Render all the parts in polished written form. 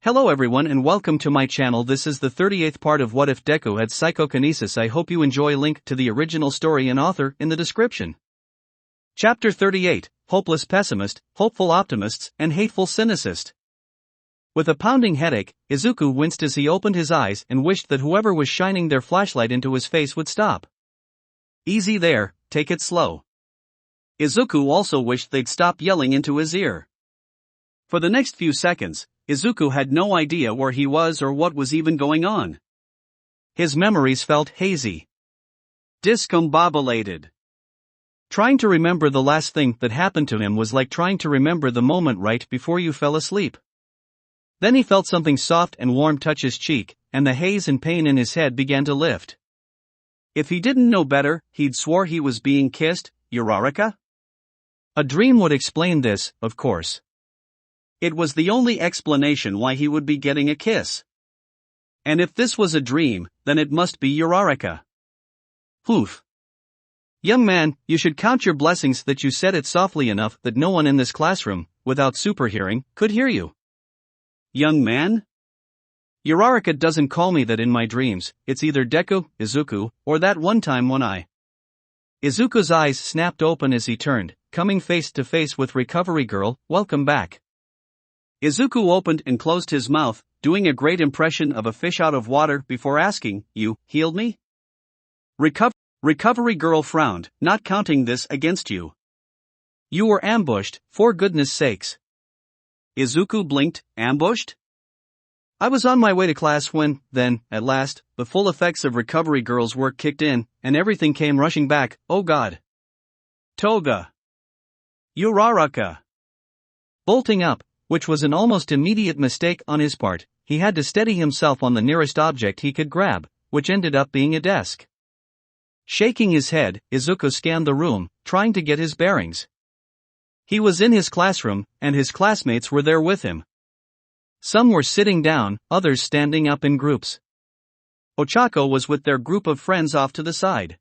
Hello everyone and welcome to my channel. This is the 38th part of What If Deku Had Psychokinesis. I hope you enjoy. Link to the original story and author in the description. Chapter 38, Hopeless Pessimist, Hopeful Optimists, and Hateful Cynicist. With a pounding headache, Izuku winced as he opened his eyes and wished that whoever was shining their flashlight into his face would stop. Easy there, take it slow. Izuku also wished they'd stop yelling into his ear. For the next few seconds, Izuku had no idea where he was or what was even going on. His memories felt hazy, discombobulated. Trying to remember the last thing that happened to him was like trying to remember the moment right before you fell asleep. Then he felt something soft and warm touch his cheek, and the haze and pain in his head began to lift. If he didn't know better, he'd swore he was being kissed. Uraraka? A dream would explain this, of course. It was the only explanation why he would be getting a kiss. And if this was a dream, then it must be Uraraka. Poof. Young man, you should count your blessings that you said it softly enough that no one in this classroom, without superhearing, could hear you. Young man? Uraraka doesn't call me that in my dreams. It's either Deku, Izuku, or that one time when I. Izuku's eyes snapped open as he turned, coming face to face with Recovery Girl. Welcome back. Izuku opened and closed his mouth, doing a great impression of a fish out of water before asking, "You healed me?" Recovery Girl frowned, "Not counting this against you. You were ambushed, for goodness sakes." Izuku blinked, "Ambushed?" I was on my way to class when, then, at last, the full effects of Recovery Girl's work kicked in, and everything came rushing back. Oh god. Toga. Uraraka. Bolting up, which was an almost immediate mistake on his part, he had to steady himself on the nearest object he could grab, which ended up being a desk. Shaking his head, Izuku scanned the room, trying to get his bearings. He was in his classroom, and his classmates were there with him. Some were sitting down, others standing up in groups. Ochako was with their group of friends off to the side.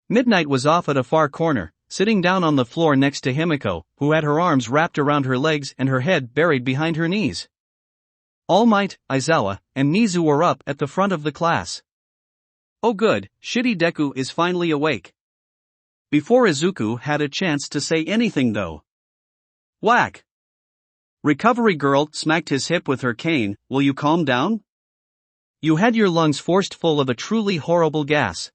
Midnight was off at a far corner, sitting down on the floor next to Himiko, who had her arms wrapped around her legs and her head buried behind her knees. All Might, Aizawa, and Nizu were up at the front of the class. Oh good, shitty Deku is finally awake. Before Izuku had a chance to say anything though. Whack! Recovery Girl smacked his hip with her cane. Will you calm down? You had your lungs forced full of a truly horrible gas.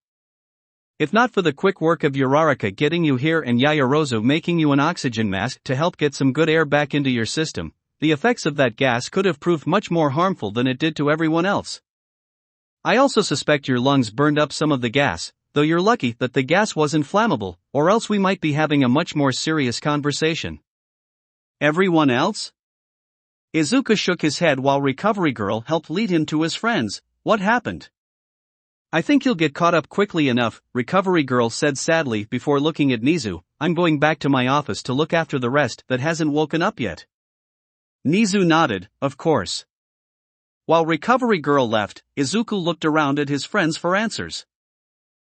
If not for the quick work of Uraraka getting you here and Yaoyorozu making you an oxygen mask to help get some good air back into your system, the effects of that gas could have proved much more harmful than it did to everyone else. I also suspect your lungs burned up some of the gas, though you're lucky that the gas wasn't flammable, or else we might be having a much more serious conversation. Everyone else? Izuku shook his head while Recovery Girl helped lead him to his friends. What happened? I think you'll get caught up quickly enough, Recovery Girl said sadly before looking at Nizu. I'm going back to my office to look after the rest that hasn't woken up yet. Nizu nodded, of course. While Recovery Girl left, Izuku looked around at his friends for answers.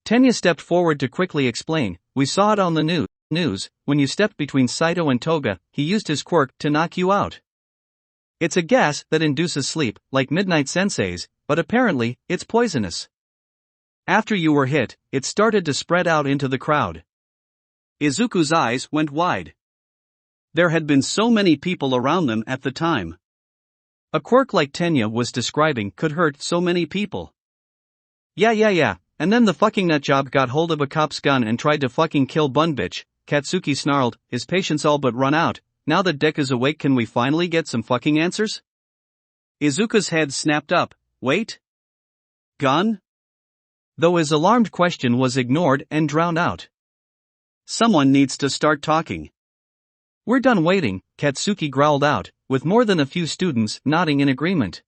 Tenya stepped forward to quickly explain. We saw it on the news, when you stepped between Saito and Toga, he used his quirk to knock you out. It's a gas that induces sleep, like Midnight Sensei's, but apparently, it's poisonous. After you were hit, it started to spread out into the crowd. Izuku's eyes went wide. There had been so many people around them at the time. A quirk like Tenya was describing could hurt so many people. Yeah, and then the fucking nutjob got hold of a cop's gun and tried to fucking kill Bun bitch, Katsuki snarled, his patience all but run out. Now that Deku's awake, can we finally get some fucking answers? Izuku's head snapped up. Wait? Gun? Though his alarmed question was ignored and drowned out. Someone needs to start talking. We're done waiting, Katsuki growled out, with more than a few students nodding in agreement.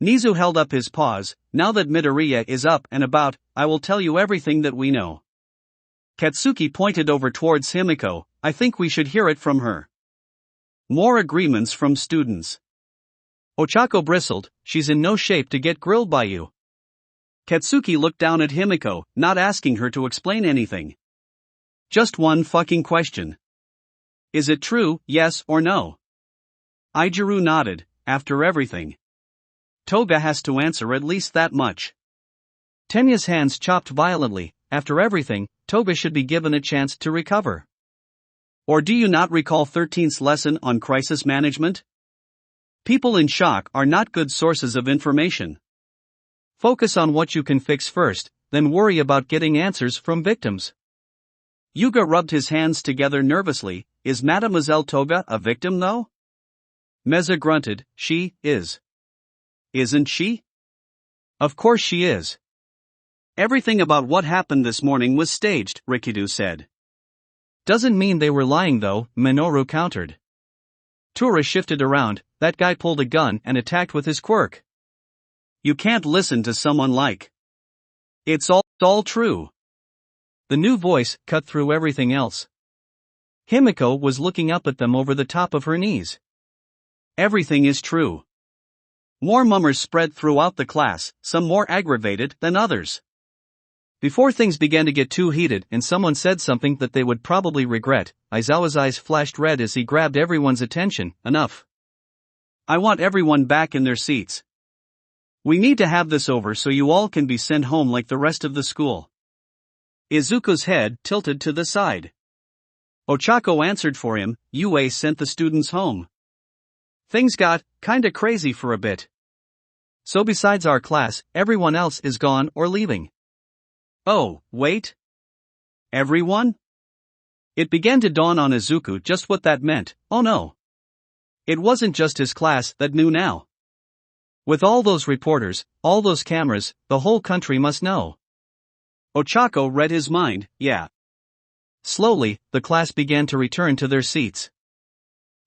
Nizu held up his paws. Now that Midoriya is up and about, I will tell you everything that we know. Katsuki pointed over towards Himiko. I think we should hear it from her. More agreements from students. Ochako bristled. She's in no shape to get grilled by you. Katsuki looked down at Himiko, not asking her to explain anything. Just one fucking question. Is it true, yes or no? Ijiru nodded. after everything. Toga has to answer at least that much. Tenya's hands chopped violently. After everything, Toga should be given a chance to recover. Or do you not recall 13th's lesson on crisis management? People in shock are not good sources of information. Focus on what you can fix first, then worry about getting answers from victims. Yuga rubbed his hands together nervously. Is Mademoiselle Toga a victim though? Meza grunted. She is. Isn't she? Of course she is. Everything about what happened this morning was staged, Rikido said. Doesn't mean they were lying though, Minoru countered. Tura shifted around. That guy pulled a gun and attacked with his quirk. You can't listen to someone like. It's all true. The new voice cut through everything else. Himiko was looking up at them over the top of her knees. Everything is true. More murmurs spread throughout the class, some more aggravated than others. Before things began to get too heated and someone said something that they would probably regret, Aizawa's eyes flashed red as he grabbed everyone's attention. Enough. I want everyone back in their seats. We need to have this over so you all can be sent home like the rest of the school. Izuku's head tilted to the side. Ochako answered for him. UA sent the students home. Things got kinda crazy for a bit. So besides our class, everyone else is gone or leaving. Oh, wait. Everyone? It began to dawn on Izuku just what that meant. Oh no. It wasn't just his class that knew now. With all those reporters, all those cameras, the whole country must know. Ochako read his mind. Yeah. Slowly, the class began to return to their seats.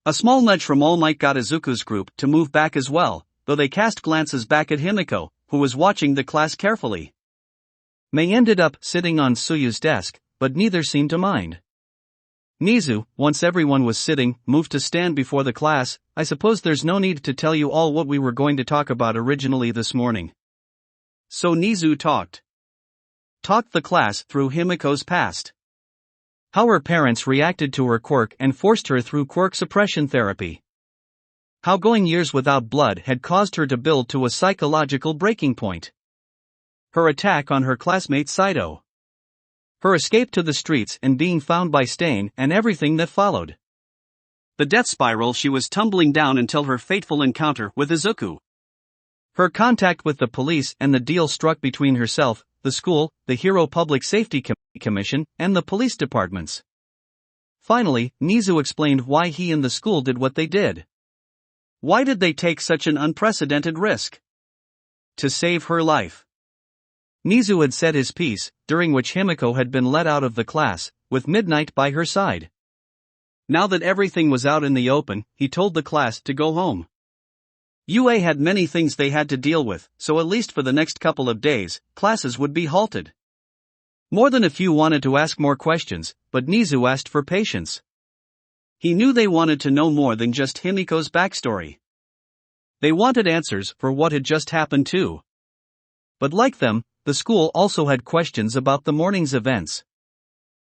A small nudge from All Might got Izuku's group to move back as well, though they cast glances back at Himiko, who was watching the class carefully. Mei ended up sitting on Suyu's desk, but neither seemed to mind. Nizu, once everyone was sitting, moved to stand before the class. I suppose there's no need to tell you all what we were going to talk about originally this morning. So Nizu talked the class through Himiko's past. How her parents reacted to her quirk and forced her through quirk suppression therapy. How going years without blood had caused her to build to a psychological breaking point. Her attack on her classmate Saito. Her escape to the streets and being found by Stain and everything that followed. The death spiral she was tumbling down until her fateful encounter with Izuku. Her contact with the police and the deal struck between herself, the school, the Hero Public Safety Commission, and the police departments. Finally, Nizu explained why he and the school did what they did. Why did they take such an unprecedented risk? To save her life. Nizu had said his piece, during which Himiko had been let out of the class, with Midnight by her side. Now that everything was out in the open, he told the class to go home. UA had many things they had to deal with, so at least for the next couple of days, classes would be halted. More than a few wanted to ask more questions, but Nizu asked for patience. He knew they wanted to know more than just Himiko's backstory. They wanted answers for what had just happened too. But like them, the school also had questions about the morning's events.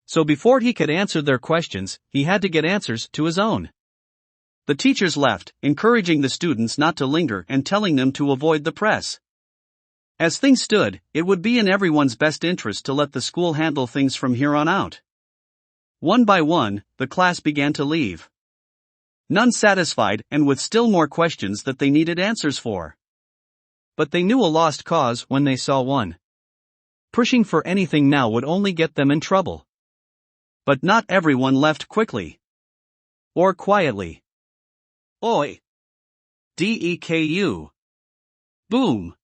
So before he could answer their questions, he had to get answers to his own. The teachers left, encouraging the students not to linger and telling them to avoid the press. As things stood, it would be in everyone's best interest to let the school handle things from here on out. One by one, the class began to leave. None satisfied and with still more questions that they needed answers for. But they knew a lost cause when they saw one. Pushing for anything now would only get them in trouble. But not everyone left quickly. Or quietly. Oi! Deku! Boom!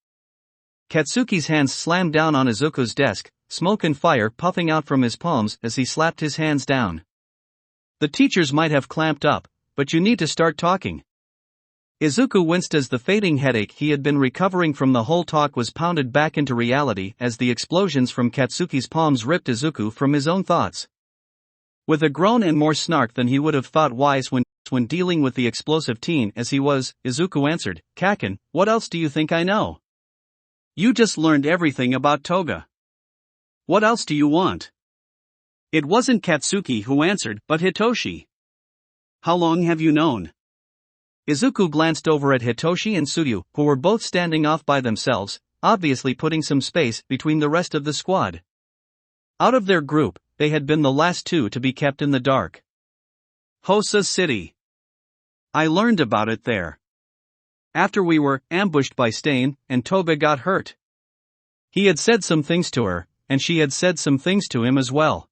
Katsuki's hands slammed down on Izuku's desk, smoke and fire puffing out from his palms as he slapped his hands down. The teachers might have clamped up, but you need to start talking. Izuku winced as the fading headache he had been recovering from the whole talk was pounded back into reality as the explosions from Katsuki's palms ripped Izuku from his own thoughts. With a groan and more snark than he would have thought wise when dealing with the explosive teen as he was, Izuku answered, Kaken, what else do you think I know? You just learned everything about Toga. What else do you want? It wasn't Katsuki who answered, but Hitoshi. How long have you known? Izuku glanced over at Hitoshi and Tsuyu, who were both standing off by themselves, obviously putting some space between the rest of the squad. Out of their group, they had been the last two to be kept in the dark. Hosa City. I learned about it there. After we were ambushed by Stain, and Toga got hurt. He had said some things to her, and she had said some things to him as well.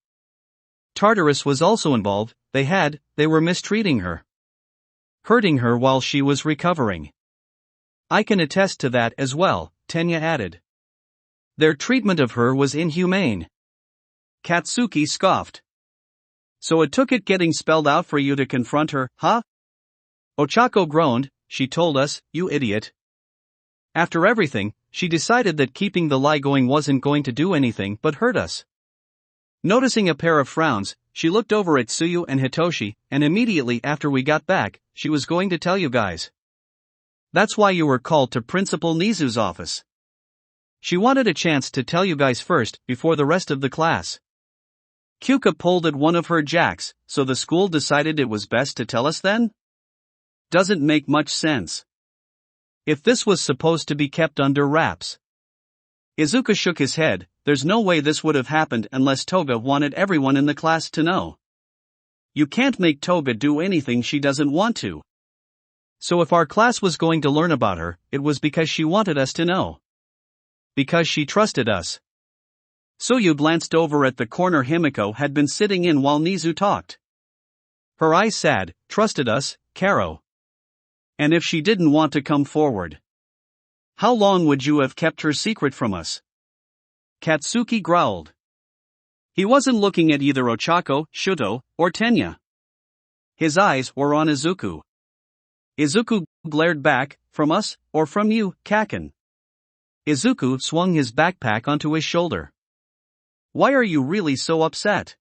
Tartarus was also involved. They were mistreating her. Hurting her while she was recovering. I can attest to that as well, Tenya added. Their treatment of her was inhumane. Katsuki scoffed. So it took it getting spelled out for you to confront her, huh? Ochako groaned. She told us, you idiot. After everything, she decided that keeping the lie going wasn't going to do anything but hurt us. Noticing a pair of frowns, she looked over at Tsuyu and Hitoshi, and immediately after we got back, she was going to tell you guys. That's why you were called to Principal Nizu's office. She wanted a chance to tell you guys first, before the rest of the class. Kyuka pulled at one of her jacks, so the school decided it was best to tell us then? Doesn't make much sense. If this was supposed to be kept under wraps. Izuku shook his head. There's no way this would have happened unless Toga wanted everyone in the class to know. You can't make Toga do anything she doesn't want to. So if our class was going to learn about her, it was because she wanted us to know. Because she trusted us. Tsuyu glanced over at the corner Himiko had been sitting in while Nizu talked. Her eyes sad. Trusted us, Karo. And if she didn't want to come forward, how long would you have kept her secret from us? Katsuki growled. He wasn't looking at either Ochako, Shuto, or Tenya. His eyes were on Izuku. Izuku glared back, from us, or from you, Kaken? Izuku swung his backpack onto his shoulder. Why are you really so upset?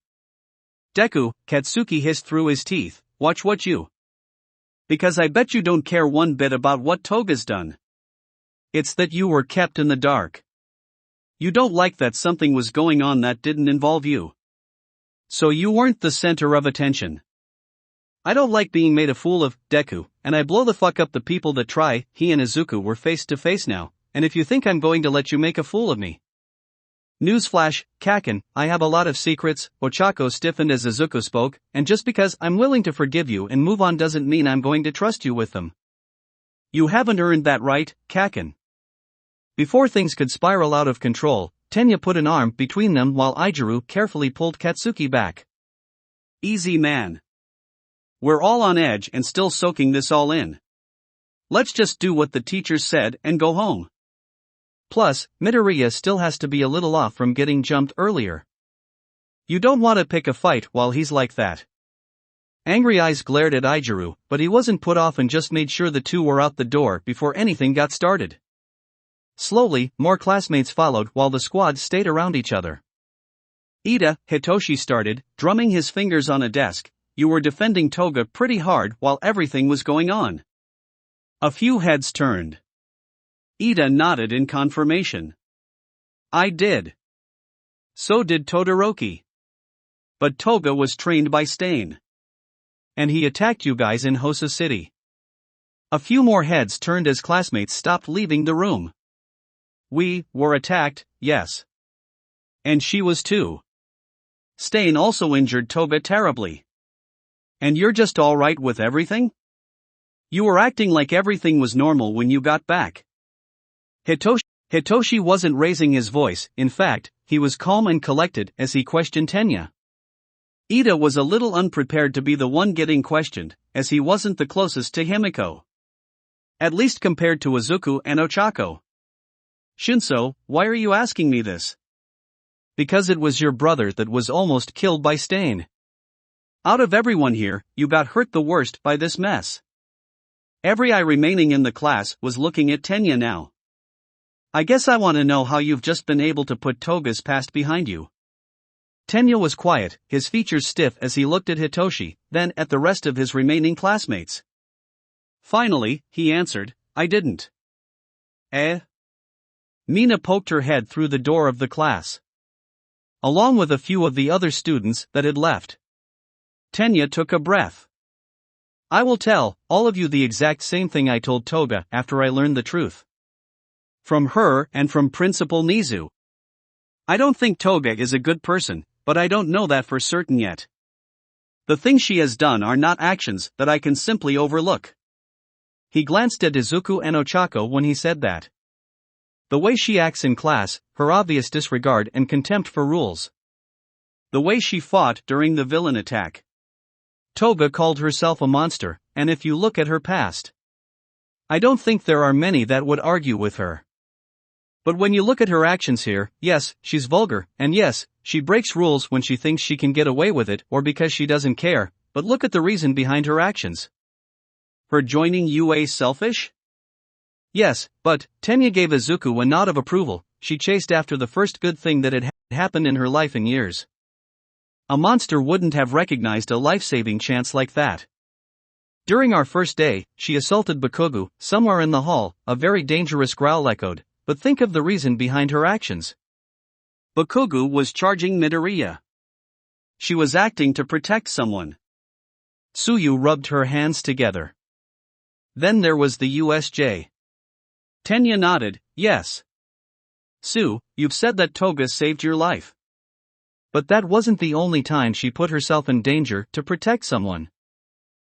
Deku, Katsuki hissed through his teeth, watch what you. Because I bet you don't care one bit about what Toga's done. It's that you were kept in the dark. You don't like that something was going on that didn't involve you. So you weren't the center of attention. I don't like being made a fool of, Deku, and I blow the fuck up the people that try. He and Izuku were face to face now, and if you think I'm going to let you make a fool of me. Newsflash, Kaken, I have a lot of secrets. Ochako stiffened as Izuku spoke, and just because I'm willing to forgive you and move on doesn't mean I'm going to trust you with them. You haven't earned that right, Kaken. Before things could spiral out of control, Tenya put an arm between them while Ijiru carefully pulled Katsuki back. Easy man. We're all on edge and still soaking this all in. Let's just do what the teachers said and go home. Plus, Midoriya still has to be a little off from getting jumped earlier. You don't want to pick a fight while he's like that. Angry eyes glared at Ijiru, but he wasn't put off and just made sure the two were out the door before anything got started. Slowly, more classmates followed while the squad stayed around each other. Ida, Hitoshi started, drumming his fingers on a desk. You were defending Toga pretty hard while everything was going on. A few heads turned. Ida nodded in confirmation. I did. So did Todoroki. But Toga was trained by Stain. And he attacked you guys in Hosa City. A few more heads turned as classmates stopped leaving the room. We were attacked, yes. And she was too. Stain also injured Toga terribly. And you're just alright with everything? You were acting like everything was normal when you got back. Hitoshi wasn't raising his voice. In fact, he was calm and collected as he questioned Tenya. Ida was a little unprepared to be the one getting questioned, as he wasn't the closest to Himiko. At least compared to Izuku and Ochako. Shinso, why are you asking me this? Because it was your brother that was almost killed by Stain. Out of everyone here, you got hurt the worst by this mess. Every eye remaining in the class was looking at Tenya now. I guess I want to know how you've just been able to put Toga's past behind you. Tenya was quiet, his features stiff as he looked at Hitoshi, then at the rest of his remaining classmates. Finally, he answered, I didn't. Mina poked her head through the door of the class. Along with a few of the other students that had left. Tenya took a breath. I will tell all of you the exact same thing I told Toga after I learned the truth. From her and from Principal Nizu. I don't think Toga is a good person, but I don't know that for certain yet. The things she has done are not actions that I can simply overlook. He glanced at Izuku and Ochako when he said that. The way she acts in class, her obvious disregard and contempt for rules. The way she fought during the villain attack. Toga called herself a monster, and if you look at her past, I don't think there are many that would argue with her. But when you look at her actions here, yes, she's vulgar, and yes, she breaks rules when she thinks she can get away with it or because she doesn't care, but look at the reason behind her actions. Her joining UA selfish? Yes, but Tenya gave Izuku a nod of approval. She chased after the first good thing that had happened in her life in years. A monster wouldn't have recognized a life-saving chance like that. During our first day, she assaulted Bakugou, somewhere in the hall, a very dangerous growl echoed, but think of the reason behind her actions. Bakugou was charging Midoriya. She was acting to protect someone. Tsuyu rubbed her hands together. Then there was the USJ. Tenya nodded, yes. Sue, you've said that Toga saved your life. But that wasn't the only time she put herself in danger to protect someone.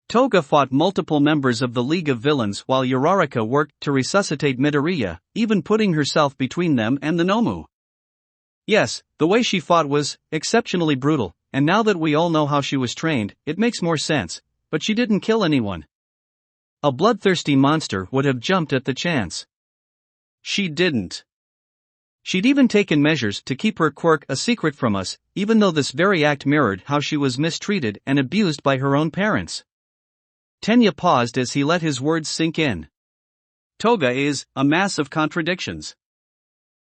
Toga fought multiple members of the League of Villains while Uraraka worked to resuscitate Midoriya, even putting herself between them and the Nomu. Yes, the way she fought was exceptionally brutal, and now that we all know how she was trained, it makes more sense, but she didn't kill anyone. A bloodthirsty monster would have jumped at the chance. She didn't. She'd even taken measures to keep her quirk a secret from us, even though this very act mirrored how she was mistreated and abused by her own parents. Tenya paused as he let his words sink in. Toga is a mass of contradictions.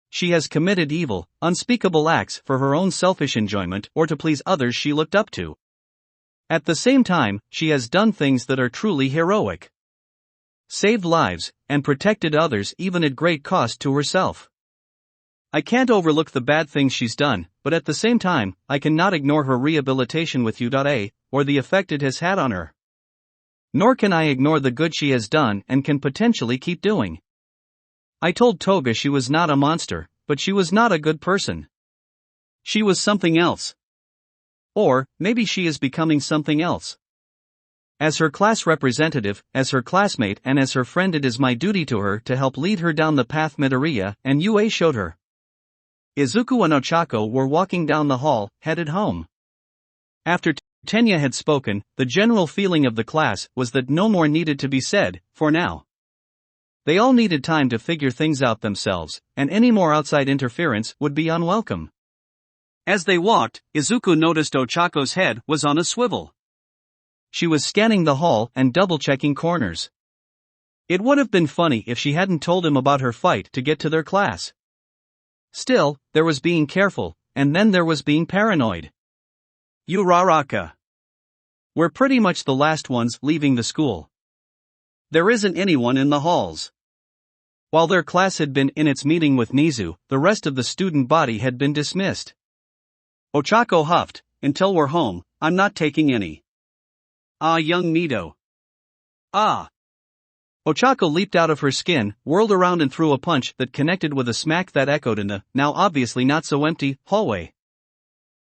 She has committed evil, unspeakable acts for her own selfish enjoyment or to please others she looked up to. At the same time, she has done things that are truly heroic. Saved lives, and protected others even at great cost to herself. I can't overlook the bad things she's done, but at the same time, I cannot ignore her rehabilitation with U.A, or the effect it has had on her. Nor can I ignore the good she has done and can potentially keep doing. I told Toga she was not a monster, but she was not a good person. She was something else. Or, maybe she is becoming something else. As her class representative, as her classmate and as her friend, it is my duty to her to help lead her down the path Midoriya and UA showed her. Izuku and Ochako were walking down the hall, headed home. After Tenya had spoken, the general feeling of the class was that no more needed to be said, for now. They all needed time to figure things out themselves, and any more outside interference would be unwelcome. As they walked, Izuku noticed Ochako's head was on a swivel. She was scanning the hall and double-checking corners. It would have been funny if she hadn't told him about her fight to get to their class. Still, there was being careful, and then there was being paranoid. Uraraka. We're pretty much the last ones leaving the school. There isn't anyone in the halls. While their class had been in its meeting with Nizu, the rest of the student body had been dismissed. Ochako huffed, until we're home, I'm not taking any. Ah, young Mido. Ah. Ochako leaped out of her skin, whirled around and threw a punch that connected with a smack that echoed in the, now obviously not so empty, hallway.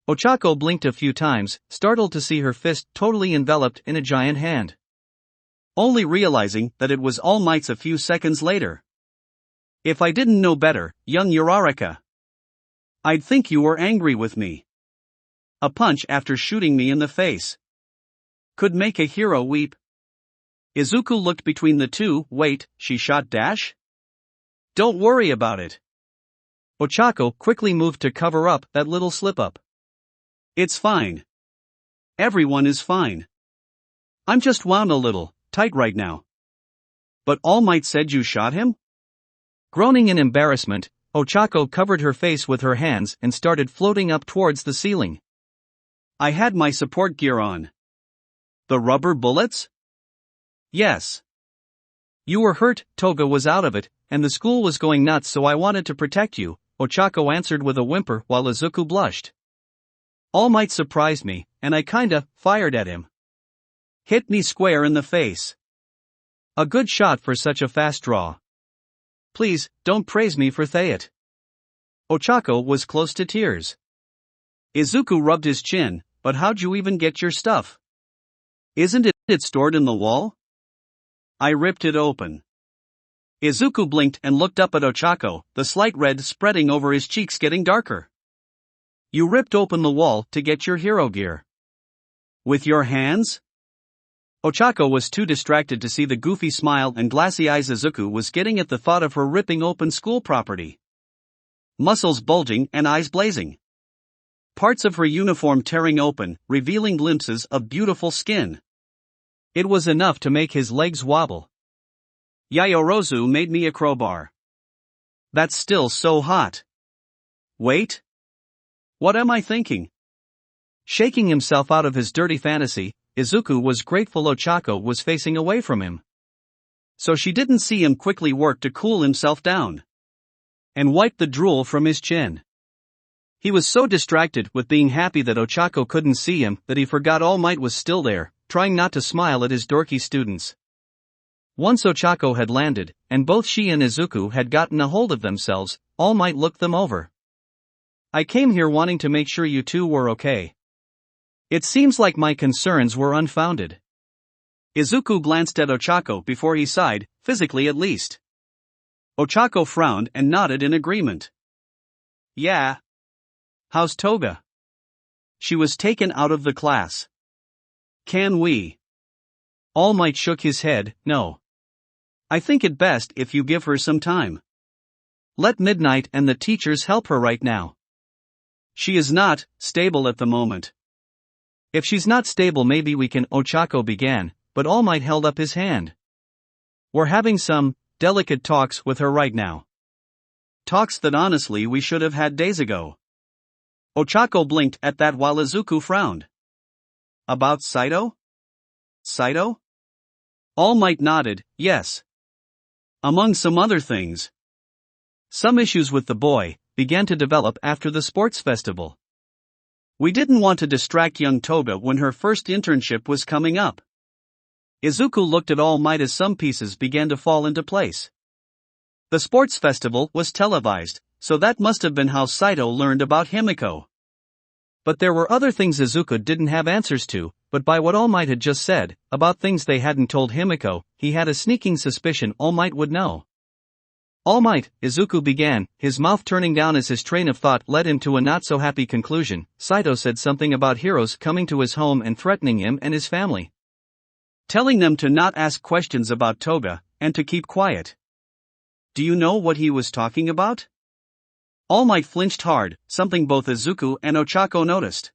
Ochako blinked a few times, startled to see her fist totally enveloped in a giant hand. Only realizing that it was All Might's a few seconds later. If I didn't know better, young Uraraka, I'd think you were angry with me. A punch after shooting me in the face could make a hero weep. Izuku looked between the two. Wait, she shot Dash? Don't worry about it. Ochako quickly moved to cover up that little slip-up. It's fine. Everyone is fine. I'm just wound a little tight right now. But All Might said you shot him? Groaning in embarrassment, Ochako covered her face with her hands and started floating up towards the ceiling. I had my support gear on. The rubber bullets? Yes. You were hurt, Toga was out of it, and the school was going nuts, so I wanted to protect you, Ochako answered with a whimper while Izuku blushed. All Might surprised me, and I kinda fired at him. Hit me square in the face. A good shot for such a fast draw. Please, don't praise me for that. Ochako was close to tears. Izuku rubbed his chin, but how'd you even get your stuff? Isn't it stored in the wall? I ripped it open. Izuku blinked and looked up at Ochako, the slight red spreading over his cheeks getting darker. You ripped open the wall to get your hero gear. With your hands? Ochako was too distracted to see the goofy smile and glassy eyes Izuku was getting at the thought of her ripping open school property. Muscles bulging and eyes blazing. Parts of her uniform tearing open, revealing glimpses of beautiful skin. It was enough to make his legs wobble. Yayorozu made me a crowbar. That's still so hot. Wait. What am I thinking? Shaking himself out of his dirty fantasy, Izuku was grateful Ochako was facing away from him. So she didn't see him quickly work to cool himself down. And wipe the drool from his chin. He was so distracted with being happy that Ochako couldn't see him that he forgot All Might was still there, trying not to smile at his dorky students. Once Ochako had landed, and both she and Izuku had gotten a hold of themselves, All Might looked them over. I came here wanting to make sure you two were okay. It seems like my concerns were unfounded. Izuku glanced at Ochako before he sighed, physically at least. Ochako frowned and nodded in agreement. Yeah. How's Toga? She was taken out of the class. Can we? All Might shook his head, no. I think it best if you give her some time. Let Midnight and the teachers help her right now. She is not stable at the moment. If she's not stable maybe we can, Ochako began, but All Might held up his hand. We're having some delicate talks with her right now. Talks that honestly we should have had days ago. Ochako blinked at that while Izuku frowned. About Saito? Saito? All Might nodded, yes. Among some other things. Some issues with the boy began to develop after the sports festival. We didn't want to distract young Toga when her first internship was coming up. Izuku looked at All Might as some pieces began to fall into place. The sports festival was televised, so that must have been how Saito learned about Himiko. But there were other things Izuku didn't have answers to, but by what All Might had just said, about things they hadn't told Himiko, he had a sneaking suspicion All Might would know. All Might, Izuku began, his mouth turning down as his train of thought led him to a not-so-happy conclusion. Saito said something about heroes coming to his home and threatening him and his family. Telling them to not ask questions about Toga, and to keep quiet. Do you know what he was talking about? All Might flinched hard, something both Izuku and Ochako noticed.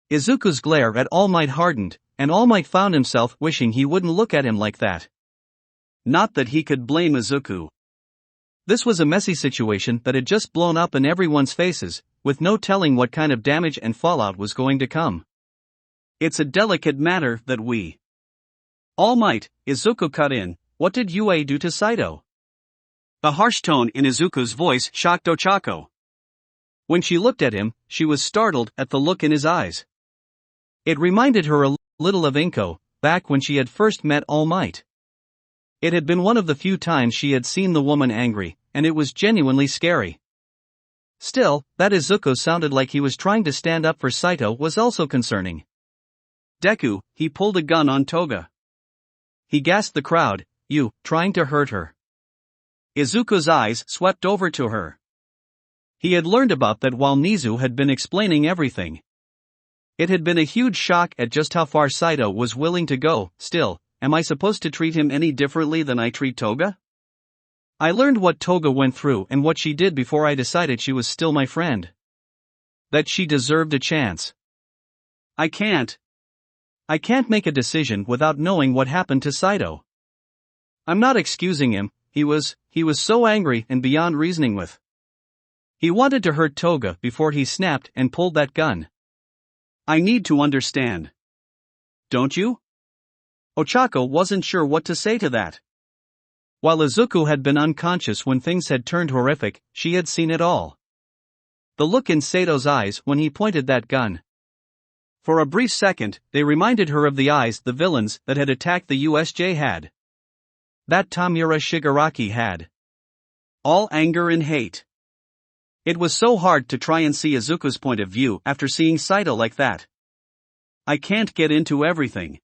Izuku's glare at All Might hardened, and All Might found himself wishing he wouldn't look at him like that. Not that he could blame Izuku. This was a messy situation that had just blown up in everyone's faces, with no telling what kind of damage and fallout was going to come. It's a delicate matter that we... All Might, Izuku cut in, what did Yue do to Saito? The harsh tone in Izuku's voice shocked Ochako. When she looked at him, she was startled at the look in his eyes. It reminded her a little of Inko, back when she had first met All Might. It had been one of the few times she had seen the woman angry, and it was genuinely scary. Still, that Izuku sounded like he was trying to stand up for Saito was also concerning. Deku, he pulled a gun on Toga. He gasped the crowd, you, trying to hurt her. Izuku's eyes swept over to her. He had learned about that while Nizu had been explaining everything. It had been a huge shock at just how far Saito was willing to go. Still, am I supposed to treat him any differently than I treat Toga? I learned what Toga went through and what she did before I decided she was still my friend. That she deserved a chance. I can't make a decision without knowing what happened to Saito. I'm not excusing him, he was so angry and beyond reasoning with. He wanted to hurt Toga before he snapped and pulled that gun. I need to understand. Don't you? Ochako wasn't sure what to say to that. While Izuku had been unconscious when things had turned horrific, she had seen it all. The look in Sato's eyes when he pointed that gun. For a brief second, they reminded her of the eyes the villains that had attacked the USJ had. That Tamura Shigaraki had. All anger and hate. It was so hard to try and see Izuku's point of view after seeing Saito like that. I can't get into everything.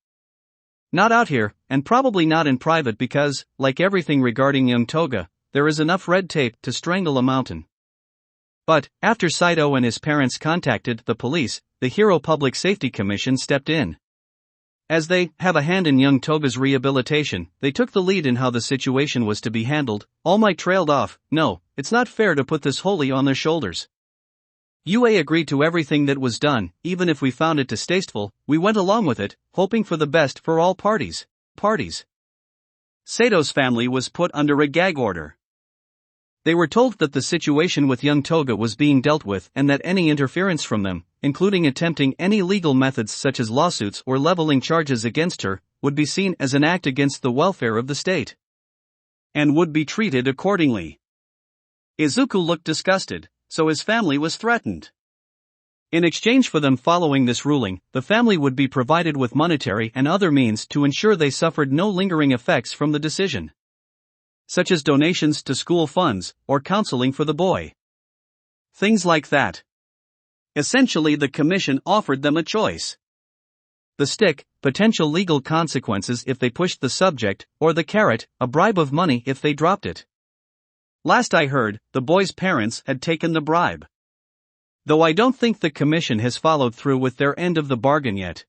Not out here, and probably not in private because, like everything regarding young Toga, there is enough red tape to strangle a mountain. But, after Saito and his parents contacted the police, the Hero Public Safety Commission stepped in. As they have a hand in young Toga's rehabilitation, they took the lead in how the situation was to be handled. All Might trailed off. No, it's not fair to put this wholly on their shoulders. UA agreed to everything that was done, even if we found it distasteful, we went along with it, hoping for the best for all parties. Sato's family was put under a gag order. They were told that the situation with young Toga was being dealt with and that any interference from them, including attempting any legal methods such as lawsuits or leveling charges against her, would be seen as an act against the welfare of the state. And would be treated accordingly. Izuku looked disgusted, so his family was threatened. In exchange for them following this ruling, the family would be provided with monetary and other means to ensure they suffered no lingering effects from the decision, such as donations to school funds or counseling for the boy. Things like that. Essentially, the commission offered them a choice. The stick, potential legal consequences if they pushed the subject, or the carrot, a bribe of money if they dropped it. Last I heard, the boy's parents had taken the bribe. Though I don't think the commission has followed through with their end of the bargain yet.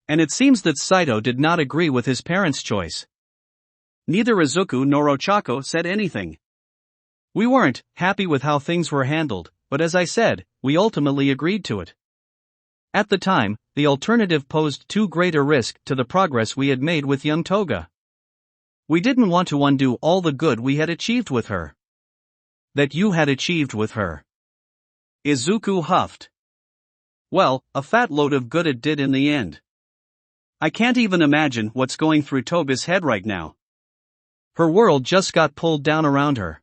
And it seems that Saito did not agree with his parents' choice. Neither Izuku nor Ochako said anything. We weren't happy with how things were handled, but as I said, we ultimately agreed to it. At the time, the alternative posed too great a risk to the progress we had made with young Toga. We didn't want to undo all the good we had achieved with her. That you had achieved with her. Izuku huffed. Well, a fat load of good it did in the end. I can't even imagine what's going through Toga's head right now. Her world just got pulled down around her.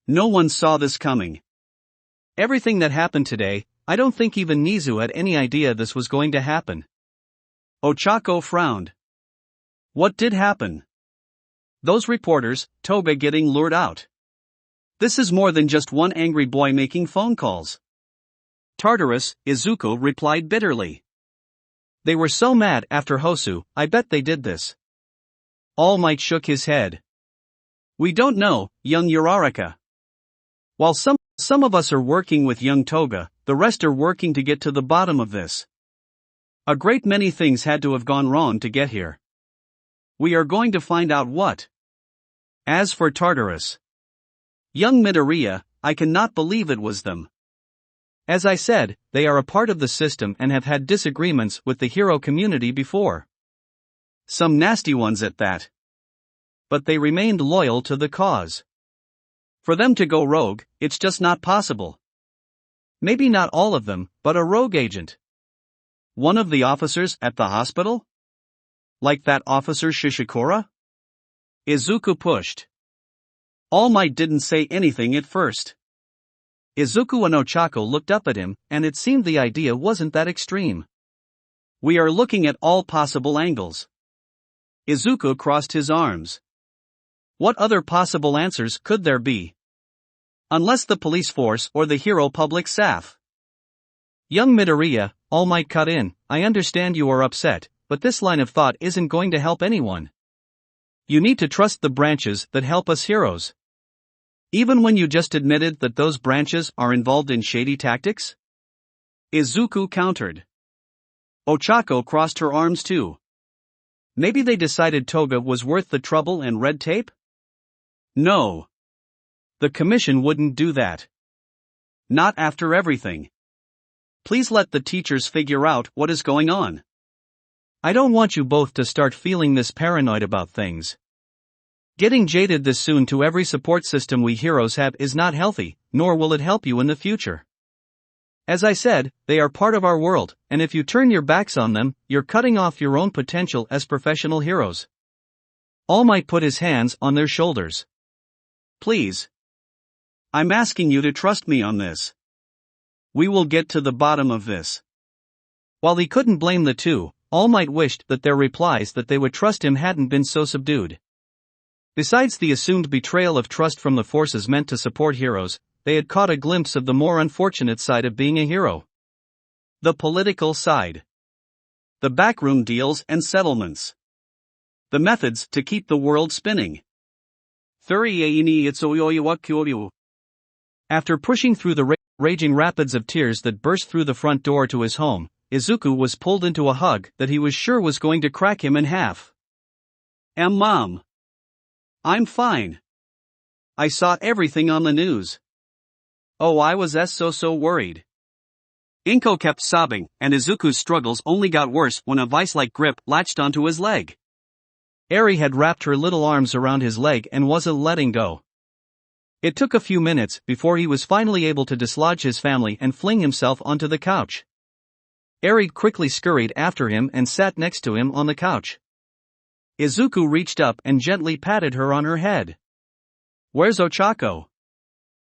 No one saw this coming. Everything that happened today, I don't think even Nizu had any idea this was going to happen. Ochako frowned. What did happen? Those reporters, Toga getting lured out. This is more than just one angry boy making phone calls. Tartarus, Izuku replied bitterly. They were so mad after Hosu, I bet they did this. All Might shook his head. We don't know, young Uraraka. While some of us are working with young Toga, the rest are working to get to the bottom of this. A great many things had to have gone wrong to get here. We are going to find out what. As for Tartarus, young Midoriya, I cannot believe it was them. As I said, they are a part of the system and have had disagreements with the hero community before. Some nasty ones at that. But they remained loyal to the cause. For them to go rogue, it's just not possible. Maybe not all of them, but a rogue agent. One of the officers at the hospital? Like that officer Shishikura? Izuku pushed. All Might didn't say anything at first. Izuku and Ochako looked up at him, and it seemed the idea wasn't that extreme. We are looking at all possible angles. Izuku crossed his arms. What other possible answers could there be? Unless the police force or the hero public staff. Young Midoriya, All Might cut in, I understand you are upset, but this line of thought isn't going to help anyone. You need to trust the branches that help us heroes. Even when you just admitted that those branches are involved in shady tactics? Izuku countered. Ochako crossed her arms too. Maybe they decided Toga was worth the trouble and red tape? No. The commission wouldn't do that. Not after everything. Please let the teachers figure out what is going on. I don't want you both to start feeling this paranoid about things. Getting jaded this soon to every support system we heroes have is not healthy, nor will it help you in the future. As I said, they are part of our world, and if you turn your backs on them, you're cutting off your own potential as professional heroes. All Might put his hands on their shoulders. Please. I'm asking you to trust me on this. We will get to the bottom of this. While he couldn't blame the two, All Might wished that their replies that they would trust him hadn't been so subdued. Besides the assumed betrayal of trust from the forces meant to support heroes, they had caught a glimpse of the more unfortunate side of being a hero. The political side. The backroom deals and settlements. The methods to keep the world spinning. After pushing through the raging rapids of tears that burst through the front door to his home, Izuku was pulled into a hug that he was sure was going to crack him in half. Mom. I'm fine. I saw everything on the news. Oh, I was so worried. Inko kept sobbing, and Izuku's struggles only got worse when a vice-like grip latched onto his leg. Eri had wrapped her little arms around his leg and wasn't letting go. It took a few minutes before he was finally able to dislodge his family and fling himself onto the couch. Eri quickly scurried after him and sat next to him on the couch. Izuku reached up and gently patted her on her head. "Where's Ochako?"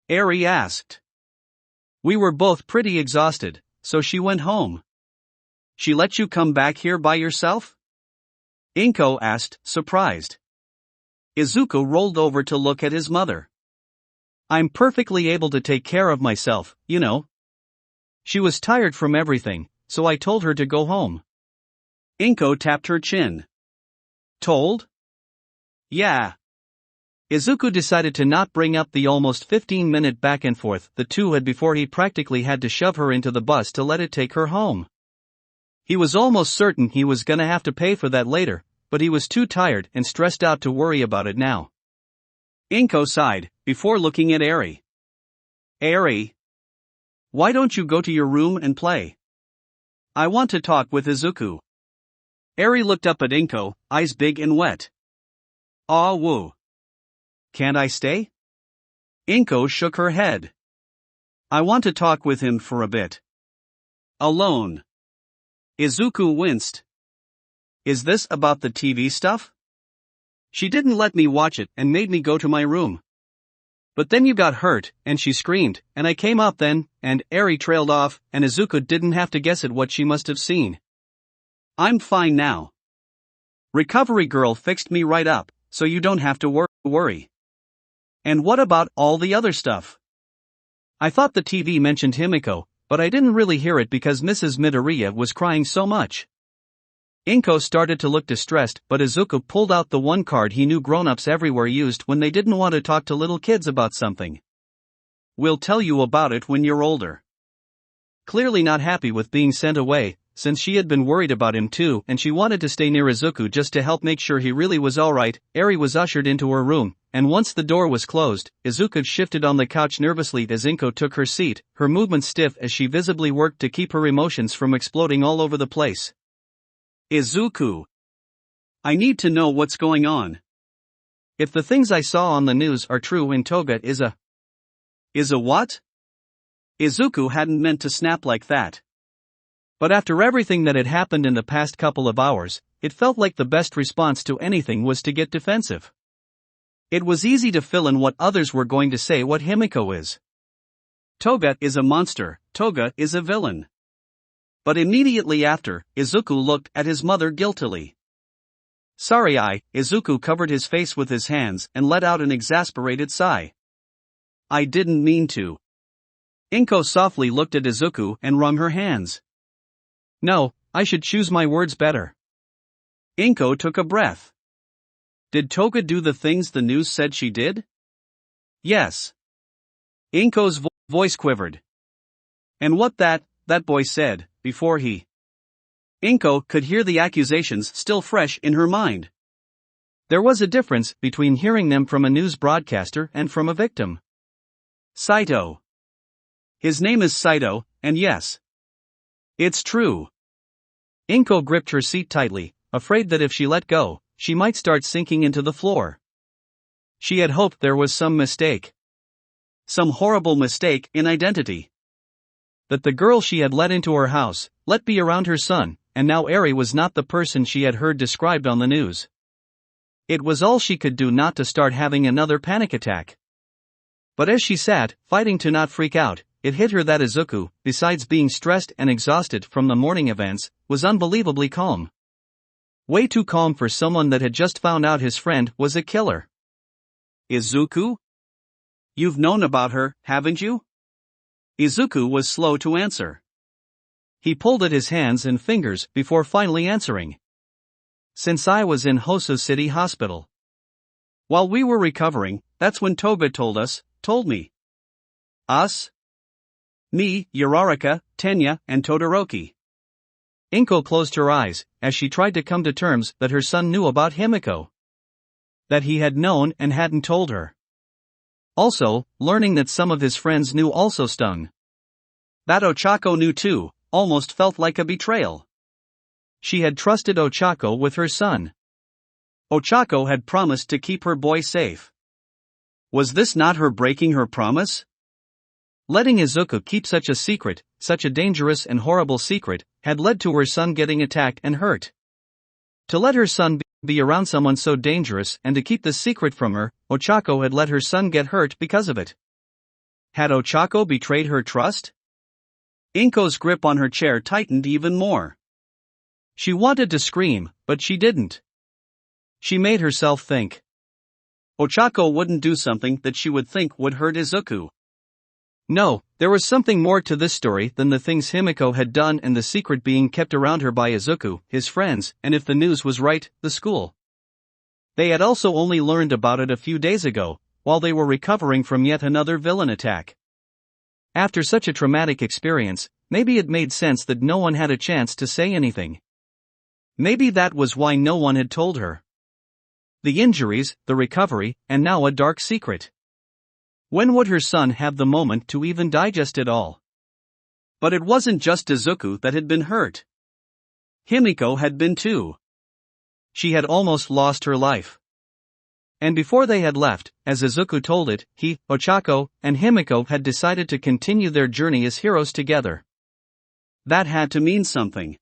Eri asked. "We were both pretty exhausted, so she went home." "She let you come back here by yourself?" Inko asked, surprised. Izuku rolled over to look at his mother. "I'm perfectly able to take care of myself, you know. She was tired from everything, so I told her to go home." Inko tapped her chin. "Told?" "Yeah." Izuku decided to not bring up the almost 15-minute back and forth the two had before he practically had to shove her into the bus to let it take her home. He was almost certain he was gonna have to pay for that later, but he was too tired and stressed out to worry about it now. Inko sighed, before looking at Eri. "Eri, why don't you go to your room and play? I want to talk with Izuku." Eri looked up at Inko, eyes big and wet. "Aw woo. Can't I stay?" Inko shook her head. "I want to talk with him for a bit. Alone." Izuku winced. "Is this about the TV stuff? She didn't let me watch it and made me go to my room. But then you got hurt, and she screamed, and I came out then," and Eri trailed off, and Izuku didn't have to guess at what she must have seen. "I'm fine now. Recovery girl fixed me right up, so you don't have to worry. And what about all the other stuff? I thought the TV mentioned Himiko, but I didn't really hear it because Mrs. Midoriya was crying so much." Inko started to look distressed, but Izuku pulled out the one card he knew grown-ups everywhere used when they didn't want to talk to little kids about something. "We'll tell you about it when you're older." Clearly not happy with being sent away, since she had been worried about him too and she wanted to stay near Izuku just to help make sure he really was alright, Eri was ushered into her room, and once the door was closed, Izuku shifted on the couch nervously as Inko took her seat, her movements stiff as she visibly worked to keep her emotions from exploding all over the place. "Izuku, I need to know what's going on. If the things I saw on the news are true and Toga is a what?" Izuku hadn't meant to snap like that. But after everything that had happened in the past couple of hours, it felt like the best response to anything was to get defensive. It was easy to fill in what others were going to say what Himiko is. Toga is a monster, Toga is a villain. But immediately after, Izuku looked at his mother guiltily. "Sorry, Izuku covered his face with his hands and let out an exasperated sigh. "I didn't mean to." Inko softly looked at Izuku and wrung her hands. "No, I should choose my words better." Inko took a breath. "Did Toga do the things the news said she did?" "Yes." Inko's voice quivered. "And what that boy said, before he..." Inko could hear the accusations still fresh in her mind. There was a difference between hearing them from a news broadcaster and from a victim. "Saito. His name is Saito, and yes. It's true." Inko gripped her seat tightly, afraid that if she let go, she might start sinking into the floor. She had hoped there was some mistake. Some horrible mistake in identity. That the girl she had let into her house, let be around her son, and now Eri was not the person she had heard described on the news. It was all she could do not to start having another panic attack. But as she sat, fighting to not freak out, it hit her that Izuku, besides being stressed and exhausted from the morning events, was unbelievably calm. Way too calm for someone that had just found out his friend was a killer. Izuku? You've known about her, haven't you? Izuku was slow to answer. He pulled at his hands and fingers before finally answering. Since I was in Hoso City Hospital. While we were recovering, that's when Toga told me. Us? Me, Uraraka, Tenya, and Todoroki. Inko closed her eyes, as she tried to come to terms that her son knew about Himiko. That he had known and hadn't told her. Also, learning that some of his friends knew also stung. That Ochako knew too, almost felt like a betrayal. She had trusted Ochako with her son. Ochako had promised to keep her boy safe. Was this not her breaking her promise? Letting Izuku keep such a secret, such a dangerous and horrible secret, had led to her son getting attacked and hurt. To let her son be around someone so dangerous and to keep the secret from her, Ochako had let her son get hurt because of it. Had Ochako betrayed her trust? Inko's grip on her chair tightened even more. She wanted to scream, but she didn't. She made herself think. Ochako wouldn't do something that she would think would hurt Izuku. No, there was something more to this story than the things Himiko had done and the secret being kept around her by Izuku, his friends, and if the news was right, the school. They had also only learned about it a few days ago, while they were recovering from yet another villain attack. After such a traumatic experience, maybe it made sense that no one had a chance to say anything. Maybe that was why no one had told her. The injuries, the recovery, and now a dark secret. When would her son have the moment to even digest it all? But it wasn't just Izuku that had been hurt. Himiko had been too. She had almost lost her life. And before they had left, as Izuku told it, he, Ochako, and Himiko had decided to continue their journey as heroes together. That had to mean something.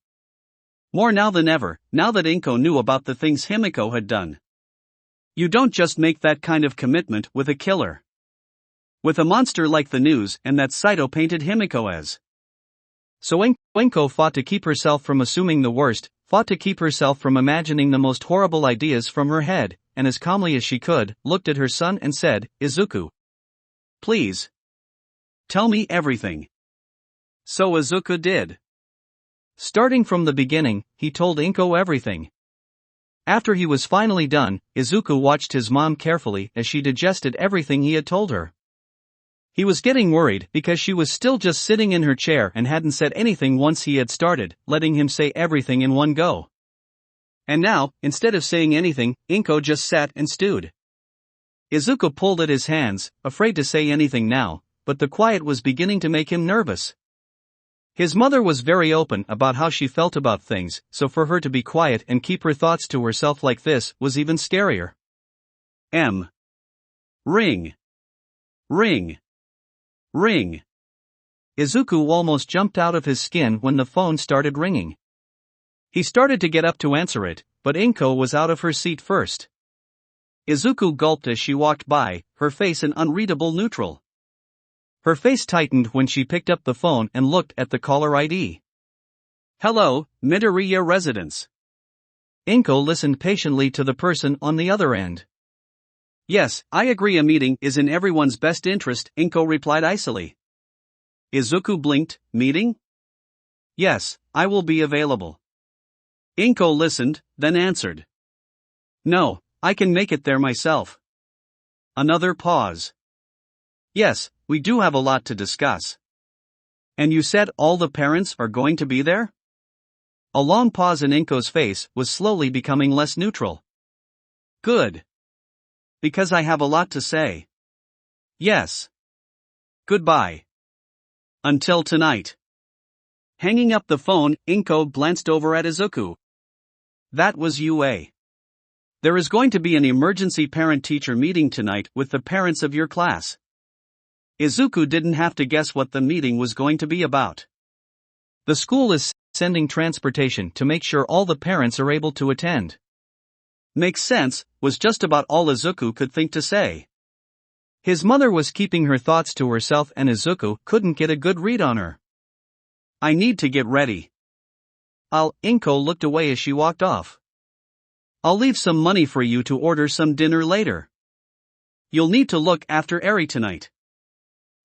More now than ever, now that Inko knew about the things Himiko had done. You don't just make that kind of commitment with a killer. With a monster like the news and that Saito painted Himiko as. So Inko fought to keep herself from assuming the worst, fought to keep herself from imagining the most horrible ideas from her head, and as calmly as she could, looked at her son and said, Izuku. Please. Tell me everything. So Izuku did. Starting from the beginning, he told Inko everything. After he was finally done, Izuku watched his mom carefully as she digested everything he had told her. He was getting worried because she was still just sitting in her chair and hadn't said anything once he had started, letting him say everything in one go. And now, instead of saying anything, Inko just sat and stewed. Izuku pulled at his hands, afraid to say anything now, but the quiet was beginning to make him nervous. His mother was very open about how she felt about things, so for her to be quiet and keep her thoughts to herself like this was even scarier. Ring. Ring. Ring. Izuku almost jumped out of his skin when the phone started ringing. He started to get up to answer it, but Inko was out of her seat first. Izuku gulped as she walked by, her face an unreadable neutral. Her face tightened when she picked up the phone and looked at the caller ID. Hello, Midoriya residence. Inko listened patiently to the person on the other end. Yes, I agree, a meeting is in everyone's best interest, Inko replied icily. Izuku blinked, meeting? Yes, I will be available. Inko listened, then answered. No, I can make it there myself. Another pause. Yes, we do have a lot to discuss. And you said all the parents are going to be there? A long pause and Inko's face was slowly becoming less neutral. Good. Because I have a lot to say. Yes. Goodbye. Until tonight. Hanging up the phone, Inko glanced over at Izuku. That was UA. There is going to be an emergency parent-teacher meeting tonight with the parents of your class. Izuku didn't have to guess what the meeting was going to be about. The school is sending transportation to make sure all the parents are able to attend. Makes sense, was just about all Izuku could think to say. His mother was keeping her thoughts to herself and Izuku couldn't get a good read on her. I need to get ready. Inko looked away as she walked off. I'll leave some money for you to order some dinner later. You'll need to look after Eri tonight.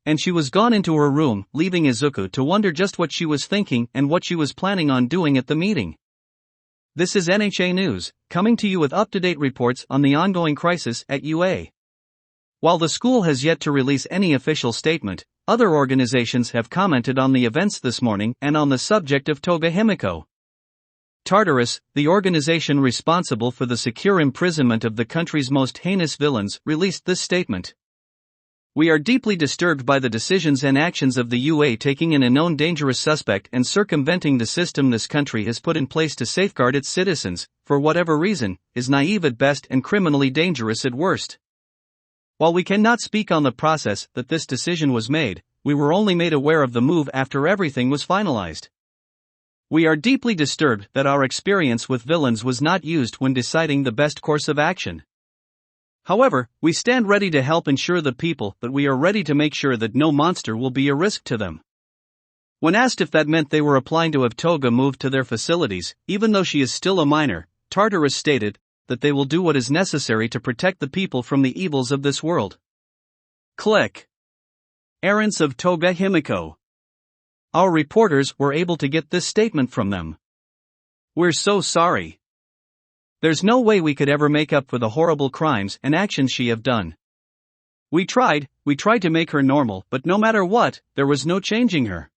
And she was gone into her room, leaving Izuku to wonder just what she was thinking and what she was planning on doing at the meeting. This is NHA News, coming to you with up-to-date reports on the ongoing crisis at UA. While the school has yet to release any official statement, other organizations have commented on the events this morning and on the subject of Toga Himiko. Tartarus, the organization responsible for the secure imprisonment of the country's most heinous villains, released this statement. We are deeply disturbed by the decisions and actions of the UA taking in a known dangerous suspect and circumventing the system this country has put in place to safeguard its citizens, for whatever reason, is naive at best and criminally dangerous at worst. While we cannot speak on the process that this decision was made, we were only made aware of the move after everything was finalized. We are deeply disturbed that our experience with villains was not used when deciding the best course of action. However, we stand ready to help ensure the people that we are ready to make sure that no monster will be a risk to them. When asked if that meant they were applying to have Toga moved to their facilities, even though she is still a minor, Tartarus stated that they will do what is necessary to protect the people from the evils of this world. Click. Errands of Toga Himiko. Our reporters were able to get this statement from them. We're so sorry. There's no way we could ever make up for the horrible crimes and actions she have done. We tried to make her normal, but no matter what, there was no changing her.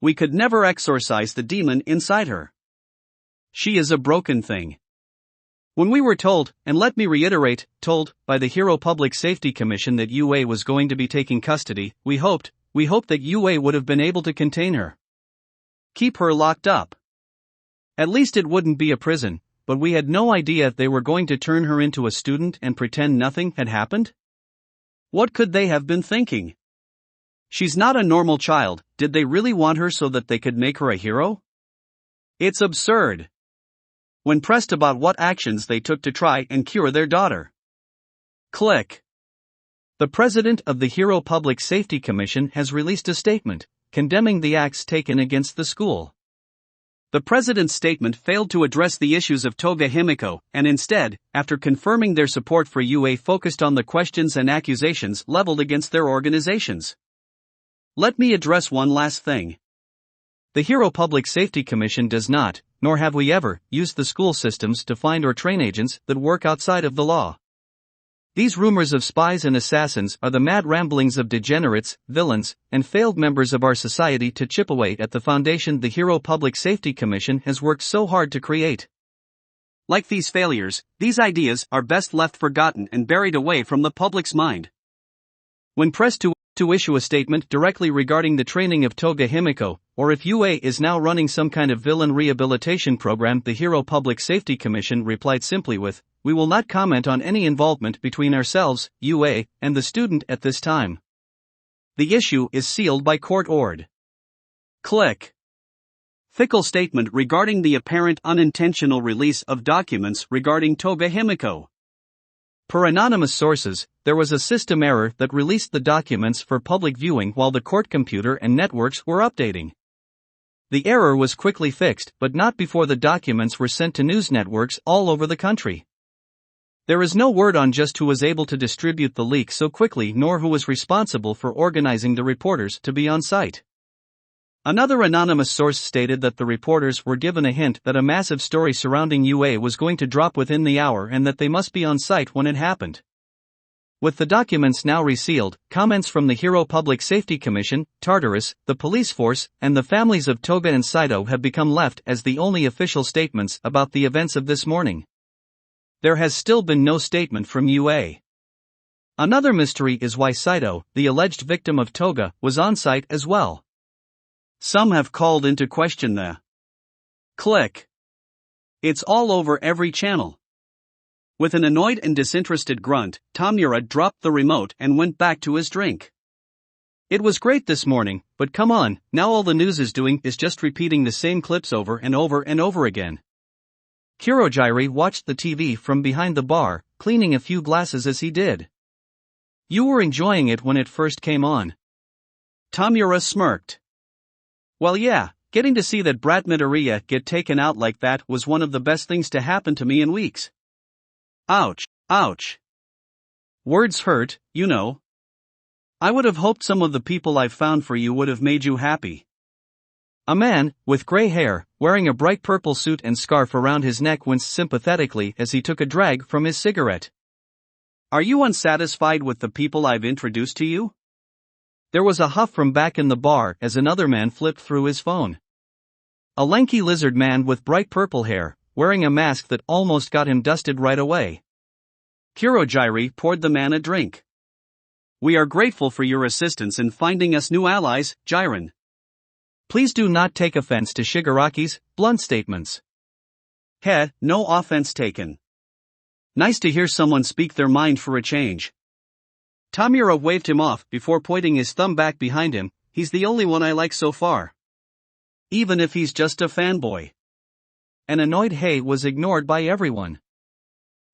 We could never exorcise the demon inside her. She is a broken thing. When we were told, and let me reiterate, told, by the Hero Public Safety Commission that UA was going to be taking custody, we hoped that UA would have been able to contain her. Keep her locked up. At least it wouldn't be a prison, but we had no idea they were going to turn her into a student and pretend nothing had happened? What could they have been thinking? She's not a normal child, did they really want her so that they could make her a hero? It's absurd. When pressed about what actions they took to try and cure their daughter. Click. The president of the Hero Public Safety Commission has released a statement, condemning the acts taken against the school. The president's statement failed to address the issues of Toga Himiko, and instead, after confirming their support for UA, focused on the questions and accusations leveled against their organizations. Let me address one last thing. The Hero Public Safety Commission does not, nor have we ever, used the school systems to find or train agents that work outside of the law. These rumors of spies and assassins are the mad ramblings of degenerates, villains, and failed members of our society to chip away at the foundation the Hero Public Safety Commission has worked so hard to create. Like these failures, these ideas are best left forgotten and buried away from the public's mind. When pressed to issue a statement directly regarding the training of Toga Himiko, or if UA is now running some kind of villain rehabilitation program, the Hero Public Safety Commission replied simply with, "We will not comment on any involvement between ourselves, UA, and the student at this time. The issue is sealed by court order." Click. Fickle statement regarding the apparent unintentional release of documents regarding Toga Himiko. Per anonymous sources, there was a system error that released the documents for public viewing while the court computer and networks were updating. The error was quickly fixed, but not before the documents were sent to news networks all over the country. There is no word on just who was able to distribute the leak so quickly nor who was responsible for organizing the reporters to be on site. Another anonymous source stated that the reporters were given a hint that a massive story surrounding UA was going to drop within the hour and that they must be on site when it happened. With the documents now resealed, comments from the Hero Public Safety Commission, Tartarus, the police force, and the families of Toga and Saito have become left as the only official statements about the events of this morning. There has still been no statement from UA. Another mystery is why Saito, the alleged victim of Toga, was on site as well. Some have called into question the click. It's all over every channel. With an annoyed and disinterested grunt, Tamura dropped the remote and went back to his drink. It was great this morning, but come on, now all the news is doing is just repeating the same clips over and over and over again. Kurogiri watched the TV from behind the bar, cleaning a few glasses as he did. You were enjoying it when it first came on. Tamura smirked. Well yeah, getting to see that brat Midoriya get taken out like that was one of the best things to happen to me in weeks. Ouch, ouch. Words hurt, you know. I would have hoped some of the people I've found for you would have made you happy. A man, with gray hair, wearing a bright purple suit and scarf around his neck winced sympathetically as he took a drag from his cigarette. Are you unsatisfied with the people I've introduced to you? There was a huff from back in the bar as another man flipped through his phone. A lanky lizard man with bright purple hair, wearing a mask that almost got him dusted right away. Kurogiri poured the man a drink. We are grateful for your assistance in finding us new allies, Jiren. Please do not take offense to Shigaraki's blunt statements. No offense taken. Nice to hear someone speak their mind for a change. Tamura waved him off before pointing his thumb back behind him. He's the only one I like so far. Even if he's just a fanboy. An annoyed hey was ignored by everyone.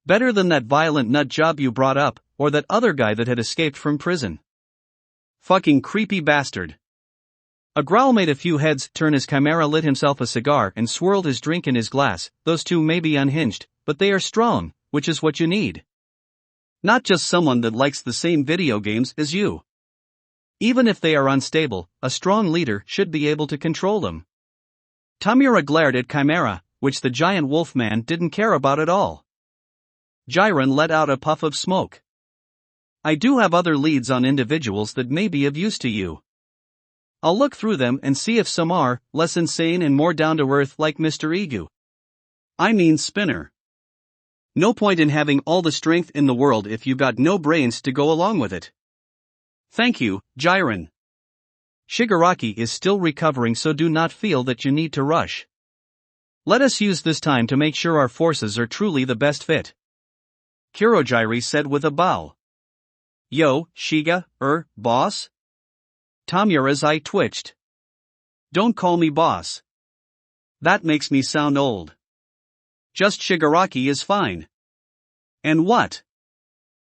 Better than that violent nut job you brought up, or that other guy that had escaped from prison. Fucking creepy bastard. A growl made a few heads turn as Chimera lit himself a cigar and swirled his drink in his glass. Those two may be unhinged, but they are strong, which is what you need. Not just someone that likes the same video games as you. Even if they are unstable, a strong leader should be able to control them. Tamura glared at Chimera, which the giant wolf man didn't care about at all. Jiren let out a puff of smoke. I do have other leads on individuals that may be of use to you. I'll look through them and see if some are less insane and more down-to-earth like Mr. Igu. I mean Spinner. No point in having all the strength in the world if you got no brains to go along with it. Thank you, Jiren. Shigaraki is still recovering, so do not feel that you need to rush. Let us use this time to make sure our forces are truly the best fit. Kurogiri said with a bow. Yo, Shiga, boss? Tamura's eye twitched. Don't call me boss. That makes me sound old. Just Shigaraki is fine. And what?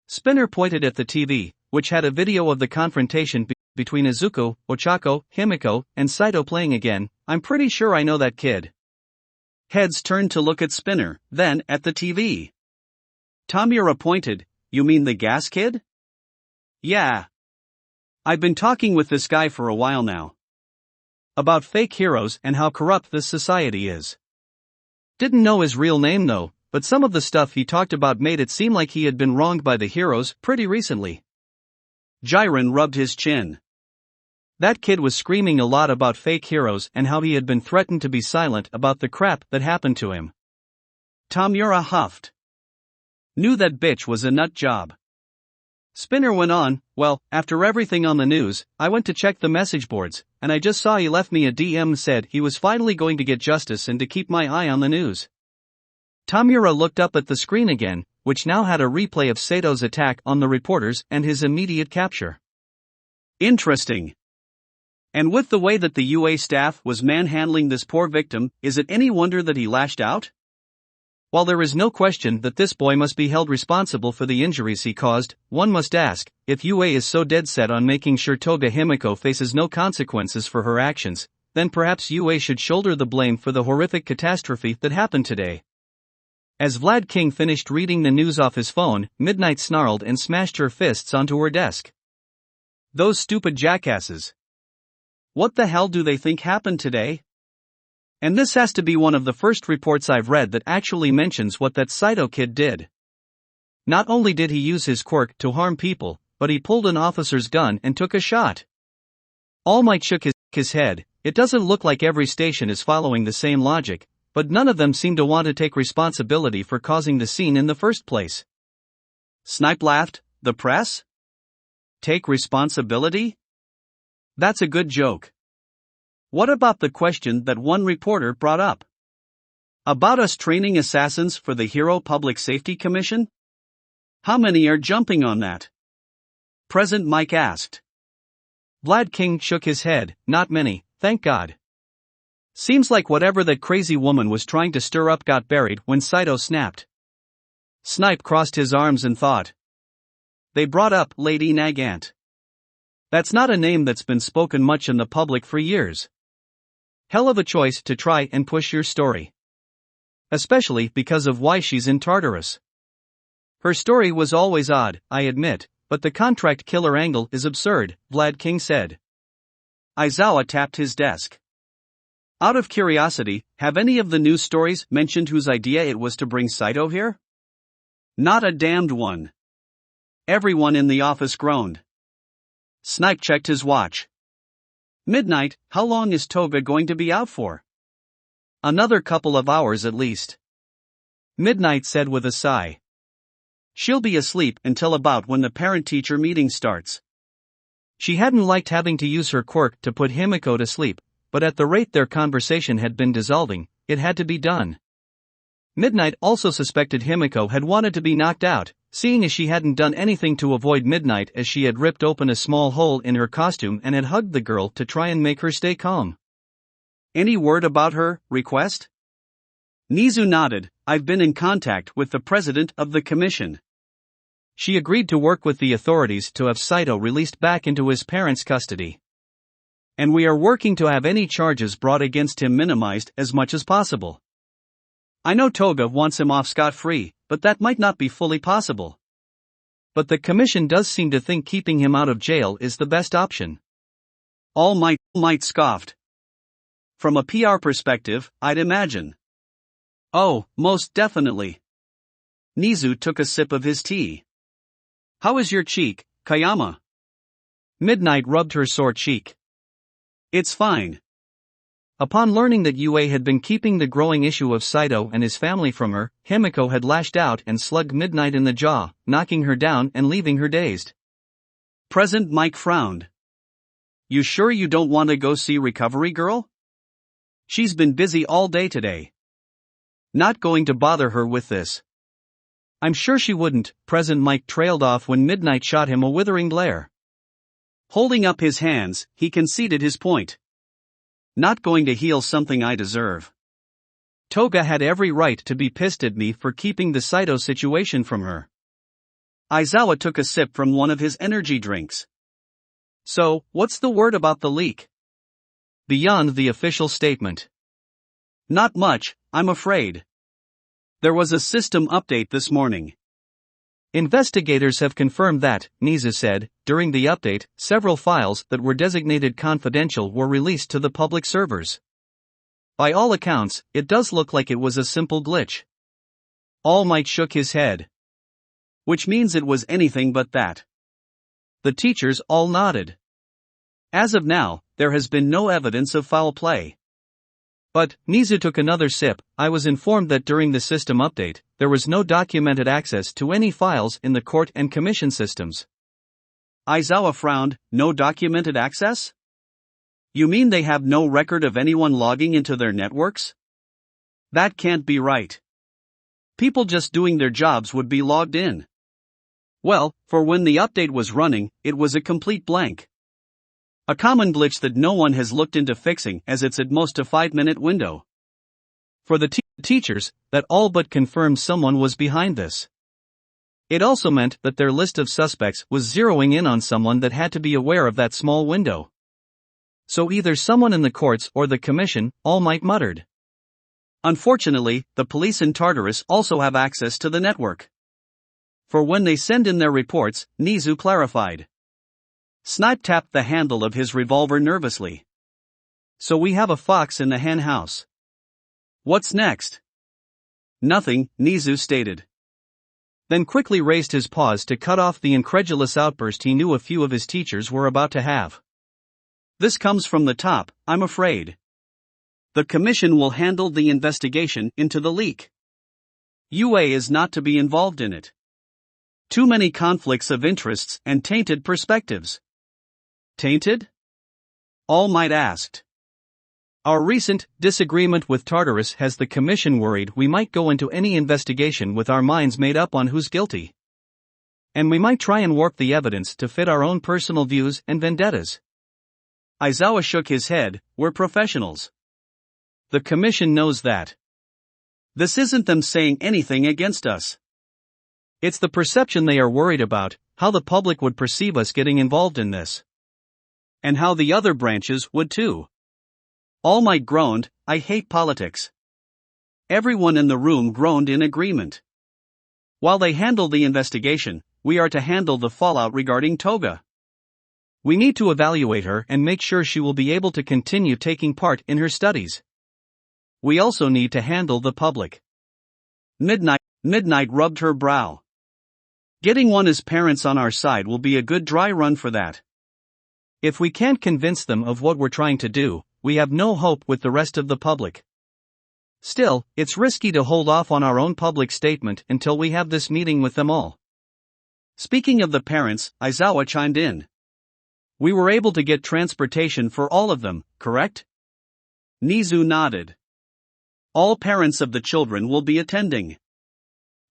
Spinner pointed at the TV, which had a video of the confrontation between Izuku, Ochako, Himiko, and Saito playing again. I'm pretty sure I know that kid. Heads turned to look at Spinner, then at the TV. Tamura pointed, you mean the gas kid? Yeah. I've been talking with this guy for a while now. About fake heroes and how corrupt this society is. Didn't know his real name though, but some of the stuff he talked about made it seem like he had been wronged by the heroes pretty recently. Jiren rubbed his chin. That kid was screaming a lot about fake heroes and how he had been threatened to be silent about the crap that happened to him. Tamura huffed. Knew that bitch was a nut job. Spinner went on, well, after everything on the news, I went to check the message boards, and I just saw he left me a DM said he was finally going to get justice and to keep my eye on the news. Tamura looked up at the screen again, which now had a replay of Sato's attack on the reporters and his immediate capture. Interesting. And with the way that the UA staff was manhandling this poor victim, is it any wonder that he lashed out? While there is no question that this boy must be held responsible for the injuries he caused, one must ask, if UA is so dead set on making sure Toga Himiko faces no consequences for her actions, then perhaps UA should shoulder the blame for the horrific catastrophe that happened today. As Vlad King finished reading the news off his phone, Midnight snarled and smashed her fists onto her desk. Those stupid jackasses. What the hell do they think happened today? And this has to be one of the first reports I've read that actually mentions what that Saito kid did. Not only did he use his quirk to harm people, but he pulled an officer's gun and took a shot. All Might shook his head. It doesn't look like every station is following the same logic, but none of them seem to want to take responsibility for causing the scene in the first place. Snipe laughed, the press? Take responsibility? That's a good joke. What about the question that one reporter brought up? About us training assassins for the Hero Public Safety Commission? How many are jumping on that? President Mike asked. Vlad King shook his head, not many, thank God. Seems like whatever that crazy woman was trying to stir up got buried when Saito snapped. Snipe crossed his arms and thought. They brought up Lady Nagant. That's not a name that's been spoken much in the public for years. Hell of a choice to try and push your story. Especially because of why she's in Tartarus. Her story was always odd, I admit, but the contract killer angle is absurd, Vlad King said. Aizawa tapped his desk. Out of curiosity, have any of the news stories mentioned whose idea it was to bring Saito here? Not a damned one. Everyone in the office groaned. Snipe checked his watch. Midnight, how long is Toga going to be out for? Another couple of hours at least. Midnight said with a sigh. She'll be asleep until about when the parent-teacher meeting starts. She hadn't liked having to use her quirk to put Himiko to sleep, but at the rate their conversation had been dissolving, it had to be done. Midnight also suspected Himiko had wanted to be knocked out, seeing as she hadn't done anything to avoid Midnight, as she had ripped open a small hole in her costume and had hugged the girl to try and make her stay calm. Any word about her request? Nizu nodded. I've been in contact with the president of the commission. She agreed to work with the authorities to have Saito released back into his parents' custody. And we are working to have any charges brought against him minimized as much as possible. I know Toga wants him off scot-free, but that might not be fully possible. But the commission does seem to think keeping him out of jail is the best option. All Might scoffed. From a PR perspective, I'd imagine. Oh, most definitely. Nizu took a sip of his tea. How is your cheek, Kayama? Midnight rubbed her sore cheek. It's fine. Upon learning that Yue had been keeping the growing issue of Saito and his family from her, Himiko had lashed out and slugged Midnight in the jaw, knocking her down and leaving her dazed. Present Mike frowned. You sure you don't want to go see Recovery Girl? She's been busy all day today. Not going to bother her with this. I'm sure she wouldn't. Present Mike trailed off when Midnight shot him a withering glare. Holding up his hands, he conceded his point. Not going to heal something I deserve. Toga had every right to be pissed at me for keeping the Saito situation from her. Aizawa took a sip from one of his energy drinks. So, what's the word about the leak? Beyond the official statement. Not much, I'm afraid. There was a system update this morning. Investigators have confirmed that, Nizu said, during the update, several files that were designated confidential were released to the public servers. By all accounts, it does look like it was a simple glitch. All Might shook his head. Which means it was anything but that. The teachers all nodded. As of now, there has been no evidence of foul play. But, Nizu took another sip. I was informed that during the system update, there was no documented access to any files in the court and commission systems. Aizawa frowned. No documented access? You mean they have no record of anyone logging into their networks? That can't be right. People just doing their jobs would be logged in. Well, for when the update was running, it was a complete blank. A common glitch that no one has looked into fixing, as it's at most a 5-minute window. For the teachers, that all but confirmed someone was behind this. It also meant that their list of suspects was zeroing in on someone that had to be aware of that small window. So either someone in the courts or the commission, All Might muttered. Unfortunately, the police in Tartarus also have access to the network. For when they send in their reports, Nizu clarified. Snipe tapped the handle of his revolver nervously. So we have a fox in the hen house. What's next? Nothing, Nizu stated. Then quickly raised his paws to cut off the incredulous outburst he knew a few of his teachers were about to have. This comes from the top, I'm afraid. The commission will handle the investigation into the leak. Yue is not to be involved in it. Too many conflicts of interests and tainted perspectives. Tainted? All Might asked. Our recent disagreement with Tartarus has the commission worried we might go into any investigation with our minds made up on who's guilty. And we might try and warp the evidence to fit our own personal views and vendettas. Aizawa shook his head. We're professionals. The commission knows that. This isn't them saying anything against us. It's the perception they are worried about. how the public would perceive us getting involved in this. And how the other branches would too. All Might groaned, "I hate politics." Everyone in the room groaned in agreement. While they handle the investigation, we are to handle the fallout regarding Toga. We need to evaluate her and make sure she will be able to continue taking part in her studies. We also need to handle the public. Midnight rubbed her brow. Getting one's parents on our side will be a good dry run for that. If we can't convince them of what we're trying to do, we have no hope with the rest of the public. Still, it's risky to hold off on our own public statement until we have this meeting with them all. Speaking of the parents, Aizawa chimed in. We were able to get transportation for all of them, correct? Nizu nodded. All parents of the children will be attending.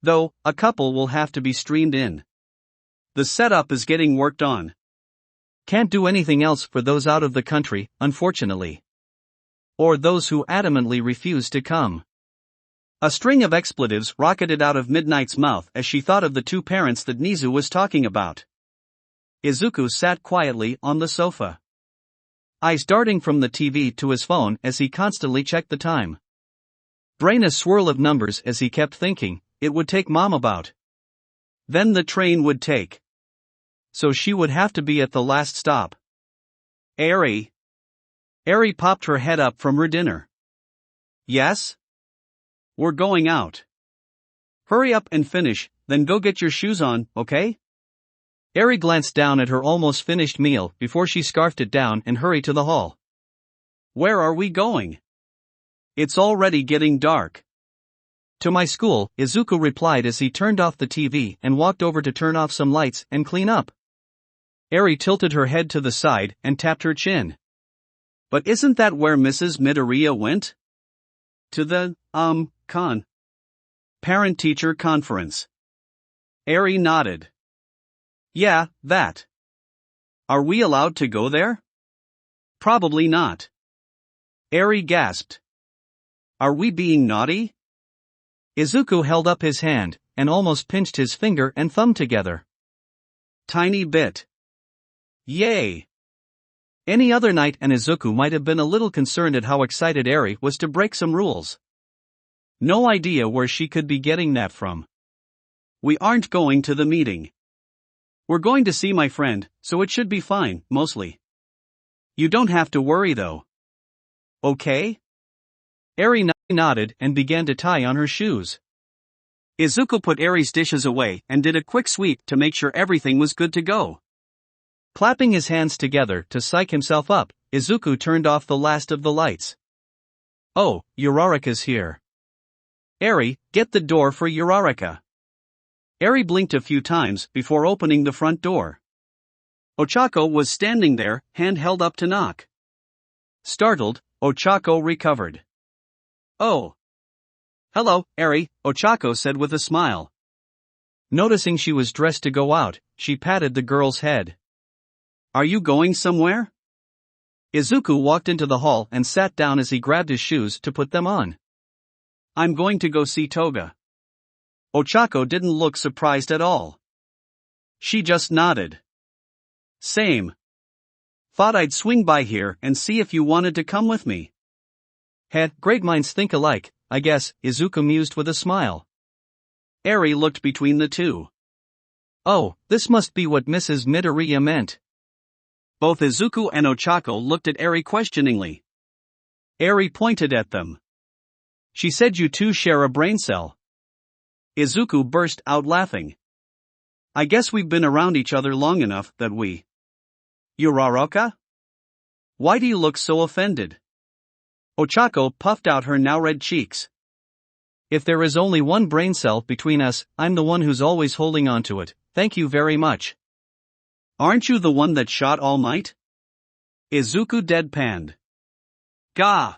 Though, a couple will have to be streamed in. The setup is getting worked on. Can't do anything else for those out of the country, unfortunately. Or those who adamantly refuse to come. A string of expletives rocketed out of Midnight's mouth as she thought of the two parents that Nizu was talking about. Izuku sat quietly on the sofa. Eyes darting from the TV to his phone as he constantly checked the time. Brain a swirl of numbers as he kept thinking, it would take Mom about. Then the train would take. So she would have to be at the last stop. Eri popped her head up from her dinner. Yes? We're going out. Hurry up and finish, then go get your shoes on, okay? Eri glanced down at her almost finished meal before she scarfed it down and hurried to the hall. Where are we going? It's already getting dark. To my school, Izuku replied as he turned off the TV and walked over to turn off some lights and clean up. Eri tilted her head to the side and tapped her chin. But isn't that where Mrs. Midoriya went? To the, parent-teacher conference. Eri nodded. Yeah, that. Are we allowed to go there? Probably not. Eri gasped. Are we being naughty? Izuku held up his hand, and almost pinched his finger and thumb together. Tiny bit. Yay! Any other night and Izuku might have been a little concerned at how excited Eri was to break some rules. No idea where she could be getting that from. We aren't going to the meeting. We're going to see my friend, so it should be fine, mostly. You don't have to worry though. Okay? Eri nodded and began to tie on her shoes. Izuku put Eri's dishes away and did a quick sweep to make sure everything was good to go. Clapping his hands together to psych himself up, Izuku turned off the last of the lights. Oh, Uraraka's here. Eri, get the door for Uraraka. Eri blinked a few times before opening the front door. Ochako was standing there, hand held up to knock. Startled, Ochako recovered. Oh. Hello, Eri, Ochako said with a smile. Noticing she was dressed to go out, she patted the girl's head. Are you going somewhere? Izuku walked into the hall and sat down as he grabbed his shoes to put them on. I'm going to go see Toga. Ochako didn't look surprised at all. She just nodded. Same. Thought I'd swing by here and see if you wanted to come with me. Great minds think alike, I guess, Izuku mused with a smile. Eri looked between the two. Oh, this must be what Mrs. Midoriya meant. Both Izuku and Ochako looked at Eri questioningly. Eri pointed at them. She said you two share a brain cell. Izuku burst out laughing. I guess we've been around each other long enough that we. Uraraka? Why do you look so offended? Ochako puffed out her now red cheeks. If there is only one brain cell between us, I'm the one who's always holding on to it, thank you very much. Aren't you the one that shot All Might? Izuku deadpanned. Gah!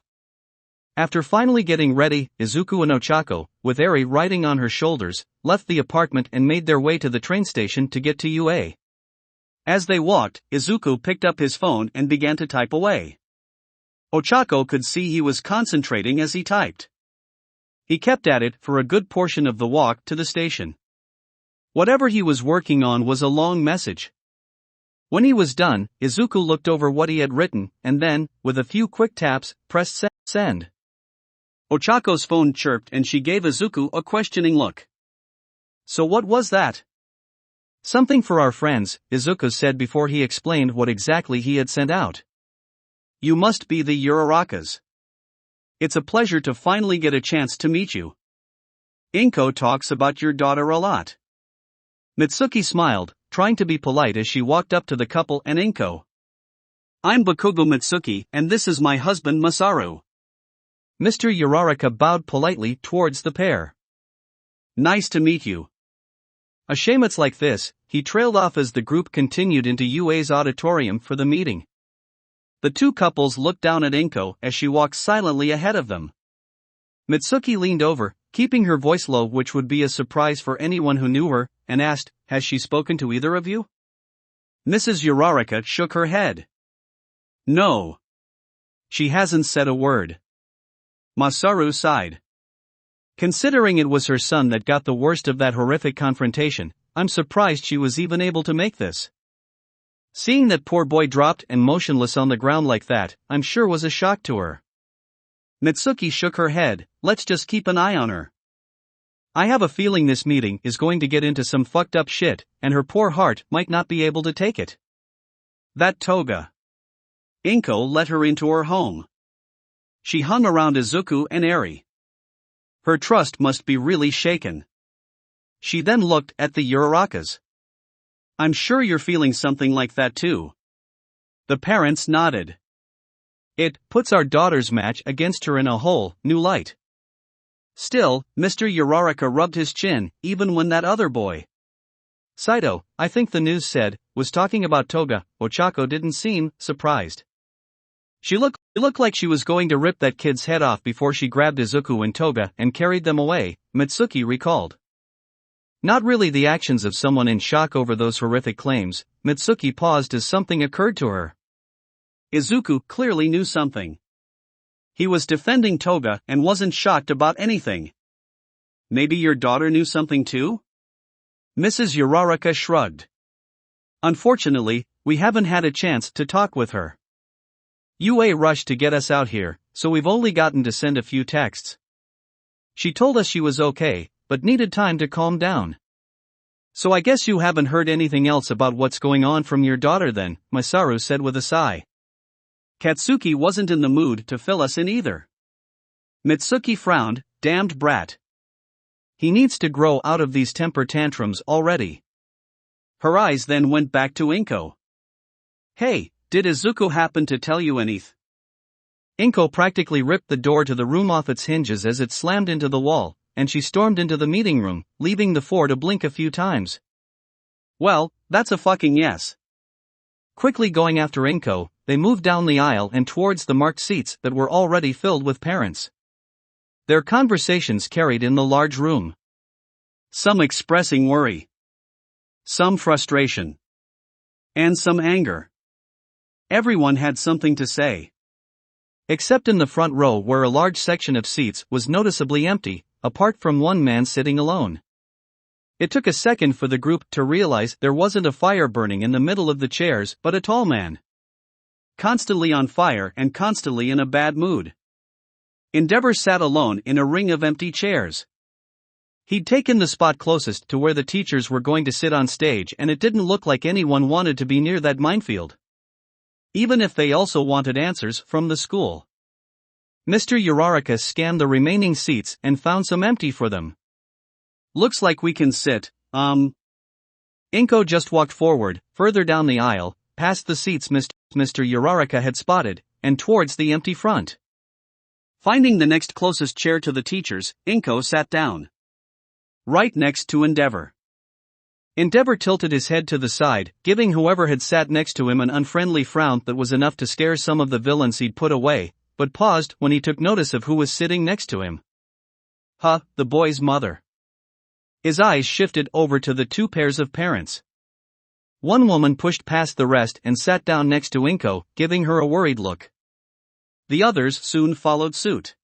After finally getting ready, Izuku and Ochako, with Eri riding on her shoulders, left the apartment and made their way to the train station to get to UA. As they walked, Izuku picked up his phone and began to type away. Ochako could see he was concentrating as he typed. He kept at it for a good portion of the walk to the station. Whatever he was working on was a long message. When he was done, Izuku looked over what he had written, and then, with a few quick taps, pressed send. Ochako's phone chirped and she gave Izuku a questioning look. So what was that? Something for our friends, Izuku said before he explained what exactly he had sent out. You must be the Urarakas. It's a pleasure to finally get a chance to meet you. Inko talks about your daughter a lot. Mitsuki smiled, trying to be polite as she walked up to the couple and Inko. I'm Bakugou Mitsuki, and this is my husband Masaru. Mr. Uraraka bowed politely towards the pair. Nice to meet you. A shame it's like this, he trailed off as the group continued into UA's auditorium for the meeting. The two couples looked down at Inko as she walked silently ahead of them. Mitsuki leaned over, keeping her voice low, which would be a surprise for anyone who knew her, and asked, Has she spoken to either of you? Mrs. Uraraka shook her head. No. She hasn't said a word. Masaru sighed. Considering it was her son that got the worst of that horrific confrontation, I'm surprised she was even able to make this. Seeing that poor boy dropped and motionless on the ground like that, I'm sure was a shock to her. Mitsuki shook her head, let's just keep an eye on her. I have a feeling this meeting is going to get into some fucked up shit, and her poor heart might not be able to take it. That toga. Inko let her into her home. She hung around Izuku and Eri. Her trust must be really shaken. She then looked at the Urarakas. I'm sure you're feeling something like that too. The parents nodded. It puts our daughter's match against her in a whole new light. Still, Mr. Uraraka rubbed his chin, even when that other boy, Saito, I think the news said, was talking about Toga. Ochako didn't seem surprised. She looked like she was going to rip that kid's head off before she grabbed Izuku and Toga and carried them away, Mitsuki recalled. Not really the actions of someone in shock over those horrific claims. Mitsuki paused as something occurred to her. Izuku clearly knew something. He was defending Toga and wasn't shocked about anything. Maybe your daughter knew something too? Mrs. Uraraka shrugged. Unfortunately, we haven't had a chance to talk with her. UA rushed to get us out here, so we've only gotten to send a few texts. She told us she was okay, but needed time to calm down. So I guess you haven't heard anything else about what's going on from your daughter then, Masaru said with a sigh. Katsuki wasn't in the mood to fill us in either. Mitsuki frowned, damned brat. He needs to grow out of these temper tantrums already. Her eyes then went back to Inko. Hey, did Izuku happen to tell you anything? Inko practically ripped the door to the room off its hinges as it slammed into the wall, and she stormed into the meeting room, leaving the four to blink a few times. Well, that's a fucking yes. Quickly going after Inko, they moved down the aisle and towards the marked seats that were already filled with parents. Their conversations carried in the large room. Some expressing worry. Some frustration. And some anger. Everyone had something to say. Except in the front row where a large section of seats was noticeably empty, apart from one man sitting alone. It took a second for the group to realize there wasn't a fire burning in the middle of the chairs but a tall man. Constantly on fire and constantly in a bad mood. Endeavor sat alone in a ring of empty chairs. He'd taken the spot closest to where the teachers were going to sit on stage, and it didn't look like anyone wanted to be near that minefield. Even if they also wanted answers from the school. Mr. Uraraka scanned the remaining seats and found some empty for them. Looks like we can sit, Inko just walked forward, further down the aisle, past the seats Mr. Uraraka had spotted, and towards the empty front. Finding the next closest chair to the teachers, Inko sat down. Right next to Endeavor. Endeavor tilted his head to the side, giving whoever had sat next to him an unfriendly frown that was enough to scare some of the villains he'd put away, but paused when he took notice of who was sitting next to him. The boy's mother. His eyes shifted over to the two pairs of parents. One woman pushed past the rest and sat down next to Inko, giving her a worried look. The others soon followed suit.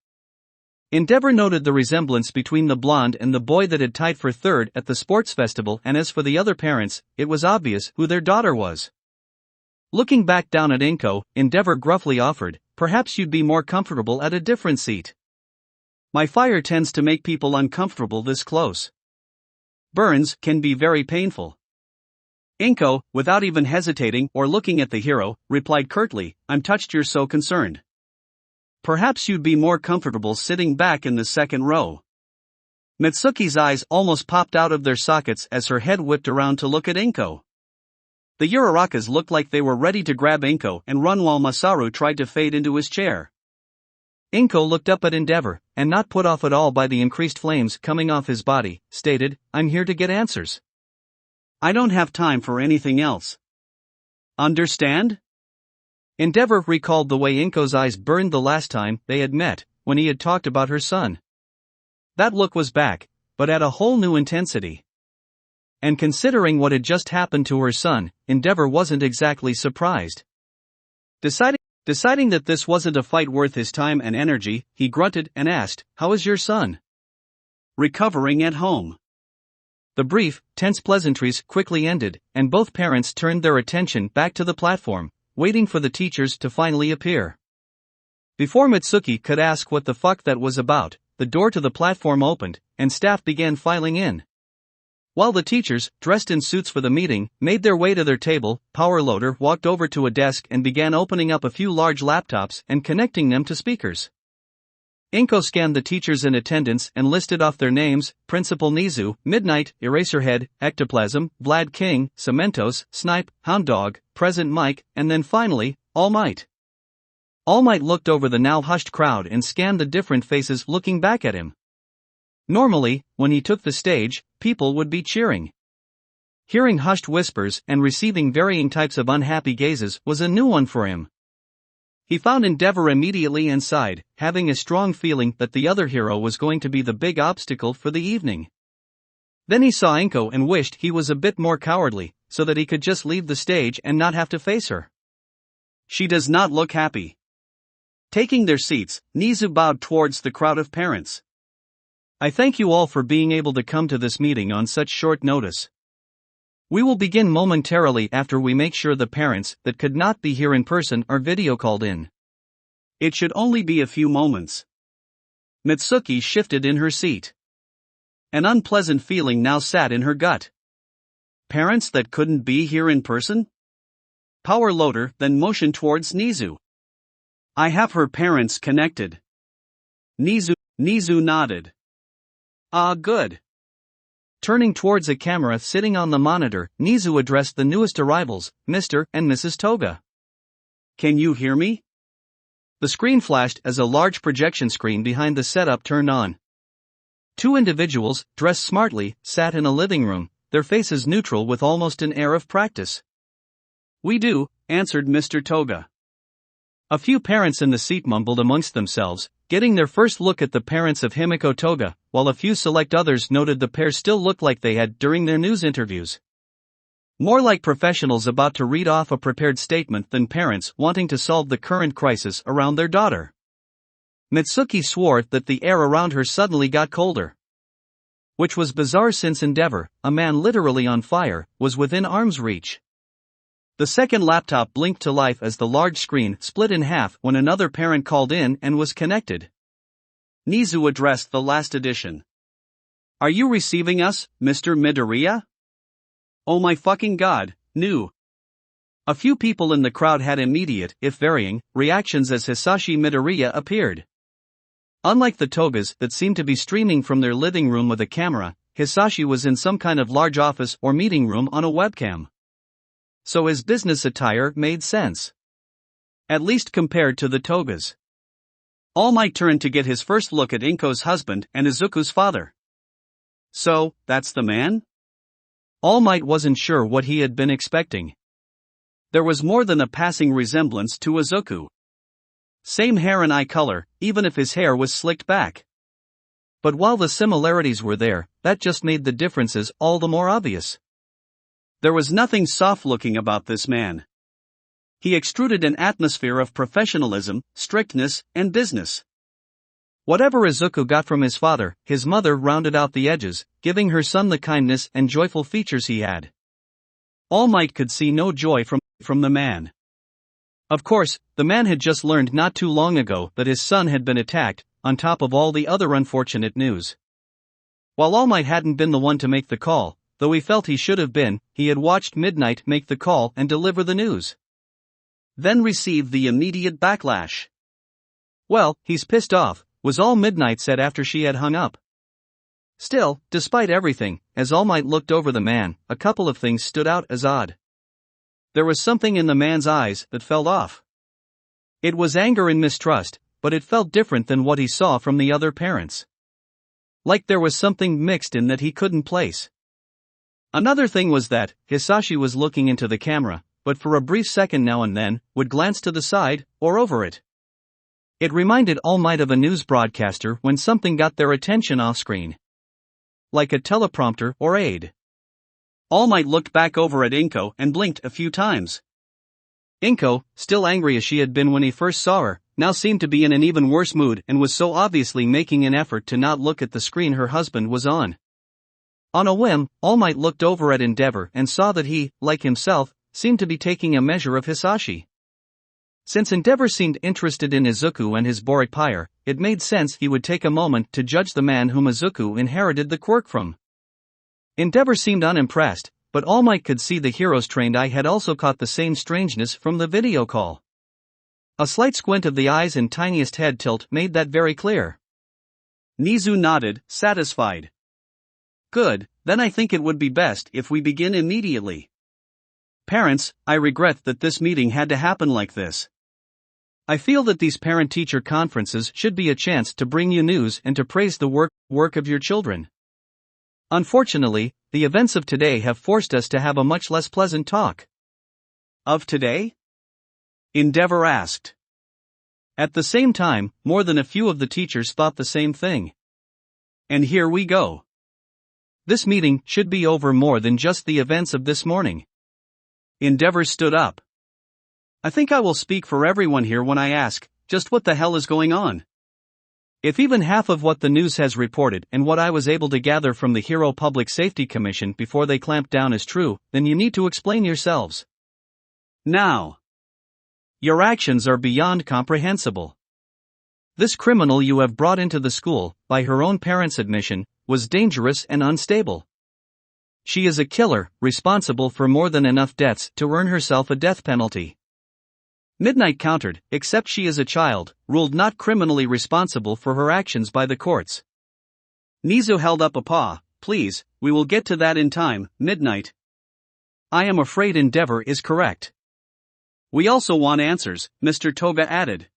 Endeavor noted the resemblance between the blonde and the boy that had tied for third at the sports festival, and as for the other parents, it was obvious who their daughter was. Looking back down at Inko, Endeavor gruffly offered, "Perhaps you'd be more comfortable at a different seat. My fire tends to make people uncomfortable this close. Burns can be very painful." Inko, without even hesitating or looking at the hero, replied curtly, "I'm touched you're so concerned. Perhaps you'd be more comfortable sitting back in the second row." Mitsuki's eyes almost popped out of their sockets as her head whipped around to look at Inko. The Urarakas looked like they were ready to grab Inko and run while Masaru tried to fade into his chair. Inko looked up at Endeavor, and not put off at all by the increased flames coming off his body, stated, "I'm here to get answers. I don't have time for anything else. Understand?" Endeavor recalled the way Inko's eyes burned the last time they had met, when he had talked about her son. That look was back, but at a whole new intensity. And considering what had just happened to her son, Endeavor wasn't exactly surprised. Deciding that this wasn't a fight worth his time and energy, he grunted and asked, "How is your son?" "Recovering at home." The brief, tense pleasantries quickly ended, and both parents turned their attention back to the platform, waiting for the teachers to finally appear. Before Mitsuki could ask what the fuck that was about, the door to the platform opened, and staff began filing in. While the teachers, dressed in suits for the meeting, made their way to their table, Powerloader walked over to a desk and began opening up a few large laptops and connecting them to speakers. Inko scanned the teachers in attendance and listed off their names: Principal Nizu, Midnight, Eraserhead, Ectoplasm, Vlad King, Cementos, Snipe, Hound Dog, Present Mike, and then finally, All Might. All Might looked over the now hushed crowd and scanned the different faces looking back at him. Normally, when he took the stage, people would be cheering. Hearing hushed whispers and receiving varying types of unhappy gazes was a new one for him. He found Endeavor immediately and sighed, having a strong feeling that the other hero was going to be the big obstacle for the evening. Then he saw Inko and wished he was a bit more cowardly, so that he could just leave the stage and not have to face her. She does not look happy. Taking their seats, Nizu bowed towards the crowd of parents. "I thank you all for being able to come to this meeting on such short notice. We will begin momentarily after we make sure the parents that could not be here in person are video called in. It should only be a few moments." Mitsuki shifted in her seat. An unpleasant feeling now sat in her gut. Parents that couldn't be here in person? Powerloader then motioned towards Nizu. "I have her parents connected." Nizu nodded. "Ah, good." Turning towards a camera sitting on the monitor, Nizu addressed the newest arrivals, Mr. and Mrs. Toga. "Can you hear me?" The screen flashed as a large projection screen behind the setup turned on. Two individuals, dressed smartly, sat in a living room, their faces neutral with almost an air of practice. "We do," answered Mr. Toga. A few parents in the seat mumbled amongst themselves, getting their first look at the parents of Himiko Toga, while a few select others noted the pair still looked like they had during their news interviews. More like professionals about to read off a prepared statement than parents wanting to solve the current crisis around their daughter. Mitsuki swore that the air around her suddenly got colder. Which was bizarre since Endeavor, a man literally on fire, was within arm's reach. The second laptop blinked to life as the large screen split in half when another parent called in and was connected. Nizu addressed the last edition. "Are you receiving us, Mr. Midoriya?" "Oh my fucking god, no." A few people in the crowd had immediate, if varying, reactions as Hisashi Midoriya appeared. Unlike the Togas that seemed to be streaming from their living room with a camera, Hisashi was in some kind of large office or meeting room on a webcam. So his business attire made sense. At least compared to the Togas. All Might turned to get his first look at Inko's husband and Izuku's father. "So, that's the man?" All Might wasn't sure what he had been expecting. There was more than a passing resemblance to Izuku. Same hair and eye color, even if his hair was slicked back. But while the similarities were there, that just made the differences all the more obvious. There was nothing soft-looking about this man. He extruded an atmosphere of professionalism, strictness, and business. Whatever Izuku got from his father, his mother rounded out the edges, giving her son the kindness and joyful features he had. All Might could see no joy from the man. Of course, the man had just learned not too long ago that his son had been attacked, on top of all the other unfortunate news. While All Might hadn't been the one to make the call, though he felt he should have been, he had watched Midnight make the call and deliver the news. Then received the immediate backlash. "Well, he's pissed off," was all Midnight said after she had hung up. Still, despite everything, as All Might looked over the man, a couple of things stood out as odd. There was something in the man's eyes that felt off. It was anger and mistrust, but it felt different than what he saw from the other parents. Like there was something mixed in that he couldn't place. Another thing was that Hisashi was looking into the camera, but for a brief second now and then, would glance to the side, or over it. It reminded All Might of a news broadcaster when something got their attention off-screen. Like a teleprompter or aid. All Might looked back over at Inko and blinked a few times. Inko, still angry as she had been when he first saw her, now seemed to be in an even worse mood and was so obviously making an effort to not look at the screen her husband was on. On a whim, All Might looked over at Endeavor and saw that he, like himself, seemed to be taking a measure of Hisashi. Since Endeavor seemed interested in Izuku and his boric pyre, it made sense he would take a moment to judge the man whom Izuku inherited the quirk from. Endeavor seemed unimpressed, but All Might could see the hero's trained eye had also caught the same strangeness from the video call. A slight squint of the eyes and tiniest head tilt made that very clear. Nizu nodded, satisfied. "Good, then I think it would be best if we begin immediately. Parents, I regret that this meeting had to happen like this. I feel that these parent-teacher conferences should be a chance to bring you news and to praise the work of your children. Unfortunately, the events of today have forced us to have a much less pleasant talk." "Of today?" Endeavor asked. At the same time, more than a few of the teachers thought the same thing. And here we go. This meeting should be over more than just the events of this morning. Endeavor stood up. "I think I will speak for everyone here when I ask, just what the hell is going on? If even half of what the news has reported and what I was able to gather from the Hero Public Safety Commission before they clamped down is true, then you need to explain yourselves. Now. Your actions are beyond comprehensible. This criminal you have brought into the school, by her own parents' admission, was dangerous and unstable. She is a killer, responsible for more than enough deaths to earn herself a death penalty." Midnight countered, "Except she is a child, ruled not criminally responsible for her actions by the courts." Nizu held up a paw. "Please, we will get to that in time, Midnight. I am afraid Endeavor is correct. We also want answers," Mr. Toga added.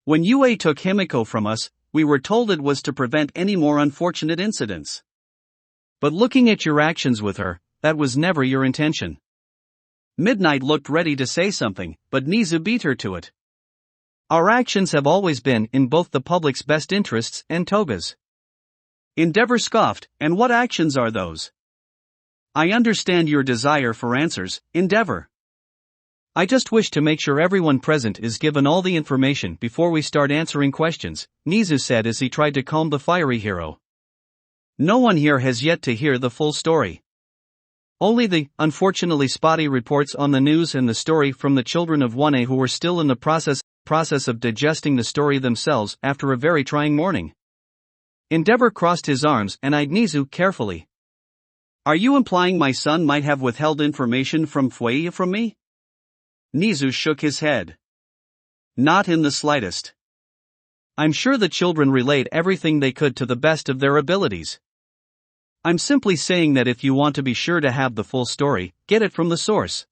"When UA took Himiko from us, we were told it was to prevent any more unfortunate incidents. But looking at your actions with her, that was never your intention." Midnight looked ready to say something, but Nizu beat her to it. "Our actions have always been in both the public's best interests and Toga's." Endeavor scoffed, "And what actions are those?" "I understand your desire for answers, Endeavor. I just wish to make sure everyone present is given all the information before we start answering questions," Nizu said as he tried to calm the fiery hero. "No one here has yet to hear the full story. Only the, unfortunately spotty reports on the news and the story from the children of 1A who were still in the process of digesting the story themselves after a very trying morning." Endeavor crossed his arms and eyed Nizu carefully. "Are you implying my son might have withheld information from Fuei from me?" Nizu shook his head. "Not in the slightest. I'm sure the children relayed everything they could to the best of their abilities. I'm simply saying that if you want to be sure to have the full story, get it from the source."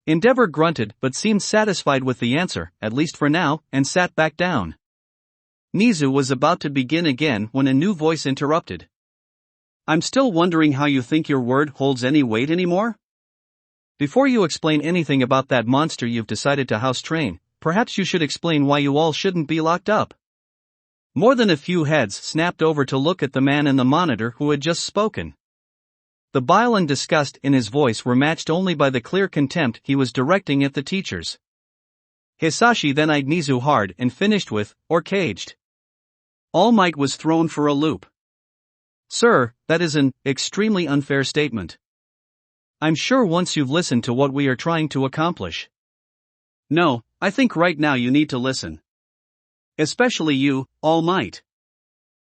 Endeavor grunted but seemed satisfied with the answer, at least for now, and sat back down. Nizu was about to begin again when a new voice interrupted. "I'm still wondering how you think your word holds any weight anymore? Before you explain anything about that monster you've decided to house train, perhaps you should explain why you all shouldn't be locked up." More than a few heads snapped over to look at the man in the monitor who had just spoken. The bile and disgust in his voice were matched only by the clear contempt he was directing at the teachers. Hisashi then eyed Nizu hard and finished with, "Or caged." All Might was thrown for a loop. Sir, that is an extremely unfair statement. I'm sure once you've listened to what we are trying to accomplish. No, I think right now you need to listen. Especially you, All Might.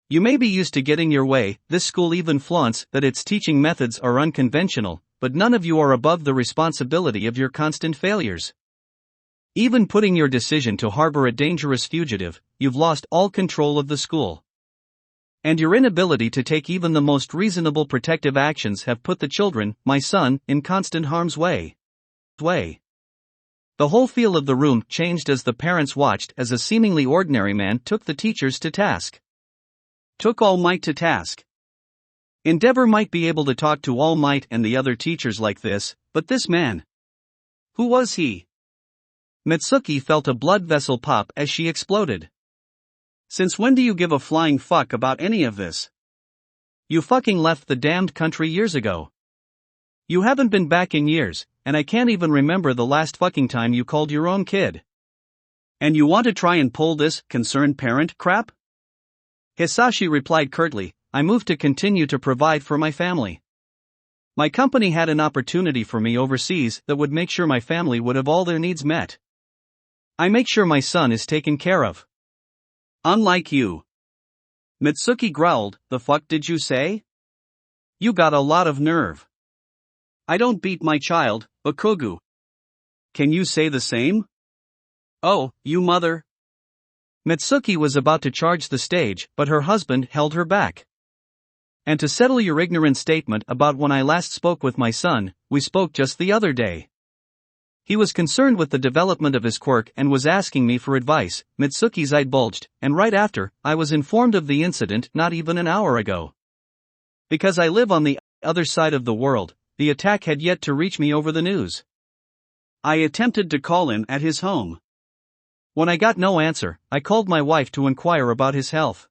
You may be used to getting your way, this school even flaunts that its teaching methods are unconventional, but none of you are above the responsibility of your constant failures. Even putting your decision to harbor a dangerous fugitive, you've lost all control of the school. And your inability to take even the most reasonable protective actions have put the children, my son, in constant harm's way. The whole feel of the room changed as the parents watched as a seemingly ordinary man took the teachers to task. Took All Might to task. Endeavor might be able to talk to All Might and the other teachers like this, but this man. Who was he? Mitsuki felt a blood vessel pop as she exploded. Since when do you give a flying fuck about any of this? You fucking left the damned country years ago. You haven't been back in years, and I can't even remember the last fucking time you called your own kid. And you want to try and pull this concerned parent crap? Hisashi replied curtly, I moved to continue to provide for my family. My company had an opportunity for me overseas that would make sure my family would have all their needs met. I make sure my son is taken care of. Unlike you. Mitsuki growled, the fuck did you say? You got a lot of nerve. I don't beat my child, Bakugou. Can you say the same? Oh, you mother. Mitsuki was about to charge the stage, but her husband held her back. And to settle your ignorant statement about when I last spoke with my son, we spoke just the other day. He was concerned with the development of his quirk and was asking me for advice. Mitsuki's eye bulged, and right after, I was informed of the incident not even an hour ago. Because I live on the other side of the world, the attack had yet to reach me over the news. I attempted to call him at his home. When I got no answer, I called my wife to inquire about his health.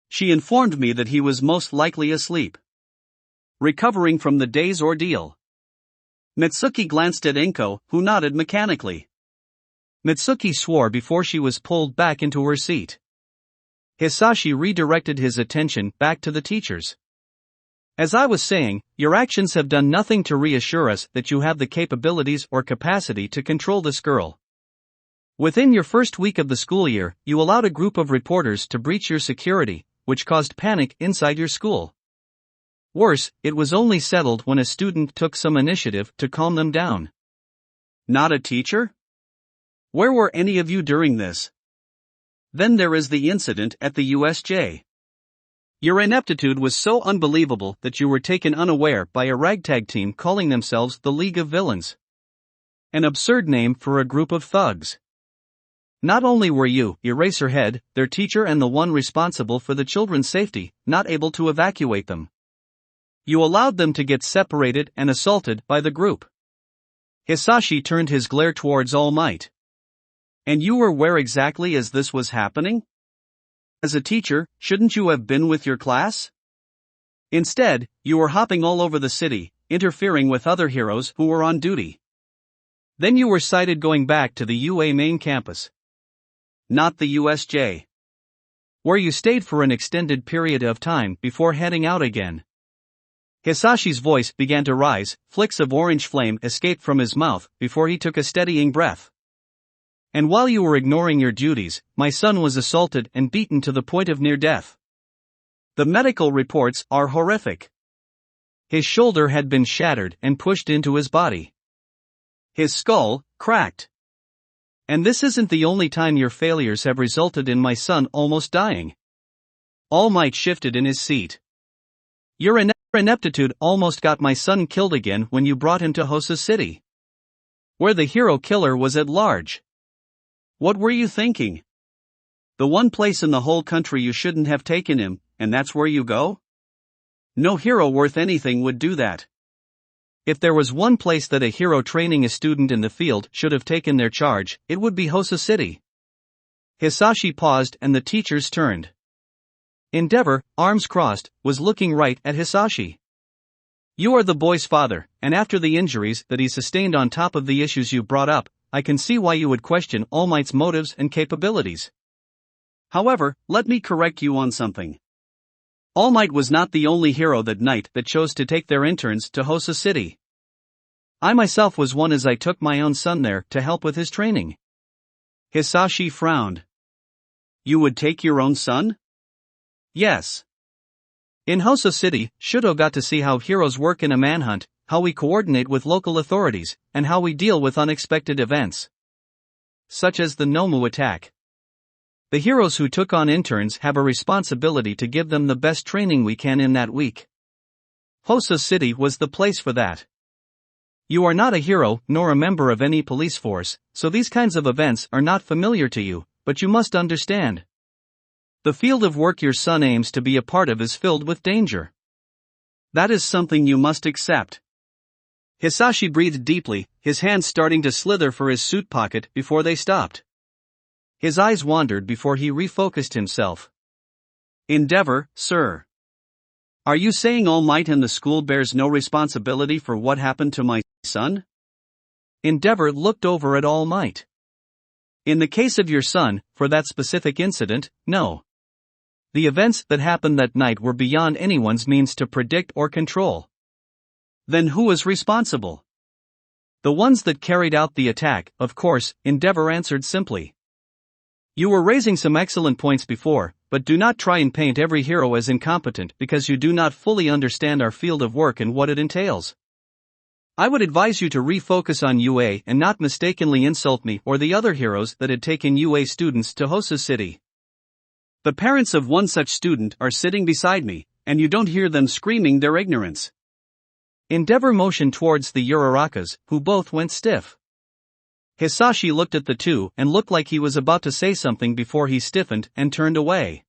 She informed me that he was most likely asleep, recovering from the day's ordeal. Mitsuki glanced at Inko, who nodded mechanically. Mitsuki swore before she was pulled back into her seat. Hisashi redirected his attention back to the teachers. As I was saying, your actions have done nothing to reassure us that you have the capabilities or capacity to control this girl. Within your first week of the school year, you allowed a group of reporters to breach your security, which caused panic inside your school. Worse, it was only settled when a student took some initiative to calm them down. Not a teacher? Where were any of you during this? Then there is the incident at the USJ. Your ineptitude was so unbelievable that you were taken unaware by a ragtag team calling themselves the League of Villains. An absurd name for a group of thugs. Not only were you, Eraserhead, their teacher and the one responsible for the children's safety, not able to evacuate them. You allowed them to get separated and assaulted by the group. Hisashi turned his glare towards All Might. And you were where exactly as this was happening? As a teacher, shouldn't you have been with your class? Instead, you were hopping all over the city, interfering with other heroes who were on duty. Then you were sighted going back to the UA main campus. Not the USJ. Where you stayed for an extended period of time before heading out again. Hisashi's voice began to rise, flicks of orange flame escaped from his mouth before he took a steadying breath. And while you were ignoring your duties, my son was assaulted and beaten to the point of near death. The medical reports are horrific. His shoulder had been shattered and pushed into his body. His skull cracked. And this isn't the only time your failures have resulted in my son almost dying. All Might shifted in his seat. Your ineptitude almost got my son killed again when you brought him to Hosa City, where the hero killer was at large. What were you thinking? The one place in the whole country you shouldn't have taken him, and that's where you go? No hero worth anything would do that. If there was one place that a hero training a student in the field should have taken their charge, it would be Hosa City. Hisashi paused and the teachers turned. Endeavor, arms crossed, was looking right at Hisashi. You are the boy's father, and after the injuries that he sustained on top of the issues you brought up, I can see why you would question All Might's motives and capabilities. However, let me correct you on something. All Might was not the only hero that night that chose to take their interns to Hosa City. I myself was one, as I took my own son there to help with his training. Hisashi frowned. You would take your own son? Yes. In Hosa City, Shudo got to see how heroes work in a manhunt, how we coordinate with local authorities, and how we deal with unexpected events, such as the Nomu attack. The heroes who took on interns have a responsibility to give them the best training we can in that week. Hosa City was the place for that. You are not a hero, nor a member of any police force, so these kinds of events are not familiar to you, but you must understand. The field of work your son aims to be a part of is filled with danger. That is something you must accept. Hisashi breathed deeply, his hands starting to slither for his suit pocket before they stopped. His eyes wandered before he refocused himself. Endeavor, sir. Are you saying All Might and the school bears no responsibility for what happened to my son? Endeavor looked over at All Might. In the case of your son, for that specific incident, no. The events that happened that night were beyond anyone's means to predict or control. Then who is responsible? The ones that carried out the attack, of course, Endeavor answered simply. You were raising some excellent points before, but do not try and paint every hero as incompetent because you do not fully understand our field of work and what it entails. I would advise you to refocus on UA and not mistakenly insult me or the other heroes that had taken UA students to Hosa City. The parents of one such student are sitting beside me, and you don't hear them screaming their ignorance. Endeavor motioned towards the Urarakas, who both went stiff. Hisashi looked at the two and looked like he was about to say something before he stiffened and turned away.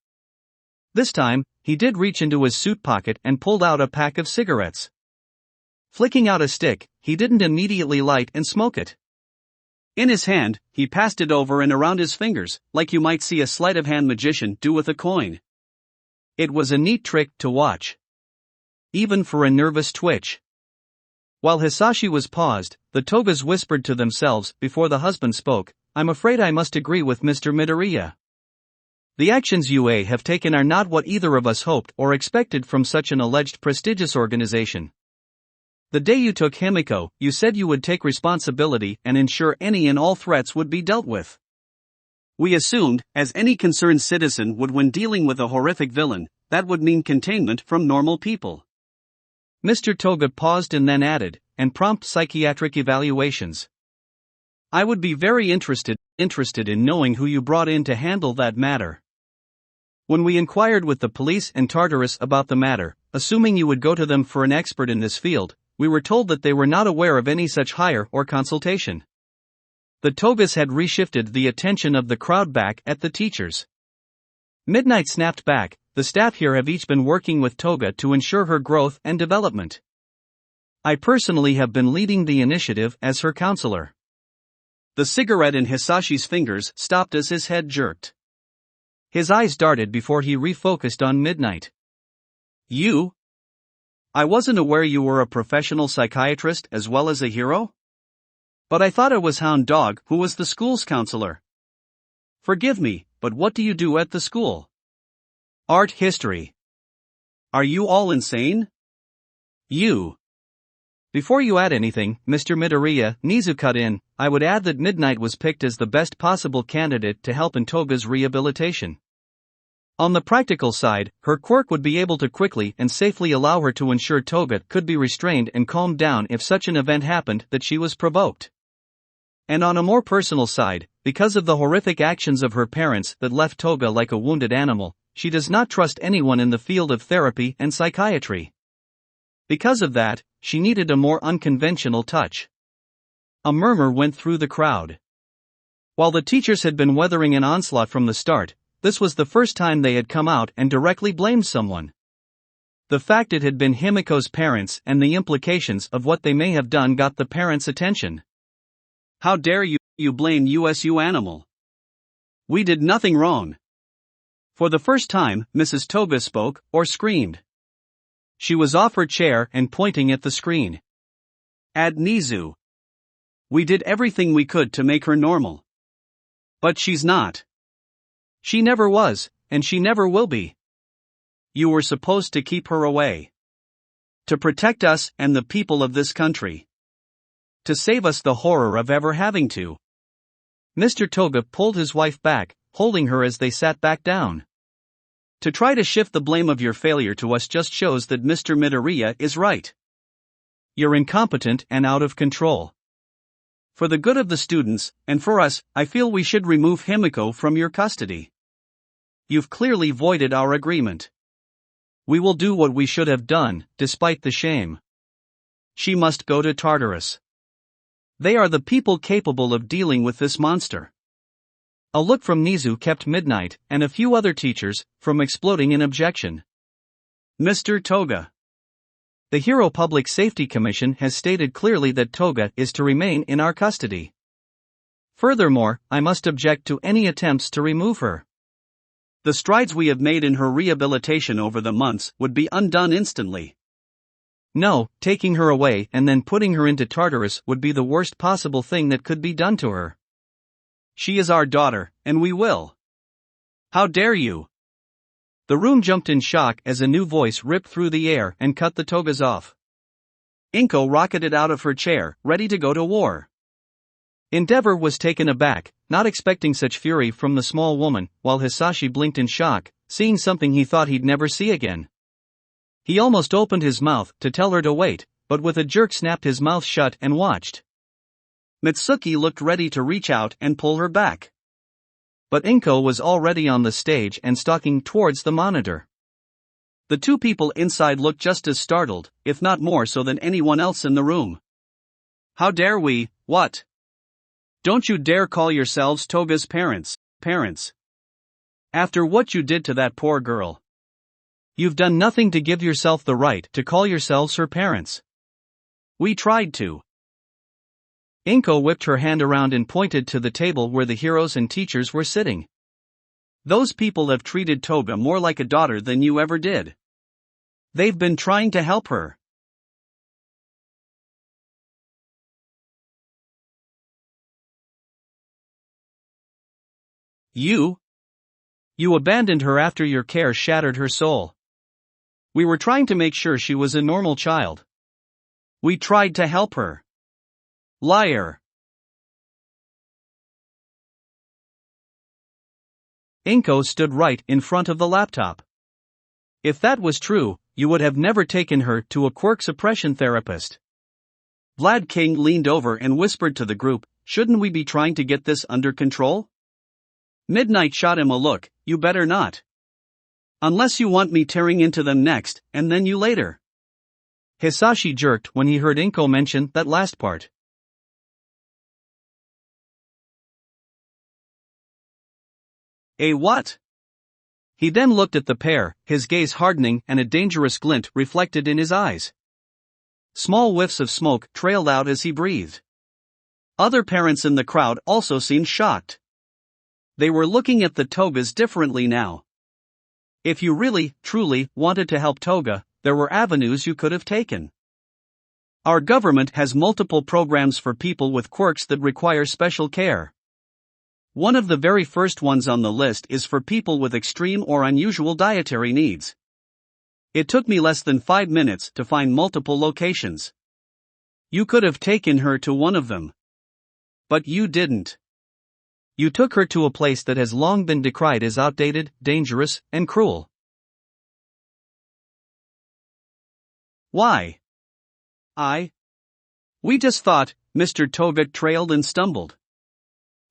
This time, he did reach into his suit pocket and pulled out a pack of cigarettes. Flicking out a stick, he didn't immediately light and smoke it. In his hand, he passed it over and around his fingers, like you might see a sleight-of-hand magician do with a coin. It was a neat trick to watch, even for a nervous twitch. While Hisashi was paused, the Togas whispered to themselves before the husband spoke, I'm afraid I must agree with Mr. Midoriya. The actions UA have taken are not what either of us hoped or expected from such an alleged prestigious organization. The day you took Himiko, you said you would take responsibility and ensure any and all threats would be dealt with. We assumed, as any concerned citizen would when dealing with a horrific villain, that would mean containment from normal people. Mr. Toga paused and then added, and prompt psychiatric evaluations. I would be very interested in knowing who you brought in to handle that matter. When we inquired with the police and Tartarus about the matter, assuming you would go to them for an expert in this field, we were told that they were not aware of any such hire or consultation. The Togas had reshifted the attention of the crowd back at the teachers. Midnight snapped back, the staff here have each been working with Toga to ensure her growth and development. I personally have been leading the initiative as her counselor. The cigarette in Hisashi's fingers stopped as his head jerked. His eyes darted before he refocused on Midnight. You? I wasn't aware you were a professional psychiatrist as well as a hero? But I thought it was Hound Dog who was the school's counselor. Forgive me, but what do you do at the school? Art history. Are you all insane? You. Before you add anything, Mr. Midoriya, Nizu cut in, I would add that Midnight was picked as the best possible candidate to help in Toga's rehabilitation. On the practical side, her quirk would be able to quickly and safely allow her to ensure Toga could be restrained and calmed down if such an event happened that she was provoked. And on a more personal side, because of the horrific actions of her parents that left Toga like a wounded animal, she does not trust anyone in the field of therapy and psychiatry. Because of that, she needed a more unconventional touch. A murmur went through the crowd. While the teachers had been weathering an onslaught from the start, this was the first time they had come out and directly blamed someone. The fact it had been Himiko's parents and the implications of what they may have done got the parents' attention. How dare you blame USU Animal? We did nothing wrong. For the first time, Mrs. Toga spoke, or screamed. She was off her chair and pointing at the screen. Add Nizu. We did everything we could to make her normal. But she's not. She never was, and she never will be. You were supposed to keep her away. To protect us and the people of this country. To save us the horror of ever having to. Mr. Toga pulled his wife back, holding her as they sat back down. To try to shift the blame of your failure to us just shows that Mr. Midoriya is right. You're incompetent and out of control. For the good of the students, and for us, I feel we should remove Himiko from your custody. You've clearly voided our agreement. We will do what we should have done, despite the shame. She must go to Tartarus. They are the people capable of dealing with this monster. A look from Nizu kept Midnight, and a few other teachers, from exploding in objection. Mr. Toga. The Hero Public Safety Commission has stated clearly that Toga is to remain in our custody. Furthermore, I must object to any attempts to remove her. The strides we have made in her rehabilitation over the months would be undone instantly. No, taking her away and then putting her into Tartarus would be the worst possible thing that could be done to her. She is our daughter, and we will. How dare you? The room jumped in shock as a new voice ripped through the air and cut the togas off. Inko rocketed out of her chair, ready to go to war. Endeavor was taken aback, not expecting such fury from the small woman, while Hisashi blinked in shock, seeing something he thought he'd never see again. He almost opened his mouth to tell her to wait, but with a jerk snapped his mouth shut and watched. Mitsuki looked ready to reach out and pull her back. But Inko was already on the stage and stalking towards the monitor. The two people inside looked just as startled, if not more so than anyone else in the room. How dare we, what? Don't you dare call yourselves Toga's parents. After what you did to that poor girl. You've done nothing to give yourself the right to call yourselves her parents. We tried to. Inko whipped her hand around and pointed to the table where the heroes and teachers were sitting. Those people have treated Toga more like a daughter than you ever did. They've been trying to help her. You abandoned her after your care shattered her soul. We were trying to make sure she was a normal child. We tried to help her. Liar. Inko stood right in front of the laptop. If that was true, you would have never taken her to a quirk suppression therapist. Vlad King leaned over and whispered to the group, shouldn't we be trying to get this under control? Midnight shot him a look, you better not. Unless you want me tearing into them next, and then you later. Hisashi jerked when he heard Inko mention that last part. A what? He then looked at the pair, his gaze hardening and a dangerous glint reflected in his eyes. Small whiffs of smoke trailed out as he breathed. Other parents in the crowd also seemed shocked. They were looking at the Togas differently now. If you really, truly, wanted to help Toga, there were avenues you could have taken. Our government has multiple programs for people with quirks that require special care. One of the very first ones on the list is for people with extreme or unusual dietary needs. It took me less than 5 minutes to find multiple locations. You could have taken her to one of them. But you didn't. You took her to a place that has long been decried as outdated, dangerous, and cruel. Why? We just thought, Mr. Toga trailed and stumbled.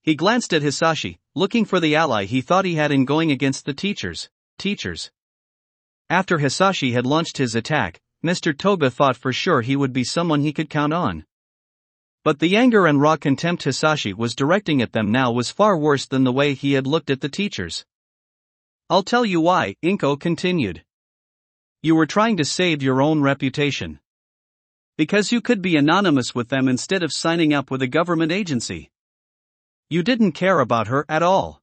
He glanced at Hisashi, looking for the ally he thought he had in going against the teachers. After Hisashi had launched his attack, Mr. Toga thought for sure he would be someone he could count on. But the anger and raw contempt Hisashi was directing at them now was far worse than the way he had looked at the teachers. I'll tell you why, Inko continued. You were trying to save your own reputation. Because you could be anonymous with them instead of signing up with a government agency. You didn't care about her at all.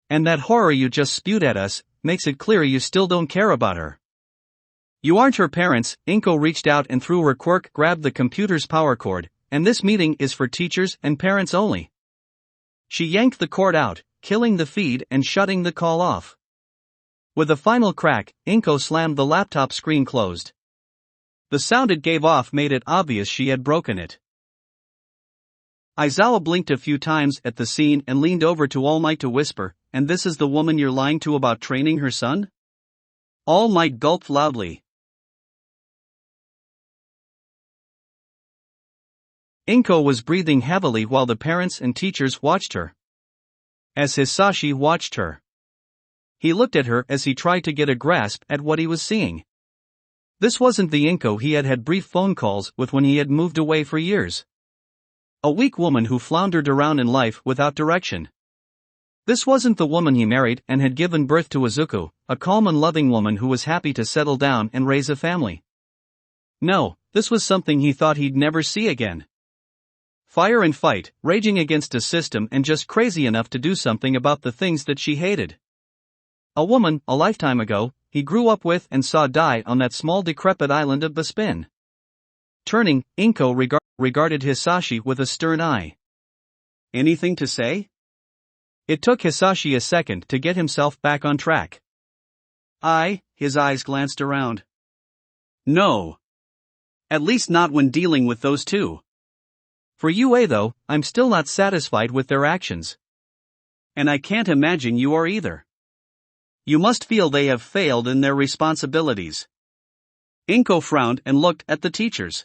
And that horror you just spewed at us makes it clear you still don't care about her. You aren't her parents. Inko reached out and through her quirk grabbed the computer's power cord. And this meeting is for teachers and parents only. She yanked the cord out, killing the feed and shutting the call off. With a final crack, Inko slammed the laptop screen closed. The sound it gave off made it obvious she had broken it. Aizawa blinked a few times at the scene and leaned over to All Might to whisper, "And this is the woman you're lying to about training her son?" All Might gulped loudly. Inko was breathing heavily while the parents and teachers watched her. As Hisashi watched her, he looked at her as he tried to get a grasp at what he was seeing. This wasn't the Inko he had had brief phone calls with when he had moved away for years. A weak woman who floundered around in life without direction. This wasn't the woman he married and had given birth to Izuku, a calm and loving woman who was happy to settle down and raise a family. No, this was something he thought he'd never see again. Fire and fight, raging against a system and just crazy enough to do something about the things that she hated. A woman, a lifetime ago, he grew up with and saw die on that small decrepit island of Bespin. Turning, Inko regarded Hisashi with a stern eye. "Anything to say?" It took Hisashi a second to get himself back on track. His eyes glanced around. "No. At least not when dealing with those two. For UA though, I'm still not satisfied with their actions. And I can't imagine you are either. You must feel they have failed in their responsibilities." Inko frowned and looked at the teachers.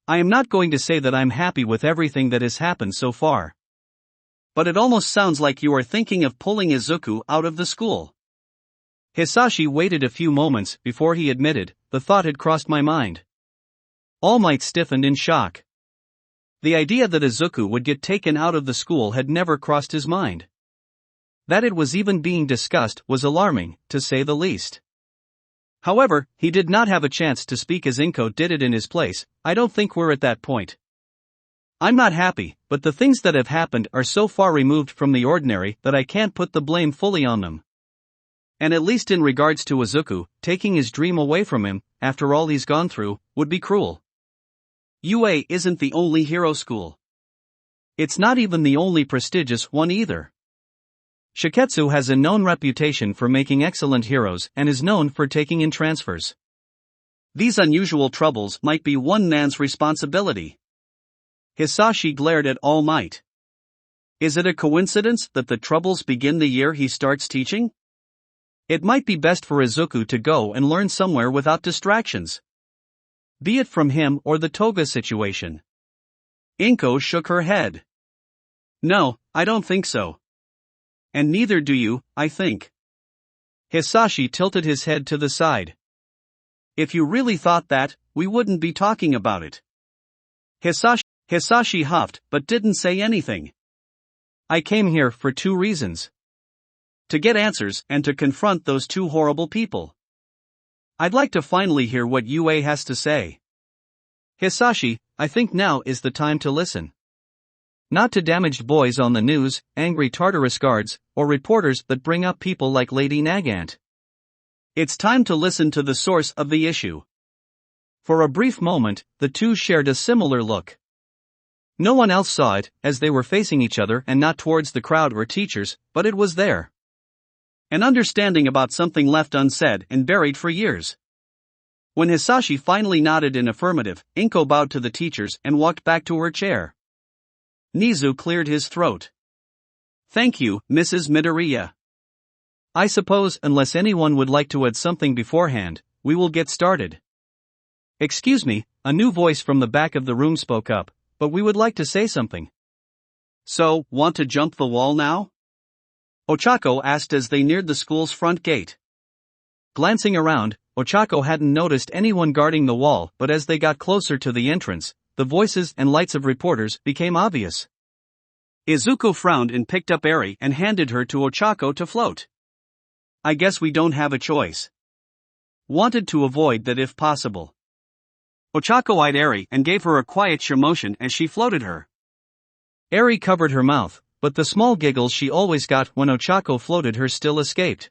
"I am not going to say that I'm happy with everything that has happened so far. But it almost sounds like you are thinking of pulling Izuku out of the school." Hisashi waited a few moments before he admitted, "The thought had crossed my mind." All Might stiffened in shock. The idea that Izuku would get taken out of the school had never crossed his mind. That it was even being discussed was alarming, to say the least. However, he did not have a chance to speak as Inko did it in his place. "I don't think we're at that point. I'm not happy, but the things that have happened are so far removed from the ordinary that I can't put the blame fully on them. And at least in regards to Izuku, taking his dream away from him, after all he's gone through, would be cruel. UA isn't the only hero school. It's not even the only prestigious one either. Shiketsu has a known reputation for making excellent heroes and is known for taking in transfers. These unusual troubles might be one man's responsibility." Hisashi glared at All Might. "Is it a coincidence that the troubles begin the year he starts teaching? It might be best for Izuku to go and learn somewhere without distractions. Be it from him or the Toga situation." Inko shook her head. "No, I don't think so. And neither do you, I think." Hisashi tilted his head to the side. "If you really thought that, we wouldn't be talking about it." Hisashi huffed but didn't say anything. "I came here for two reasons. To get answers and to confront those two horrible people. I'd like to finally hear what UA has to say. Hisashi, I think now is the time to listen. Not to damaged boys on the news, angry Tartarus guards, or reporters that bring up people like Lady Nagant. It's time to listen to the source of the issue." For a brief moment, the two shared a similar look. No one else saw it, as they were facing each other and not towards the crowd or teachers, but it was there. An understanding about something left unsaid and buried for years. When Hisashi finally nodded in affirmative, Inko bowed to the teachers and walked back to her chair. Nizu cleared his throat. "Thank you, Mrs. Midoriya. I suppose unless anyone would like to add something beforehand, we will get started." "Excuse me," a new voice from the back of the room spoke up, "but we would like to say something." "So, want to jump the wall now?" Ochako asked as they neared the school's front gate. Glancing around, Ochako hadn't noticed anyone guarding the wall, but as they got closer to the entrance, the voices and lights of reporters became obvious. Izuku frowned and picked up Eri and handed her to Ochako to float. "I guess we don't have a choice." Wanted to avoid that if possible. Ochako eyed Eri and gave her a quiet shimotion as she floated her. Eri covered her mouth, but the small giggles she always got when Ochako floated her still escaped.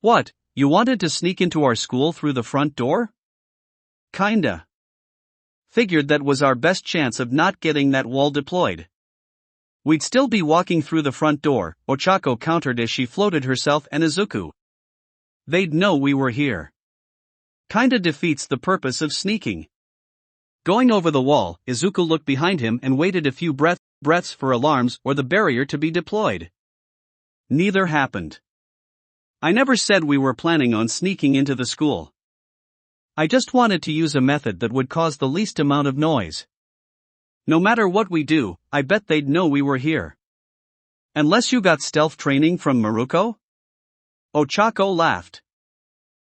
"What, you wanted to sneak into our school through the front door?" "Kinda. Figured that was our best chance of not getting that wall deployed." We'd still be walking through the front door, Ochako countered as she floated herself and Izuku. They'd know we were here. Kinda defeats the purpose of sneaking. Going over the wall, Izuku looked behind him and waited a few breaths for alarms or the barrier to be deployed. Neither happened. I never said we were planning on sneaking into the school. I just wanted to use a method that would cause the least amount of noise. No matter what we do, I bet they'd know we were here. Unless you got stealth training from Maruko? Ochako laughed.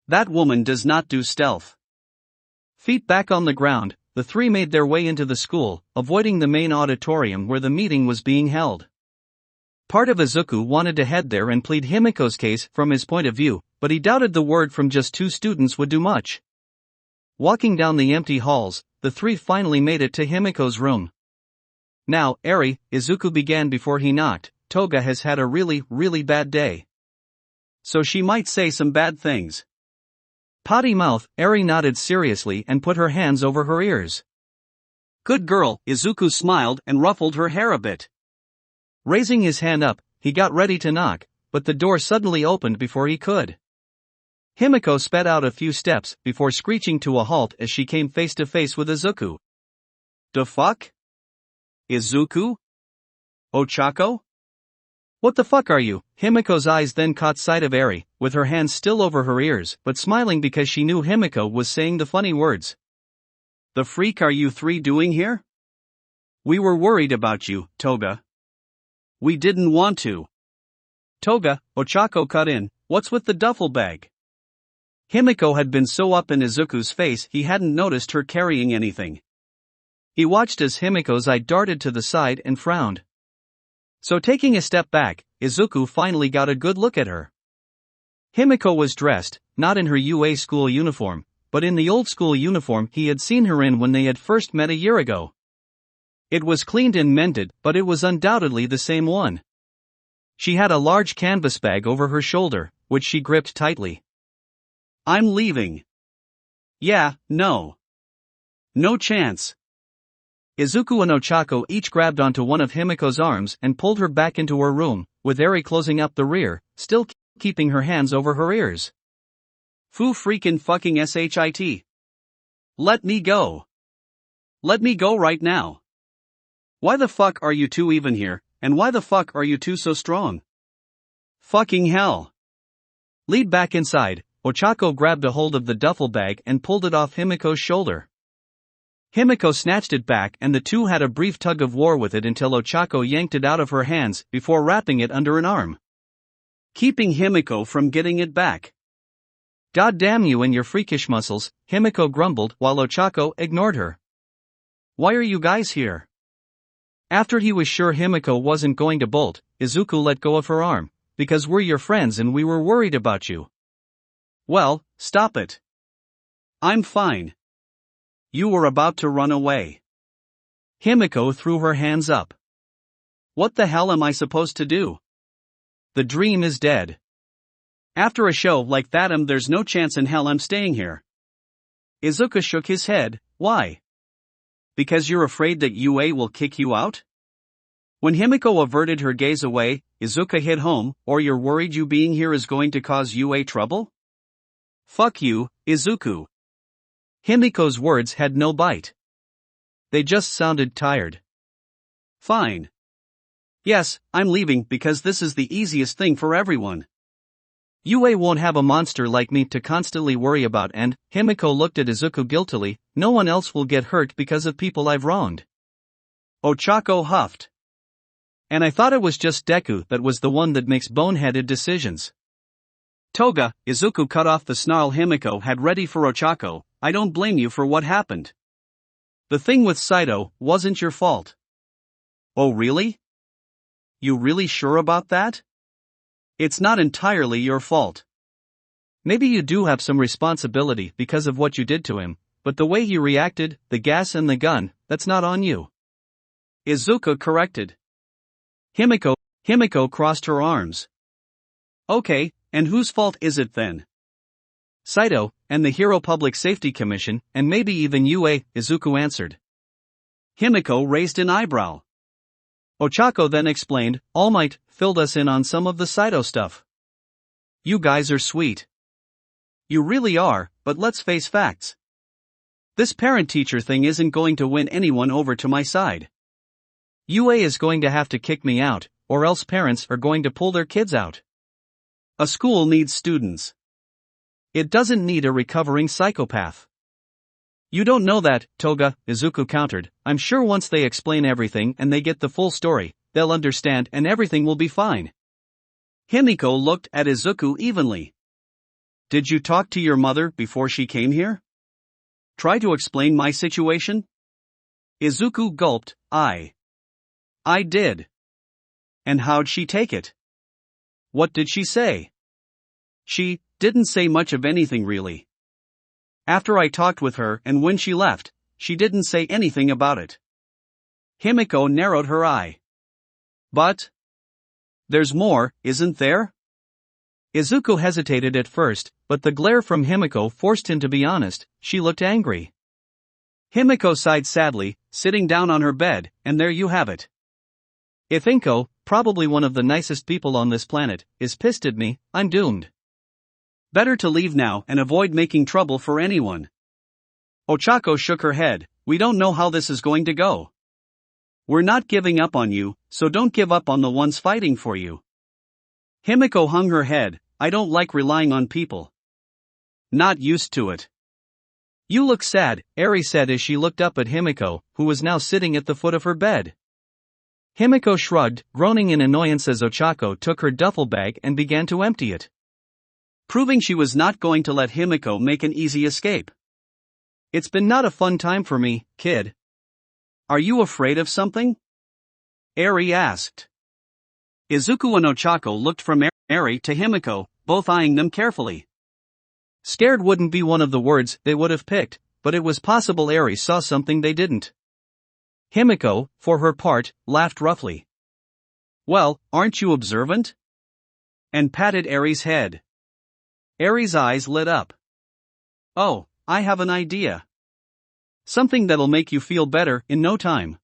That woman does not do stealth. Feet back on the ground, the three made their way into the school, avoiding the main auditorium where the meeting was being held. Part of Izuku wanted to head there and plead Himiko's case from his point of view, but he doubted the word from just 2 students would do much. Walking down the empty halls, the three finally made it to Himiko's room. Now, Eri, Izuku began before he knocked, Toga has had a really bad day. So she might say some bad things. Potty mouth, Eri nodded seriously and put her hands over her ears. Good girl, Izuku smiled and ruffled her hair a bit. Raising his hand up, he got ready to knock, but the door suddenly opened before he could. Himiko sped out a few steps before screeching to a halt as she came face to face with Izuku. The fuck? Izuku? Ochako? What the fuck are you? Himiko's eyes then caught sight of Eri, with her hands still over her ears but smiling because she knew Himiko was saying the funny words. The freak are you three doing here? We were worried about you, Toga. We didn't want to. Toga, Ochako cut in, what's with the duffel bag? Himiko had been so up in Izuku's face he hadn't noticed her carrying anything. He watched as Himiko's eye darted to the side and frowned. So taking a step back, Izuku finally got a good look at her. Himiko was dressed, not in her UA school uniform, but in the old school uniform he had seen her in when they had first met a year ago. It was cleaned and mended, but it was undoubtedly the same one. She had a large canvas bag over her shoulder, which she gripped tightly. I'm leaving. Yeah, no. No chance. Izuku and Ochako each grabbed onto one of Himiko's arms and pulled her back into her room, with Eri closing up the rear, still keeping her hands over her ears. Foo freaking fucking shit. Let me go. Let me go right now. Why the fuck are you two even here, and why the fuck are you two so strong? Fucking hell. Lead back inside, Ochako grabbed a hold of the duffel bag and pulled it off Himiko's shoulder. Himiko snatched it back and the two had a brief tug of war with it until Ochako yanked it out of her hands before wrapping it under an arm, keeping Himiko from getting it back. God damn you and your freakish muscles, Himiko grumbled while Ochako ignored her. Why are you guys here? After he was sure Himiko wasn't going to bolt, Izuku let go of her arm. Because we're your friends and we were worried about you. Well, stop it. I'm fine. You were about to run away. Himiko threw her hands up. What the hell am I supposed to do? The dream is dead. After a show like that there's no chance in hell I'm staying here. Izuku shook his head. Why? Because you're afraid that UA will kick you out? When Himiko averted her gaze away, Izuku hit home, or you're worried you being here is going to cause UA trouble? Fuck you, Izuku. Himiko's words had no bite. They just sounded tired. Fine. Yes, I'm leaving because this is the easiest thing for everyone. UA won't have a monster like me to constantly worry about and, Himiko looked at Izuku guiltily, no one else will get hurt because of people I've wronged. Ochako huffed. And I thought it was just Deku that was the one that makes boneheaded decisions. Toga, Izuku cut off the snarl Himiko had ready for Ochako, I don't blame you for what happened. The thing with Saito wasn't your fault. Oh really? You really sure about that? It's not entirely your fault. Maybe you do have some responsibility because of what you did to him, but the way he reacted, the gas and the gun, that's not on you. Izuku corrected. Himiko crossed her arms. Okay, and whose fault is it then? Saito, and the Hero Public Safety Commission, and maybe even UA, Izuku answered. Himiko raised an eyebrow. Ochako then explained, All Might filled us in on some of the Saito stuff. You guys are sweet. You really are, but let's face facts. This parent-teacher thing isn't going to win anyone over to my side. UA is going to have to kick me out, or else parents are going to pull their kids out. A school needs students. It doesn't need a recovering psychopath. You don't know that, Toga, Izuku countered. I'm sure once they explain everything and they get the full story, they'll understand and everything will be fine. Himiko looked at Izuku evenly. Did you talk to your mother before she came here? Try to explain my situation? Izuku gulped, I did. And how'd she take it? What did she say? She didn't say much of anything really. After I talked with her and when she left, she didn't say anything about it. Himiko narrowed her eye. But there's more, isn't there? Izuku hesitated at first, but the glare from Himiko forced him to be honest. She looked angry. Himiko sighed sadly, sitting down on her bed, and there you have it. If Inko, probably one of the nicest people on this planet, is pissed at me, I'm doomed. Better to leave now and avoid making trouble for anyone. Ochako shook her head. We don't know how this is going to go. We're not giving up on you, so don't give up on the ones fighting for you. Himiko hung her head. I don't like relying on people. Not used to it. You look sad, Eri said as she looked up at Himiko, who was now sitting at the foot of her bed. Himiko shrugged, groaning in annoyance as Ochako took her duffel bag and began to empty it. Proving she was not going to let Himiko make an easy escape. It's been not a fun time for me, kid. Are you afraid of something? Eri asked. Izuku and Ochako looked from Eri to Himiko, both eyeing them carefully. Scared wouldn't be one of the words they would have picked, but it was possible Eri saw something they didn't. Himiko, for her part, laughed roughly. Well, aren't you observant? And patted Eri's head. Eri's eyes lit up. Oh, I have an idea. Something that'll make you feel better in no time.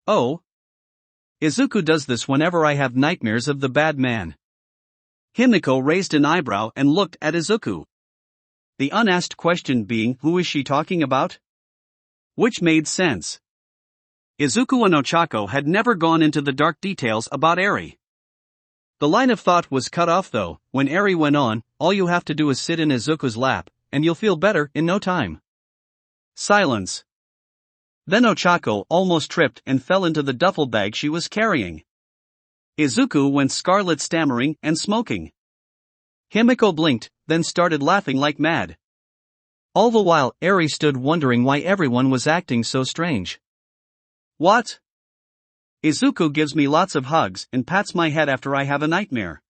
Oh? Izuku does this whenever I have nightmares of the bad man. Himiko raised an eyebrow and looked at Izuku. The unasked question being, who is she talking about? Which made sense. Izuku and Ochako had never gone into the dark details about Eri. The line of thought was cut off though, when Eri went on, all you have to do is sit in Izuku's lap, and you'll feel better in no time. Silence. Then Ochako almost tripped and fell into the duffel bag she was carrying. Izuku went scarlet, stammering and smoking. Himiko blinked, then started laughing like mad. All the while, Eri stood wondering why everyone was acting so strange. What? Izuku gives me lots of hugs and pats my head after I have a nightmare.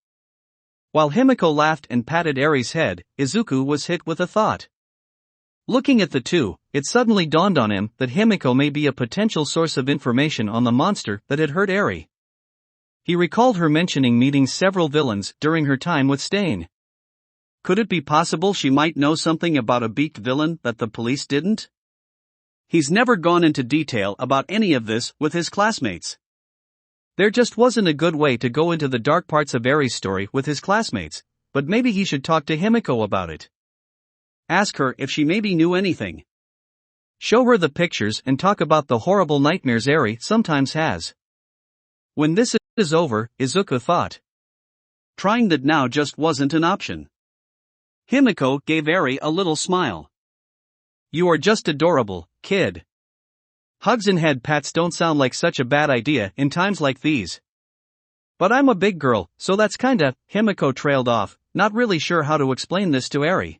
While Himiko laughed and patted Eri's head, Izuku was hit with a thought. Looking at the two, it suddenly dawned on him that Himiko may be a potential source of information on the monster that had hurt Eri. He recalled her mentioning meeting several villains during her time with Stain. Could it be possible she might know something about a beaked villain that the police didn't? He's never gone into detail about any of this with his classmates. There just wasn't a good way to go into the dark parts of Eri's story with his classmates, but maybe he should talk to Himiko about it. Ask her if she maybe knew anything. Show her the pictures and talk about the horrible nightmares Eri sometimes has. When this is over, Izuku thought. Trying that now just wasn't an option. Himiko gave Eri a little smile. You are just adorable, kid. Hugs and head pats don't sound like such a bad idea in times like these. But I'm a big girl, so that's kinda. Himiko trailed off, not really sure how to explain this to Eri.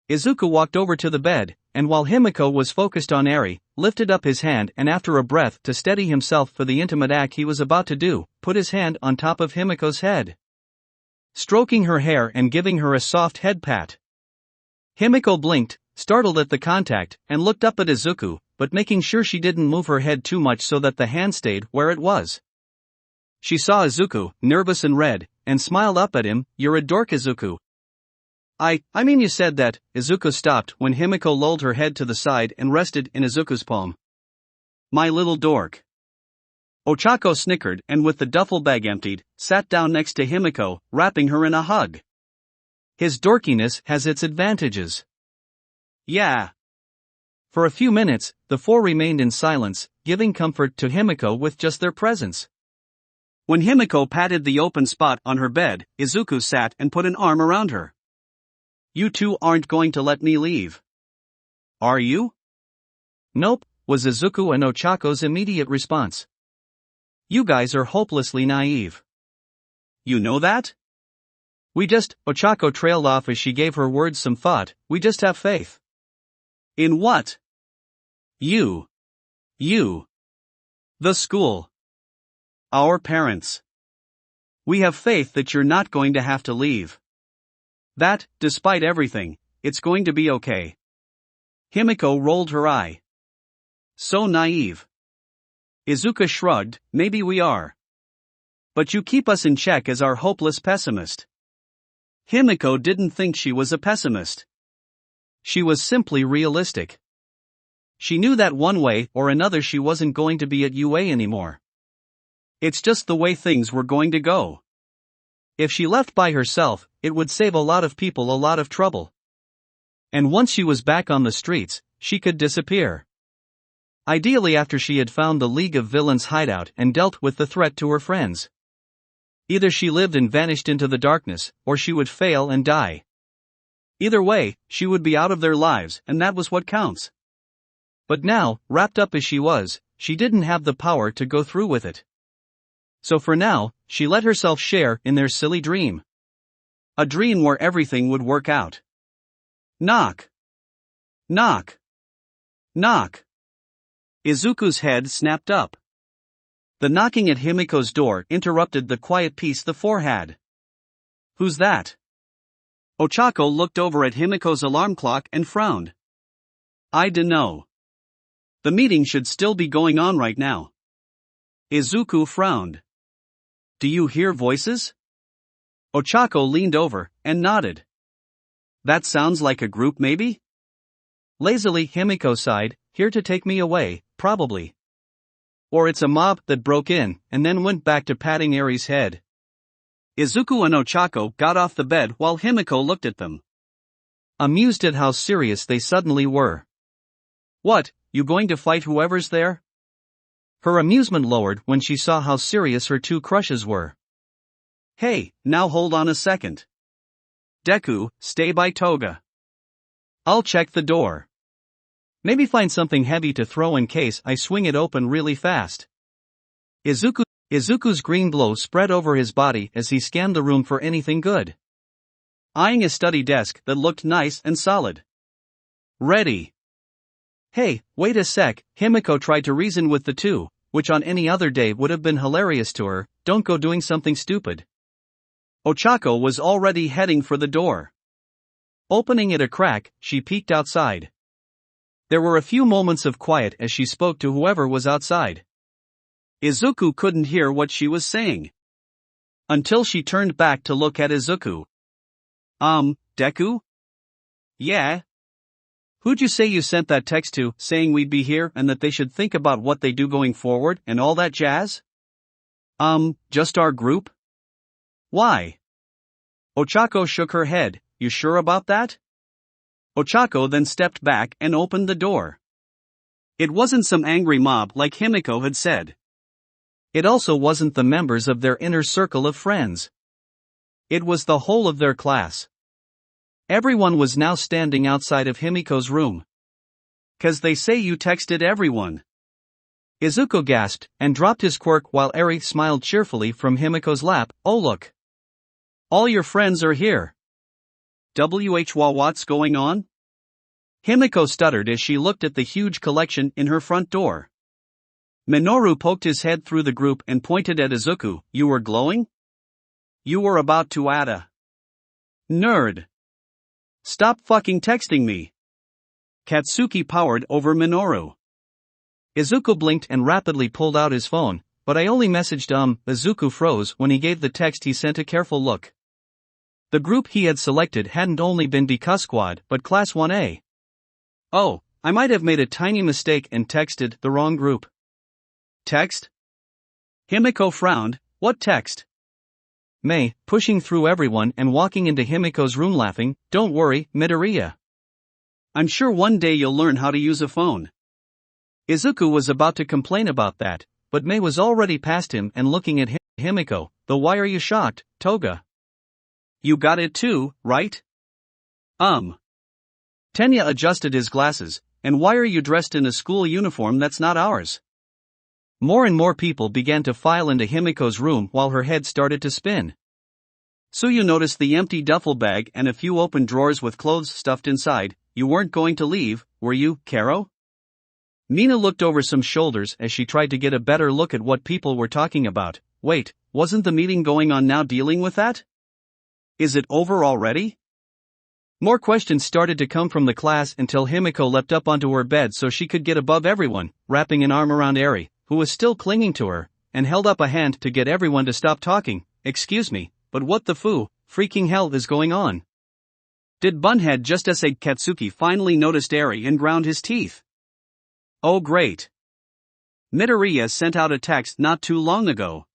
Izuku walked over to the bed, and while Himiko was focused on Eri, lifted up his hand and after a breath to steady himself for the intimate act he was about to do, put his hand on top of Himiko's head. Stroking her hair and giving her a soft head pat. Himiko blinked, startled at the contact, and looked up at Izuku, but making sure she didn't move her head too much so that the hand stayed where it was. She saw Izuku, nervous and red, and smiled up at him. You're a dork, Izuku. I mean you said that. Izuku stopped when Himiko lolled her head to the side and rested in Izuku's palm. My little dork. Ochako snickered and with the duffel bag emptied, sat down next to Himiko, wrapping her in a hug. His dorkiness has its advantages. Yeah. For a few minutes, the four remained in silence, giving comfort to Himiko with just their presence. When Himiko patted the open spot on her bed, Izuku sat and put an arm around her. You two aren't going to let me leave. Are you? Nope, was Izuku and Ochako's immediate response. You guys are hopelessly naive. You know that? Ochako trailed off as she gave her words some thought, we just have faith. In what? You. The school. Our parents. We have faith that you're not going to have to leave. That, despite everything, it's going to be okay. Himiko rolled her eye. So naive. Izuku shrugged, maybe we are. But you keep us in check as our hopeless pessimist. Himiko didn't think she was a pessimist. She was simply realistic. She knew that one way or another she wasn't going to be at UA anymore. It's just the way things were going to go. If she left by herself, it would save a lot of people a lot of trouble. And once she was back on the streets, she could disappear. Ideally after she had found the League of Villains hideout and dealt with the threat to her friends. Either she lived and vanished into the darkness, or she would fail and die. Either way, she would be out of their lives, and that was what counts. But now, wrapped up as she was, she didn't have the power to go through with it. So for now, she let herself share in their silly dream. A dream where everything would work out. Knock. Knock. Knock. Izuku's head snapped up. The knocking at Himiko's door interrupted the quiet peace the four had. Who's that? Ochako looked over at Himiko's alarm clock and frowned. I dunno. The meeting should still be going on right now. Izuku frowned. Do you hear voices? Ochako leaned over and nodded. That sounds like a group maybe? Lazily Himiko sighed, here to take me away, probably. Or it's a mob that broke in and then went back to patting Eri's head. Izuku and Ochako got off the bed while Himiko looked at them. Amused at how serious they suddenly were. What, you going to fight whoever's there? Her amusement lowered when she saw how serious her two crushes were. Hey, now hold on a second. Deku, stay by Toga. I'll check the door. Maybe find something heavy to throw in case I swing it open really fast. Izuku's green glow spread over his body as he scanned the room for anything good. Eyeing a study desk that looked nice and solid. Ready. Hey, wait a sec, Himiko tried to reason with the two, which on any other day would have been hilarious to her, don't go doing something stupid. Ochako was already heading for the door. Opening it a crack, she peeked outside. There were a few moments of quiet as she spoke to whoever was outside. Izuku couldn't hear what she was saying. Until she turned back to look at Izuku. Deku? Yeah? Who'd you say you sent that text to, saying we'd be here and that they should think about what they do going forward and all that jazz? Just our group? Why? Ochako shook her head, you sure about that? Ochako then stepped back and opened the door. It wasn't some angry mob like Himiko had said. It also wasn't the members of their inner circle of friends. It was the whole of their class. Everyone was now standing outside of Himiko's room. 'Cause they say you texted everyone. Izuku gasped and dropped his quirk while Eri smiled cheerfully from Himiko's lap. Oh look. All your friends are here. What's going on? Himiko stuttered as she looked at the huge collection in her front door. Minoru poked his head through the group and pointed at Izuku. You were glowing? You were about to add a nerd. Stop fucking texting me. Katsuki powered over Minoru. Izuku blinked and rapidly pulled out his phone, but I only messaged Izuku froze when he gave the text. He sent a careful look. The group he had selected hadn't only been Deku Squad but Class 1A. Oh, I might have made a tiny mistake and texted the wrong group. Text? Himiko frowned. What text? May, pushing through everyone and walking into Himiko's room laughing, don't worry, Midoriya. I'm sure one day you'll learn how to use a phone. Izuku was about to complain about that, but May was already past him and looking at Himiko. Though why are you shocked, Toga? You got it too, right? Tenya adjusted his glasses. And why are you dressed in a school uniform that's not ours? More and more people began to file into Himiko's room while her head started to spin. So you noticed the empty duffel bag and a few open drawers with clothes stuffed inside. You weren't going to leave, were you, Karo? Mina looked over some shoulders as she tried to get a better look at what people were talking about. Wait, wasn't the meeting going on now dealing with that? Is it over already? More questions started to come from the class until Himiko leapt up onto her bed so she could get above everyone, wrapping an arm around Eri, who was still clinging to her, and held up a hand to get everyone to stop talking. Excuse me, but what the freaking hell is going on? Did Bunhead just as Katsuki finally noticed Eri and ground his teeth? Oh great. Midoriya sent out a text not too long ago,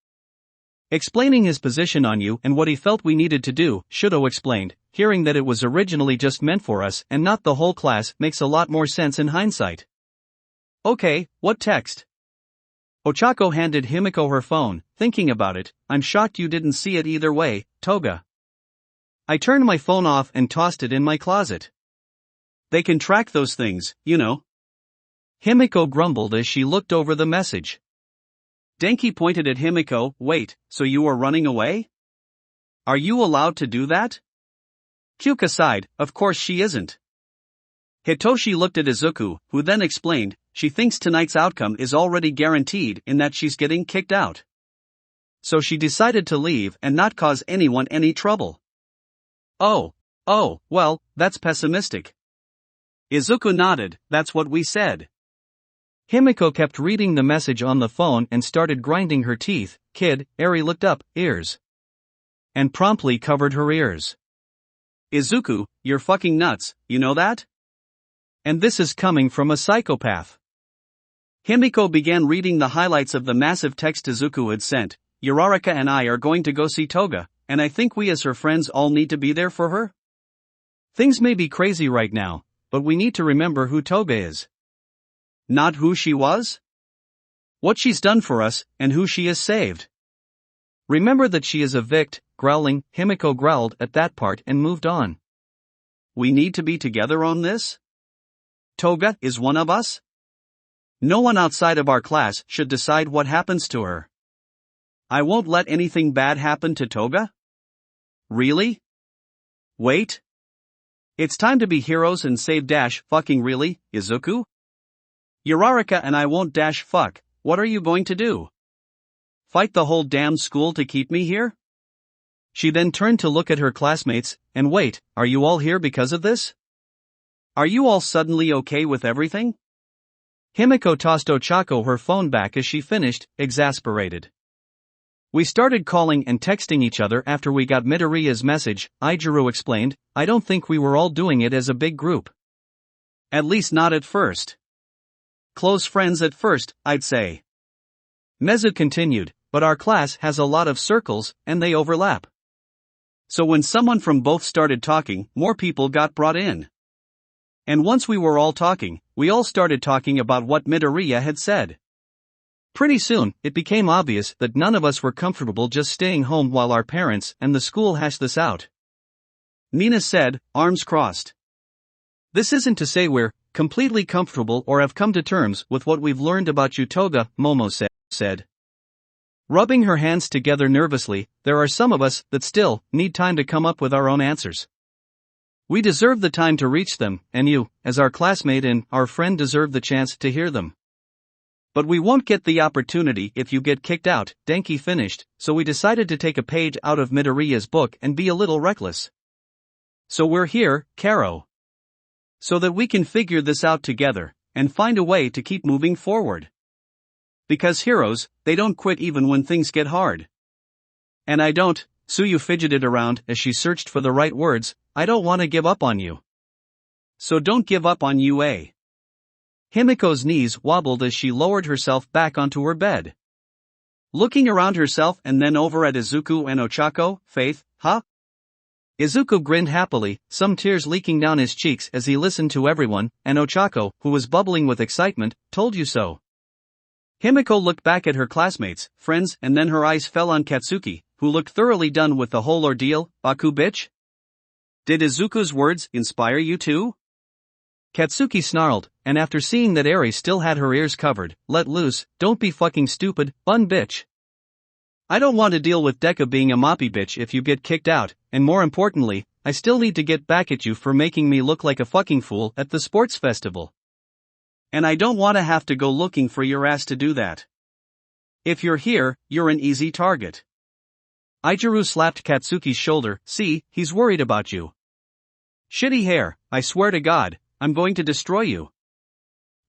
explaining his position on you and what he felt we needed to do. Shudo explained, hearing that it was originally just meant for us and not the whole class makes a lot more sense in hindsight. Okay, what text? Ochako handed Himiko her phone, thinking about it. I'm shocked you didn't see it either way, Toga. I turned my phone off and tossed it in my closet. They can track those things, you know. Himiko grumbled as she looked over the message. Denki pointed at Himiko. Wait, so you are running away? Are you allowed to do that? Kyuka sighed. Of course she isn't. Hitoshi looked at Izuku, who then explained, she thinks tonight's outcome is already guaranteed in that she's getting kicked out. So she decided to leave and not cause anyone any trouble. Oh, well, that's pessimistic. Izuku nodded. That's what we said. Himiko kept reading the message on the phone and started grinding her teeth. Kid, Eri looked up, ears. And promptly covered her ears. Izuku, you're fucking nuts, you know that? And this is coming from a psychopath. Himiko began reading the highlights of the massive text Izuku had sent. Uraraka and I are going to go see Toga, and I think we as her friends all need to be there for her. Things may be crazy right now, but we need to remember who Toga is. Not who she was? What she's done for us, and who she has saved. Remember that she is a growling. Himiko growled at that part and moved on. We need to be together on this? Toga is one of us? No one outside of our class should decide what happens to her. I won't let anything bad happen to Toga? Really? Wait. It's time to be heroes and save fucking really, Izuku? Uraraka and I won't fuck, what are you going to do? Fight the whole damn school to keep me here? She then turned to look at her classmates, and wait, are you all here because of this? Are you all suddenly okay with everything? Himiko tossed Ochako her phone back as she finished, exasperated. We started calling and texting each other after we got Midoriya's message, Ijuru explained. I don't think we were all doing it as a big group. At least not at first. Close friends at first, I'd say. Mezu continued, but our class has a lot of circles, and they overlap. So when someone from both started talking, more people got brought in. And once we were all talking, we all started talking about what Midoriya had said. Pretty soon, it became obvious that none of us were comfortable just staying home while our parents and the school hashed this out. Mina said, arms crossed. This isn't to say we're completely comfortable or have come to terms with what we've learned about you, Toga, Momo said. Rubbing her hands together nervously, there are some of us that still need time to come up with our own answers. We deserve the time to reach them, and you, as our classmate and our friend, deserve the chance to hear them. But we won't get the opportunity if you get kicked out, Denki finished, so we decided to take a page out of Midoriya's book and be a little reckless. So we're here, Karo. So that we can figure this out together, and find a way to keep moving forward. Because heroes, they don't quit even when things get hard. And I don't, Tsuyu fidgeted around as she searched for the right words, I don't want to give up on you. So don't give up on you, eh? Himiko's knees wobbled as she lowered herself back onto her bed. Looking around herself and then over at Izuku and Ochako, Faith, huh? Izuku grinned happily, some tears leaking down his cheeks as he listened to everyone, and Ochako, who was bubbling with excitement, told you so. Himiko looked back at her classmates, friends, and then her eyes fell on Katsuki, who looked thoroughly done with the whole ordeal. Baku bitch? Did Izuku's words inspire you too? Katsuki snarled, and after seeing that Eri still had her ears covered, let loose, don't be fucking stupid, bun bitch. I don't want to deal with Deku being a moppy bitch if you get kicked out, and more importantly, I still need to get back at you for making me look like a fucking fool at the sports festival. And I don't want to have to go looking for your ass to do that. If you're here, you're an easy target. Ijiru slapped Katsuki's shoulder, see, he's worried about you. Shitty hair, I swear to God, I'm going to destroy you.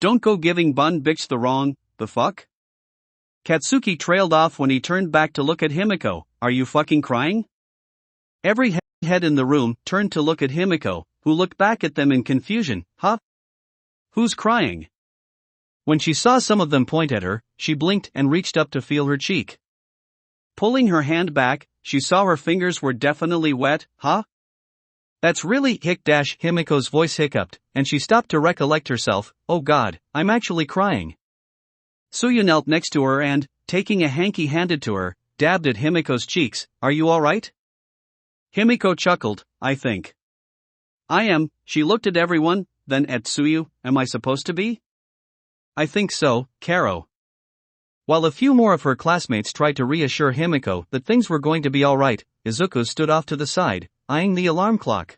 Don't go giving bun bitch the fuck? Katsuki trailed off when he turned back to look at Himiko. Are you fucking crying? Every head in the room turned to look at Himiko, who looked back at them in confusion. Huh? Who's crying? When she saw some of them point at her, she blinked and reached up to feel her cheek. Pulling her hand back, she saw her fingers were definitely wet. Huh? That's really Himiko's voice hiccuped, and she stopped to recollect herself. Oh God, I'm actually crying. Suyu knelt next to her and, taking a hanky handed to her, dabbed at Himiko's cheeks. Are you alright? Himiko chuckled, I think. I am. She looked at everyone, then at Suyu. Am I supposed to be? I think so, Karo. While a few more of her classmates tried to reassure Himiko that things were going to be alright, Izuku stood off to the side, eyeing the alarm clock.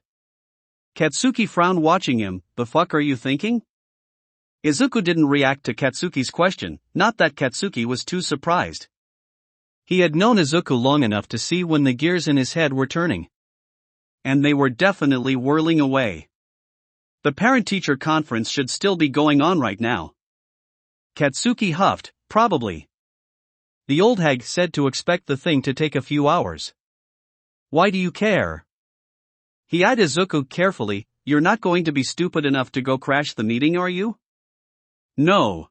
Katsuki frowned watching him. The fuck are you thinking? Izuku didn't react to Katsuki's question, not that Katsuki was too surprised. He had known Izuku long enough to see when the gears in his head were turning. And they were definitely whirling away. The parent-teacher conference should still be going on right now. Katsuki huffed, probably. The old hag said to expect the thing to take a few hours. Why do you care? He eyed Izuku carefully. You're not going to be stupid enough to go crash the meeting, are you? No.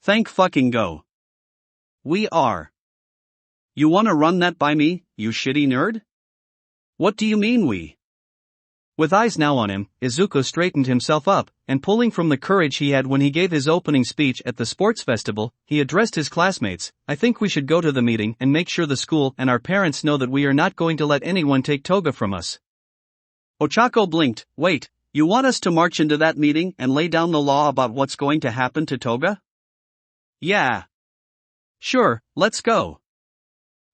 Thank fucking go. We are. You wanna run that by me, you shitty nerd? What do you mean we? With eyes now on him, Izuku straightened himself up, and pulling from the courage he had when he gave his opening speech at the sports festival, he addressed his classmates. I think we should go to the meeting and make sure the school and our parents know that we are not going to let anyone take Toga from us. Ochako blinked. Wait. You want us to march into that meeting and lay down the law about what's going to happen to Toga? Yeah. Sure, let's go.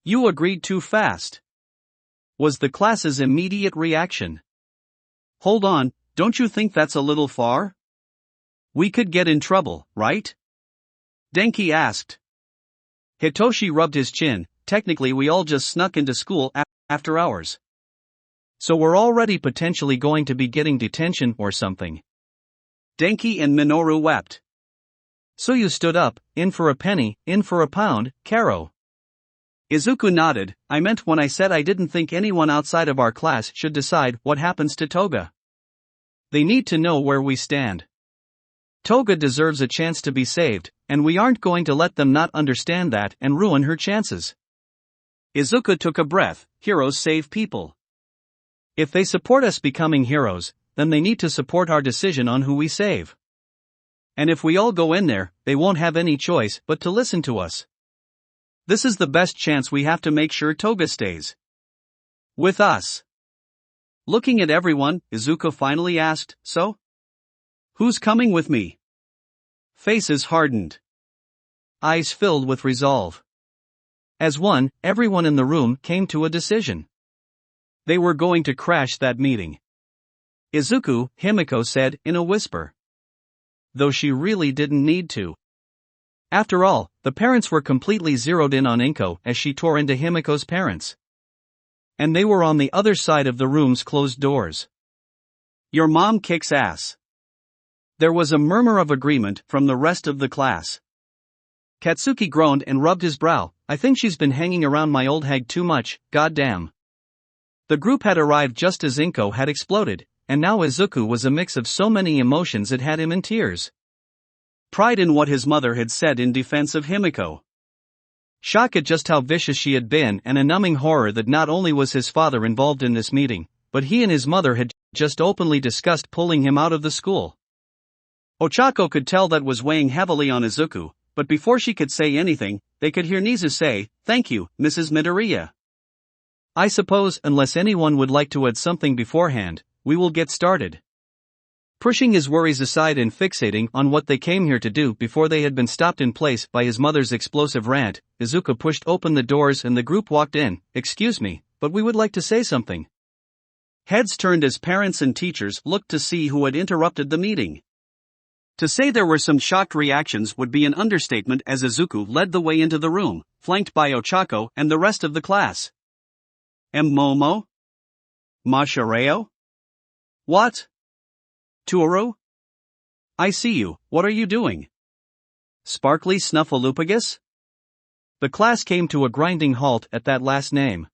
You agreed too fast. Was the class's immediate reaction. Hold on, don't you think that's a little far? We could get in trouble, right? Denki asked. Hitoshi rubbed his chin. Technically we all just snuck into school after hours. So we're already potentially going to be getting detention or something. Denki and Minoru wept. Suyu stood up, in for a penny, in for a pound, Karo. Izuku nodded. I meant when I said I didn't think anyone outside of our class should decide what happens to Toga. They need to know where we stand. Toga deserves a chance to be saved, and we aren't going to let them not understand that and ruin her chances. Izuku took a breath. Heroes save people. If they support us becoming heroes, then they need to support our decision on who we save. And if we all go in there, they won't have any choice but to listen to us. This is the best chance we have to make sure Toga stays with us. Looking at everyone, Izuku finally asked, so? Who's coming with me? Faces hardened. Eyes filled with resolve. As one, everyone in the room came to a decision. They were going to crash that meeting. Izuku, Himiko said in a whisper. Though she really didn't need to. After all, the parents were completely zeroed in on Inko as she tore into Himiko's parents. And they were on the other side of the room's closed doors. Your mom kicks ass. There was a murmur of agreement from the rest of the class. Katsuki groaned and rubbed his brow. I think she's been hanging around my old hag too much, goddamn. The group had arrived just as Inko had exploded, and now Izuku was a mix of so many emotions it had him in tears. Pride in what his mother had said in defense of Himiko. Shock at just how vicious she had been and a numbing horror that not only was his father involved in this meeting, but he and his mother had just openly discussed pulling him out of the school. Ochako could tell that was weighing heavily on Izuku, but before she could say anything, they could hear Nizu say, "Thank you, Mrs. Midoriya. I suppose, unless anyone would like to add something beforehand, we will get started." Pushing his worries aside and fixating on what they came here to do before they had been stopped in place by his mother's explosive rant, Izuku pushed open the doors and the group walked in. "Excuse me, but we would like to say something." Heads turned as parents and teachers looked to see who had interrupted the meeting. To say there were some shocked reactions would be an understatement as Izuku led the way into the room, flanked by Ochako and the rest of the class. Momo? Mashareo? What? Toru? I see you, what are you doing? Sparkly Snuffleupagus? The class came to a grinding halt at that last name.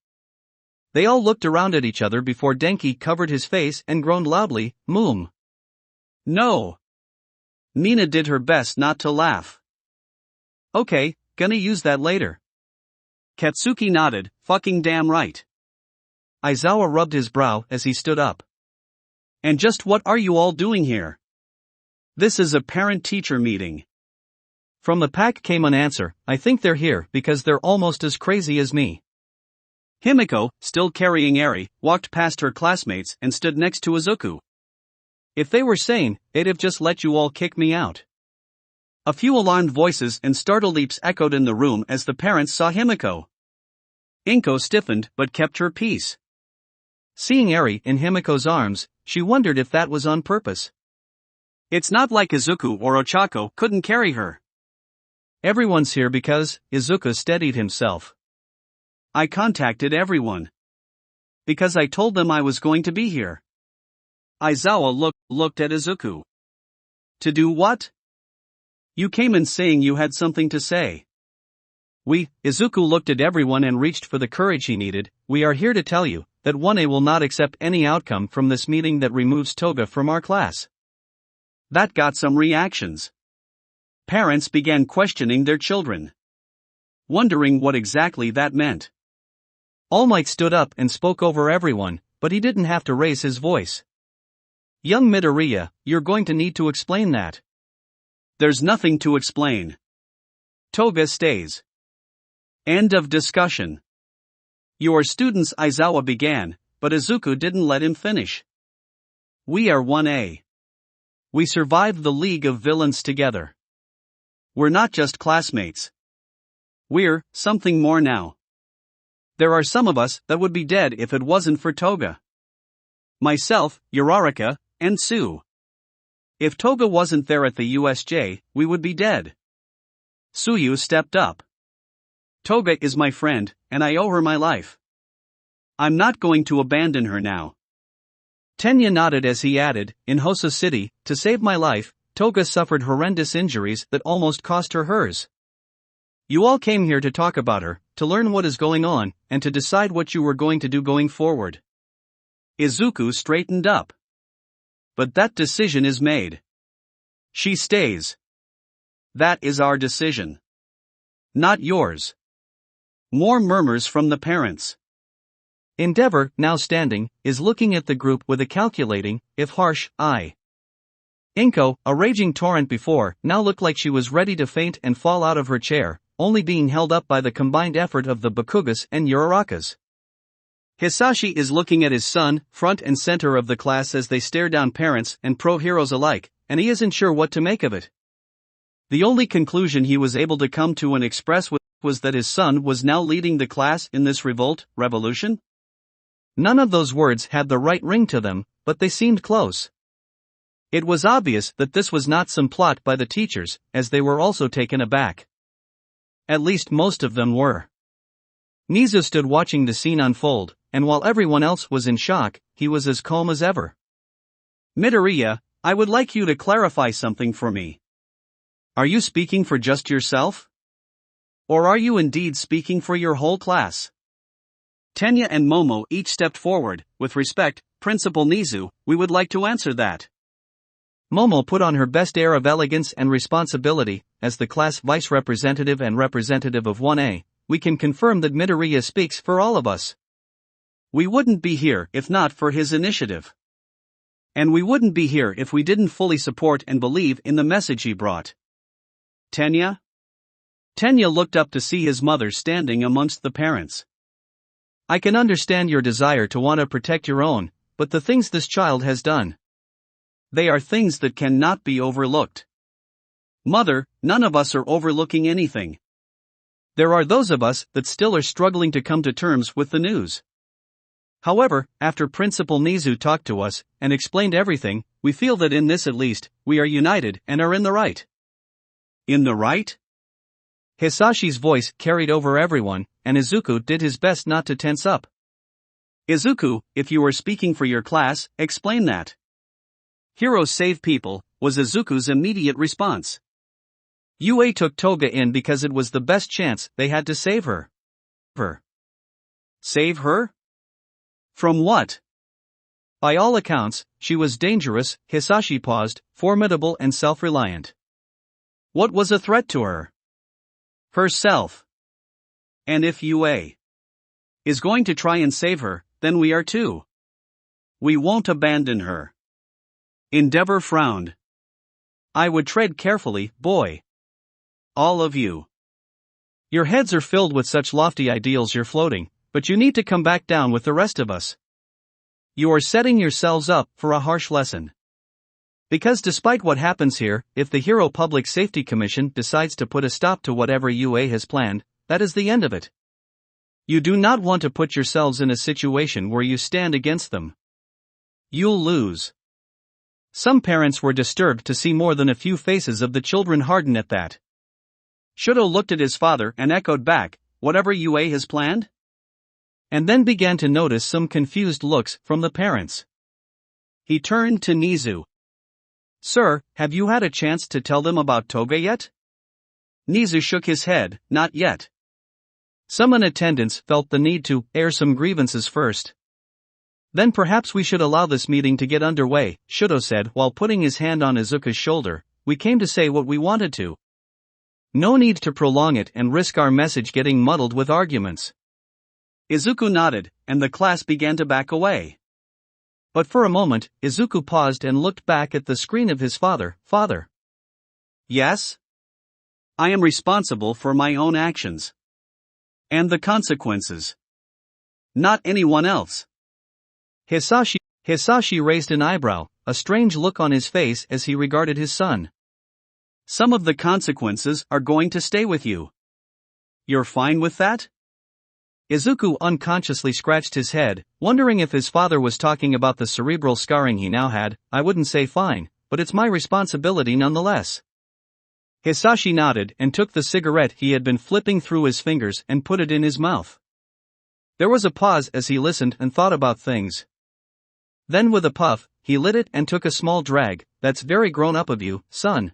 They all looked around at each other before Denki covered his face and groaned loudly, "Moom." No. Mina did her best not to laugh. Okay, gonna use that later. Katsuki nodded, fucking damn right. Aizawa rubbed his brow as he stood up. And just what are you all doing here? This is a parent-teacher meeting. From the pack came an answer, I think they're here because they're almost as crazy as me. Himiko, still carrying Eri, walked past her classmates and stood next to Izuku. If they were sane, they'd have just let you all kick me out. A few alarmed voices and startled leaps echoed in the room as the parents saw Himiko. Inko stiffened but kept her peace. Seeing Eri in Himiko's arms, she wondered if that was on purpose. It's not like Izuku or Ochako couldn't carry her. Everyone's here because, Izuku steadied himself. I contacted everyone. Because I told them I was going to be here. Aizawa looked at Izuku. To do what? You came in saying you had something to say. Izuku looked at everyone and reached for the courage he needed. We are here to tell you that 1A will not accept any outcome from this meeting that removes Toga from our class. That got some reactions. Parents began questioning their children, wondering what exactly that meant. All Might stood up and spoke over everyone, but he didn't have to raise his voice. Young Midoriya, you're going to need to explain that. There's nothing to explain. Toga stays. End of discussion. Your students, Aizawa began, but Izuku didn't let him finish. We are 1A. We survived the League of Villains together. We're not just classmates. We're something more now. There are some of us that would be dead if it wasn't for Toga. Myself, Uraraka, and Sue. If Toga wasn't there at the USJ, we would be dead. Suyu stepped up. Toga is my friend, and I owe her my life. I'm not going to abandon her now. Tenya nodded as he added, in Hosa City, to save my life, Toga suffered horrendous injuries that almost cost her hers. You all came here to talk about her, to learn what is going on, and to decide what you were going to do going forward. Izuku straightened up. But that decision is made. She stays. That is our decision. Not yours. More murmurs from the parents. Endeavor, now standing, is looking at the group with a calculating, if harsh, eye. Inko, a raging torrent before, now looked like she was ready to faint and fall out of her chair, only being held up by the combined effort of the Bakugas and Urarakas. Hisashi is looking at his son, front and center of the class as they stare down parents and pro-heroes alike, and he isn't sure what to make of it. The only conclusion he was able to come to and express was that his son was now leading the class in this revolution? None of those words had the right ring to them, but they seemed close. It was obvious that this was not some plot by the teachers, as they were also taken aback. At least most of them were. Nizu stood watching the scene unfold, and while everyone else was in shock, he was as calm as ever. Midoriya, I would like you to clarify something for me. Are you speaking for just yourself? Or are you indeed speaking for your whole class? Tenya and Momo each stepped forward. With respect, Principal Nizu, we would like to answer that. Momo put on her best air of elegance and responsibility, as the class vice representative and representative of 1A, we can confirm that Midoriya speaks for all of us. We wouldn't be here if not for his initiative. And we wouldn't be here if we didn't fully support and believe in the message he brought. Tenya? Tenya looked up to see his mother standing amongst the parents. I can understand your desire to want to protect your own, but the things this child has done, they are things that cannot be overlooked. Mother, none of us are overlooking anything. There are those of us that still are struggling to come to terms with the news. However, after Principal Nizu talked to us and explained everything, we feel that in this at least, we are united and are in the right. In the right? Hisashi's voice carried over everyone, and Izuku did his best not to tense up. Izuku, if you were speaking for your class, explain that. Heroes save people, was Izuku's immediate response. UA took Toga in because it was the best chance they had to save her. Save her? From what? By all accounts, she was dangerous. Hisashi paused, formidable and self-reliant. What was a threat to her? Herself. And if UA is going to try and save her, then we are too. We won't abandon her. Endeavor frowned. I would tread carefully, boy. All of you. Your heads are filled with such lofty ideals you're floating, but you need to come back down with the rest of us. You are setting yourselves up for a harsh lesson. Because despite what happens here, if the Hero Public Safety Commission decides to put a stop to whatever UA has planned, that is the end of it. You do not want to put yourselves in a situation where you stand against them. You'll lose. Some parents were disturbed to see more than a few faces of the children harden at that. Shudo looked at his father and echoed back, whatever UA has planned? And then began to notice some confused looks from the parents. He turned to Nizu. Sir, have you had a chance to tell them about Toga yet? Nizu shook his head, not yet. Some in attendance felt the need to air some grievances first. Then perhaps we should allow this meeting to get underway, Shudo said while putting his hand on Izuku's shoulder. We came to say what we wanted to. No need to prolong it and risk our message getting muddled with arguments. Izuku nodded, and the class began to back away. But for a moment, Izuku paused and looked back at the screen of his father. Father. Yes? I am responsible for my own actions. And the consequences. Not anyone else. Hisashi raised an eyebrow, a strange look on his face as he regarded his son. Some of the consequences are going to stay with you. You're fine with that? Izuku unconsciously scratched his head, wondering if his father was talking about the cerebral scarring he now had. I wouldn't say fine, but it's my responsibility nonetheless. Hisashi nodded and took the cigarette he had been flipping through his fingers and put it in his mouth. There was a pause as he listened and thought about things. Then with a puff, he lit it and took a small drag. That's very grown up of you, son.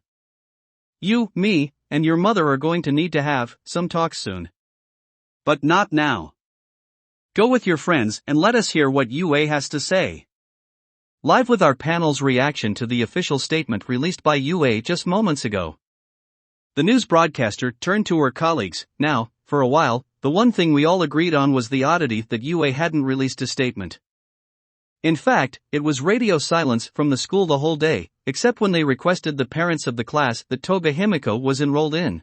You, me, and your mother are going to need to have some talks soon. But not now. Go with your friends and let us hear what UA has to say. Live with our panel's reaction to the official statement released by UA just moments ago. The news broadcaster turned to her colleagues. Now, for a while, the one thing we all agreed on was the oddity that UA hadn't released a statement. In fact, it was radio silence from the school the whole day, except when they requested the parents of the class that Toga Himiko was enrolled in.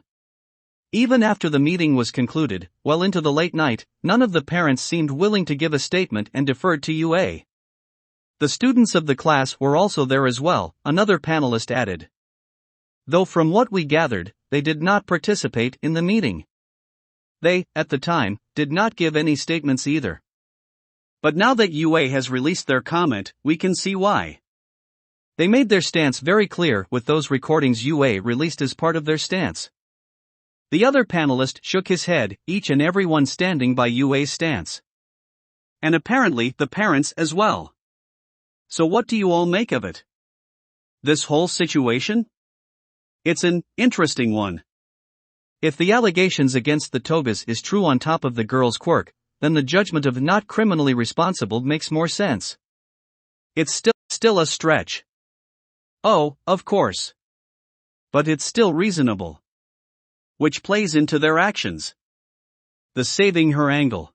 Even after the meeting was concluded, well into the late night, none of the parents seemed willing to give a statement and deferred to UA. The students of the class were also there as well, another panelist added. Though from what we gathered, they did not participate in the meeting. They, at the time, did not give any statements either. But now that UA has released their comment, we can see why. They made their stance very clear with those recordings UA released as part of their stance. The other panelist shook his head, each and every one standing by UA's stance. And apparently the parents as well. So what do you all make of it? This whole situation? It's an interesting one. If the allegations against the Togas is true on top of the girl's quirk, then the judgment of not criminally responsible makes more sense. It's still a stretch. Oh, of course. But it's still reasonable. Which plays into their actions. The saving her angle.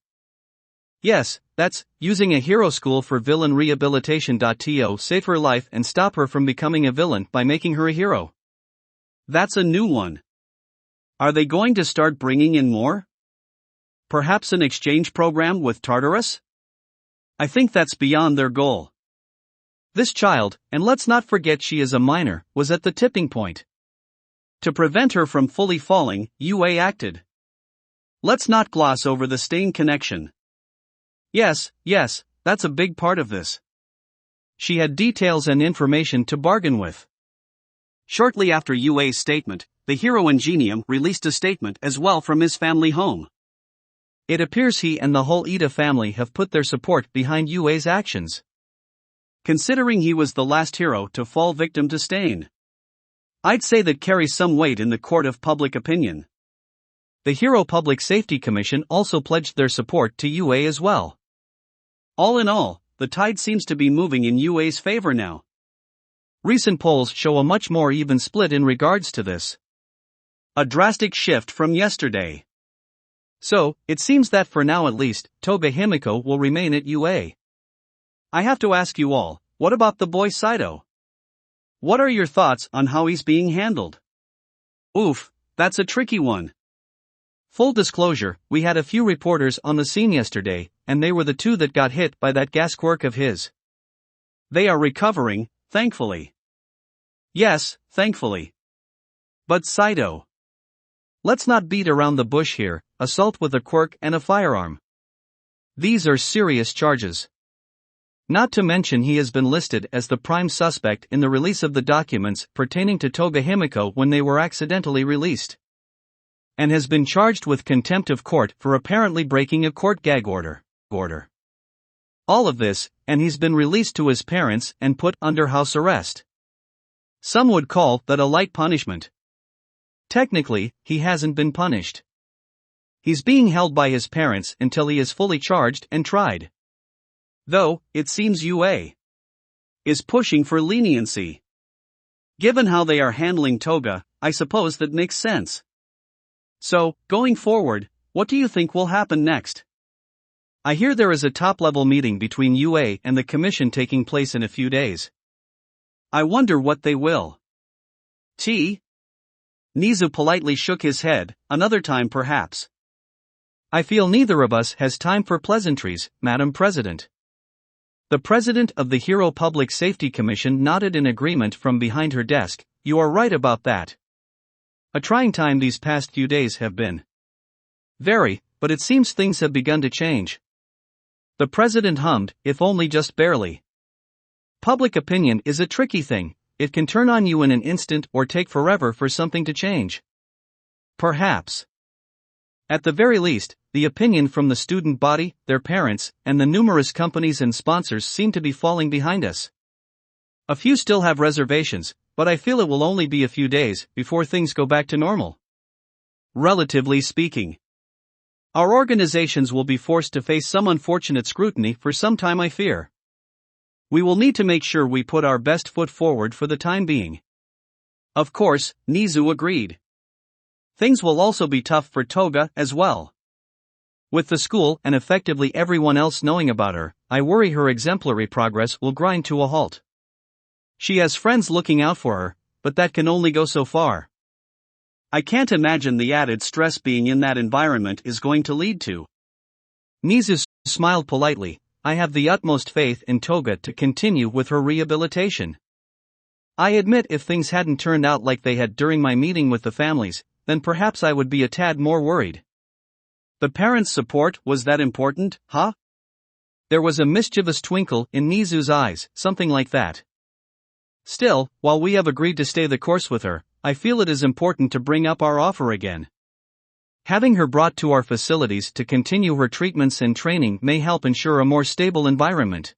Yes, that's using a hero school for villain rehabilitation. To save her life and stop her from becoming a villain by making her a hero. That's a new one. Are they going to start bringing in more? Perhaps an exchange program with Tartarus? I think that's beyond their goal. This child, and let's not forget she is a minor, was at the tipping point. To prevent her from fully falling, UA acted. Let's not gloss over the Stain connection. Yes, that's a big part of this. She had details and information to bargain with. Shortly after UA's statement, the hero Ingenium released a statement as well from his family home. It appears he and the whole Ida family have put their support behind UA's actions. Considering he was the last hero to fall victim to Stain, I'd say that carries some weight in the court of public opinion. The Hero Public Safety Commission also pledged their support to UA as well. All in all, the tide seems to be moving in UA's favor now. Recent polls show a much more even split in regards to this. A drastic shift from yesterday. So, it seems that for now at least, Toga Himiko will remain at UA. I have to ask you all, what about the boy Saito? What are your thoughts on how he's being handled? Oof, that's a tricky one. Full disclosure, we had a few reporters on the scene yesterday, and they were the two that got hit by that gas quirk of his. They are recovering, thankfully. Yes, thankfully. But Saito. Let's not beat around the bush here, assault with a quirk and a firearm. These are serious charges. Not to mention he has been listed as the prime suspect in the release of the documents pertaining to Toga Himiko when they were accidentally released. And has been charged with contempt of court for apparently breaking a court gag order. All of this, and he's been released to his parents and put under house arrest. Some would call that a light punishment. Technically, he hasn't been punished. He's being held by his parents until he is fully charged and tried. Though, it seems UA is pushing for leniency. Given how they are handling Toga, I suppose that makes sense. So, going forward, what do you think will happen next? I hear there is a top-level meeting between UA and the commission taking place in a few days. I wonder what they will. Nizu politely shook his head, another time perhaps. I feel neither of us has time for pleasantries, Madam President. The president of the Hero Public Safety Commission nodded in agreement from behind her desk. You are right about that. A trying time these past few days have been. Very, but it seems things have begun to change. The president hummed, if only just barely. Public opinion is a tricky thing, it can turn on you in an instant or take forever for something to change. Perhaps. At the very least, the opinion from the student body, their parents, and the numerous companies and sponsors seem to be falling behind us. A few still have reservations, but I feel it will only be a few days before things go back to normal. Relatively speaking. Our organizations will be forced to face some unfortunate scrutiny for some time, I fear. We will need to make sure we put our best foot forward for the time being. Of course, Nizu agreed. Things will also be tough for Toga as well. With the school and effectively everyone else knowing about her, I worry her exemplary progress will grind to a halt. She has friends looking out for her, but that can only go so far. I can't imagine the added stress being in that environment is going to lead to. Nizu smiled politely. I have the utmost faith in Toga to continue with her rehabilitation. I admit if things hadn't turned out like they had during my meeting with the families, then perhaps I would be a tad more worried. The parents' support was that important, huh? There was a mischievous twinkle in Nizu's eyes, something like that. Still, while we have agreed to stay the course with her, I feel it is important to bring up our offer again. Having her brought to our facilities to continue her treatments and training may help ensure a more stable environment.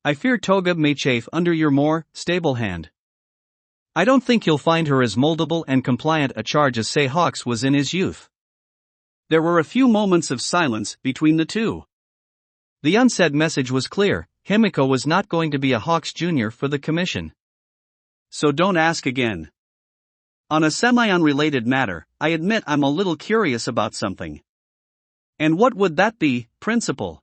I fear Toga may chafe under your more stable hand. I don't think you'll find her as moldable and compliant a charge as say Hawks was in his youth. There were a few moments of silence between the two. The unsaid message was clear. Himiko was not going to be a Hawks Jr. for the commission. So don't ask again. On a semi-unrelated matter, I admit I'm a little curious about something. And what would that be, Principal?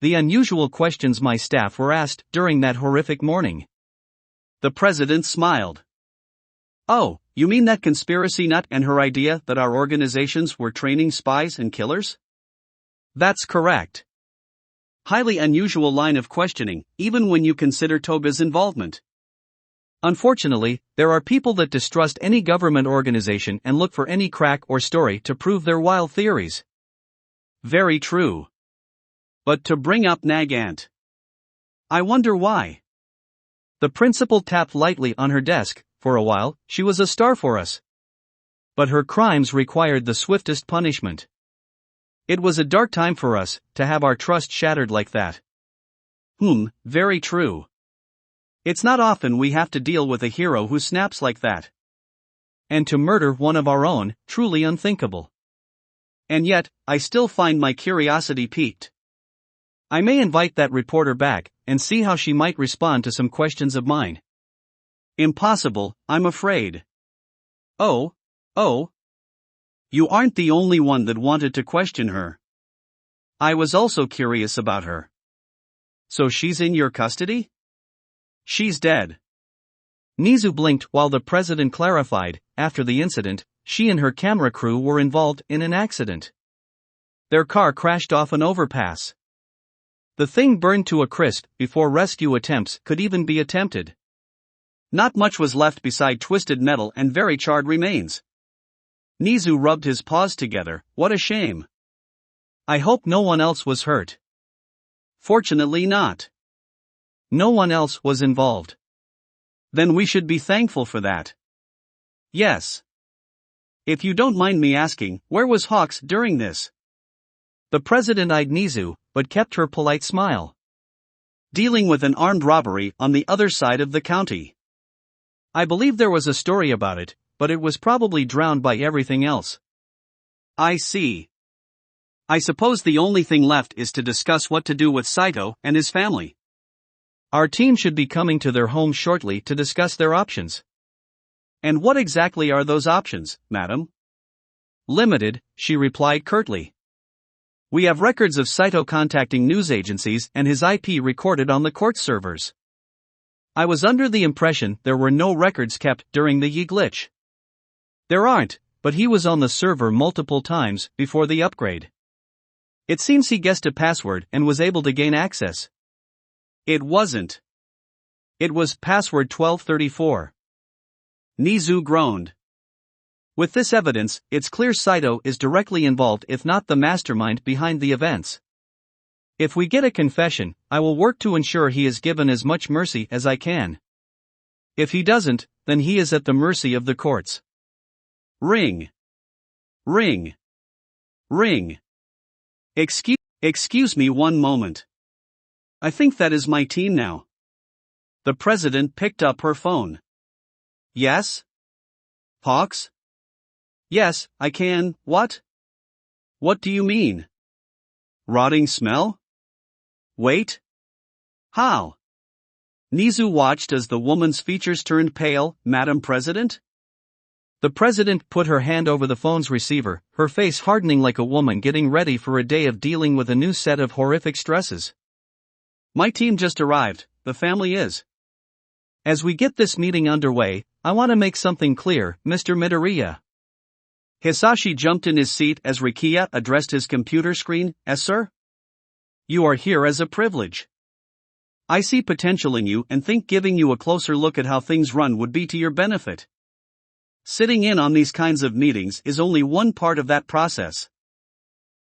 The unusual questions my staff were asked during that horrific morning. The president smiled. Oh, you mean that conspiracy nut and her idea that our organizations were training spies and killers? That's correct. Highly unusual line of questioning, even when you consider Toga's involvement. Unfortunately, there are people that distrust any government organization and look for any crack or story to prove their wild theories. Very true. But to bring up Nagant. I wonder why. The principal tapped lightly on her desk. For a while, she was a star for us. But her crimes required the swiftest punishment. It was a dark time for us, to have our trust shattered like that. Very true. It's not often we have to deal with a hero who snaps like that. And to murder one of our own, truly unthinkable. And yet, I still find my curiosity piqued. I may invite that reporter back, and see how she might respond to some questions of mine. Impossible, I'm afraid. Oh. You aren't the only one that wanted to question her. I was also curious about her. So she's in your custody? She's dead. Nizu blinked while the president clarified. After the incident, she and her camera crew were involved in an accident. Their car crashed off an overpass. The thing burned to a crisp before rescue attempts could even be attempted. Not much was left beside twisted metal and very charred remains. Nizu rubbed his paws together. What a shame. I hope no one else was hurt. Fortunately not. No one else was involved. Then we should be thankful for that. Yes. If you don't mind me asking, where was Hawks during this? The president eyed Nizu, but kept her polite smile. Dealing with an armed robbery on the other side of the county. I believe there was a story about it, but it was probably drowned by everything else. I see. I suppose the only thing left is to discuss what to do with Saito and his family. Our team should be coming to their home shortly to discuss their options. And what exactly are those options, madam? Limited, she replied curtly. We have records of Saito contacting news agencies and his IP recorded on the court servers. I was under the impression there were no records kept during the Yi glitch. There aren't, but he was on the server multiple times before the upgrade. It seems he guessed a password and was able to gain access. It wasn't. It was password 1234. Nizu groaned. With this evidence, it's clear Saito is directly involved, if not the mastermind behind the events. If we get a confession, I will work to ensure he is given as much mercy as I can. If he doesn't, then he is at the mercy of the courts. Ring. Ring. Ring. Excuse me one moment. I think that is my team now. The president picked up her phone. Yes? Hawks? Yes, I can. What? What do you mean? Rotting smell? Wait. How? Nizu watched as the woman's features turned pale. Madam President? The president put her hand over the phone's receiver, her face hardening like a woman getting ready for a day of dealing with a new set of horrific stresses. My team just arrived, the family is. As we get this meeting underway, I want to make something clear, Mr. Midoriya. Hisashi jumped in his seat as Rikiya addressed his computer screen. As sir? You are here as a privilege. I see potential in you and think giving you a closer look at how things run would be to your benefit. Sitting in on these kinds of meetings is only one part of that process.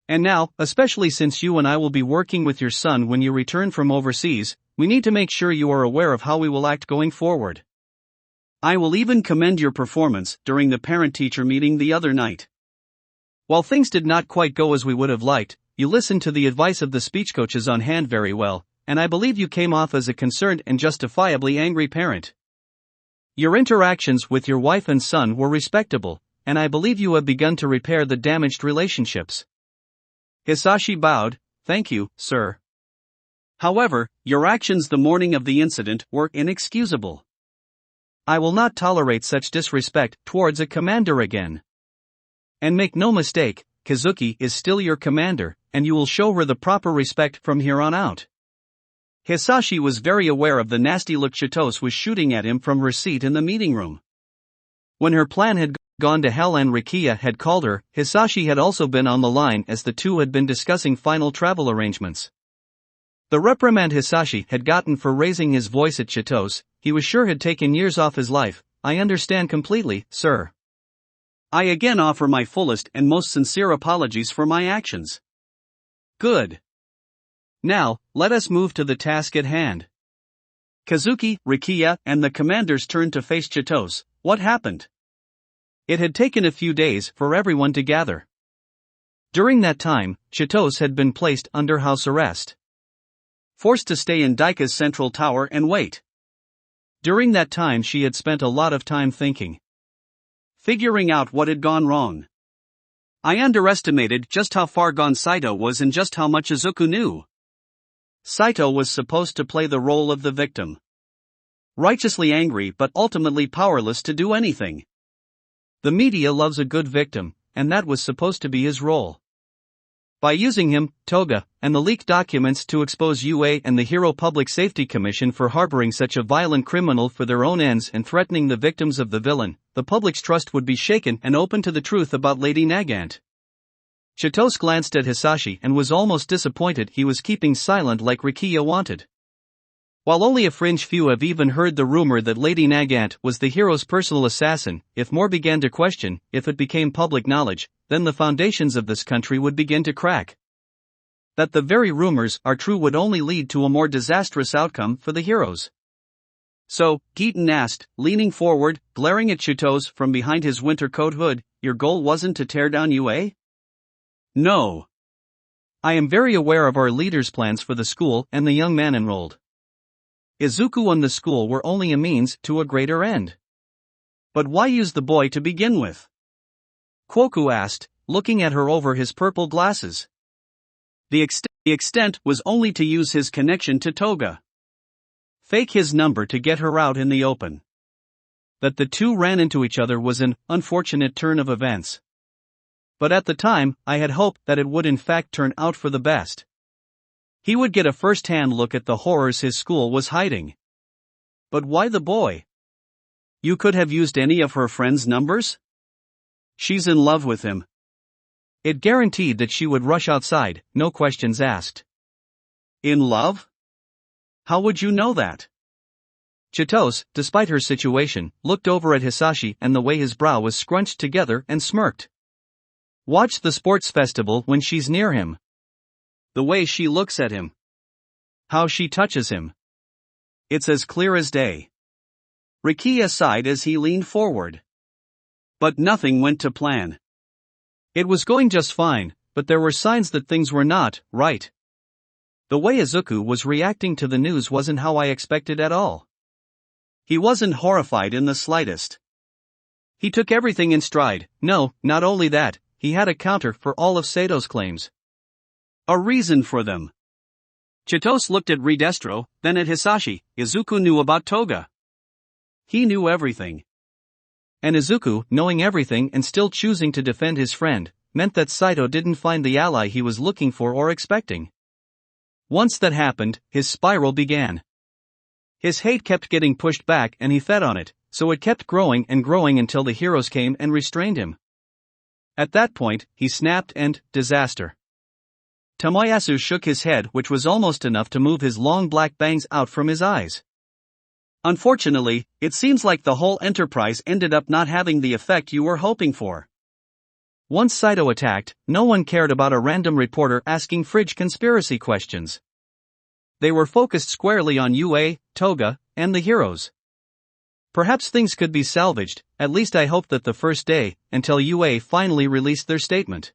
And now, especially since you and I will be working with your son when you return from overseas, we need to make sure you are aware of how we will act going forward. I will even commend your performance during the parent-teacher meeting the other night. While things did not quite go as we would have liked, you listened to the advice of the speech coaches on hand very well, and I believe you came off as a concerned and justifiably angry parent. Your interactions with your wife and son were respectable, and I believe you have begun to repair the damaged relationships. Hisashi bowed. Thank you, sir. However, your actions the morning of the incident were inexcusable. I will not tolerate such disrespect towards a commander again. And make no mistake, Kazuki is still your commander, and you will show her the proper respect from here on out. Hisashi was very aware of the nasty look Chitose was shooting at him from her seat in the meeting room. When her plan had gone to hell and Rikiya had called her, Hisashi had also been on the line as the two had been discussing final travel arrangements. The reprimand Hisashi had gotten for raising his voice at Chitose, he was sure had taken years off his life. I understand completely, sir. I again offer my fullest and most sincere apologies for my actions. Good. Now, let us move to the task at hand. Kazuki, Rikiya, and the commanders turned to face Chitose. What happened? It had taken a few days for everyone to gather. During that time, Chitose had been placed under house arrest. Forced to stay in Daika's central tower and wait. During that time she had spent a lot of time thinking. Figuring out what had gone wrong. I underestimated just how far gone Saito was and just how much Izuku knew. Saito was supposed to play the role of the victim. Righteously angry but ultimately powerless to do anything. The media loves a good victim, and that was supposed to be his role. By using him, Toga, and the leaked documents to expose UA and the Hero Public Safety Commission for harboring such a violent criminal for their own ends and threatening the victims of the villain, the public's trust would be shaken and open to the truth about Lady Nagant. Chitose glanced at Hisashi and was almost disappointed he was keeping silent like Rikiya wanted. While only a fringe few have even heard the rumor that Lady Nagant was the hero's personal assassin, if more began to question, if it became public knowledge, then the foundations of this country would begin to crack. That the very rumors are true would only lead to a more disastrous outcome for the heroes. So, Keaton asked, leaning forward, glaring at Chitose from behind his winter coat hood, your goal wasn't to tear down UA? No. I am very aware of our leader's plans for the school and the young man enrolled. Izuku and the school were only a means to a greater end. But why use the boy to begin with? Kwoku asked, looking at her over his purple glasses. The extent was only to use his connection to Toga. Fake his number to get her out in the open. That the two ran into each other was an unfortunate turn of events. But at the time, I had hoped that it would in fact turn out for the best. He would get a first-hand look at the horrors his school was hiding. But why the boy? You could have used any of her friends' numbers? She's in love with him. It guaranteed that she would rush outside, no questions asked. In love? How would you know that? Chitose, despite her situation, looked over at Hisashi and the way his brow was scrunched together and smirked. Watch the sports festival when she's near him. The way she looks at him. How she touches him. It's as clear as day. Rikiya sighed as he leaned forward. But nothing went to plan. It was going just fine, but there were signs that things were not right. The way Izuku was reacting to the news wasn't how I expected at all. He wasn't horrified in the slightest. He took everything in stride. No, not only that, he had a counter for all of Sato's claims. A reason for them. Chitose looked at Redestro, then at Hisashi. Izuku knew about Toga. He knew everything. And Izuku, knowing everything and still choosing to defend his friend, meant that Saito didn't find the ally he was looking for or expecting. Once that happened, his spiral began. His hate kept getting pushed back and he fed on it, so it kept growing and growing until the heroes came and restrained him. At that point, he snapped and, disaster. Tomoyasu shook his head, which was almost enough to move his long black bangs out from his eyes. Unfortunately, it seems like the whole enterprise ended up not having the effect you were hoping for. Once Saito attacked, no one cared about a random reporter asking fridge conspiracy questions. They were focused squarely on UA, Toga, and the heroes. Perhaps things could be salvaged, at least I hoped that the first day, until UA finally released their statement.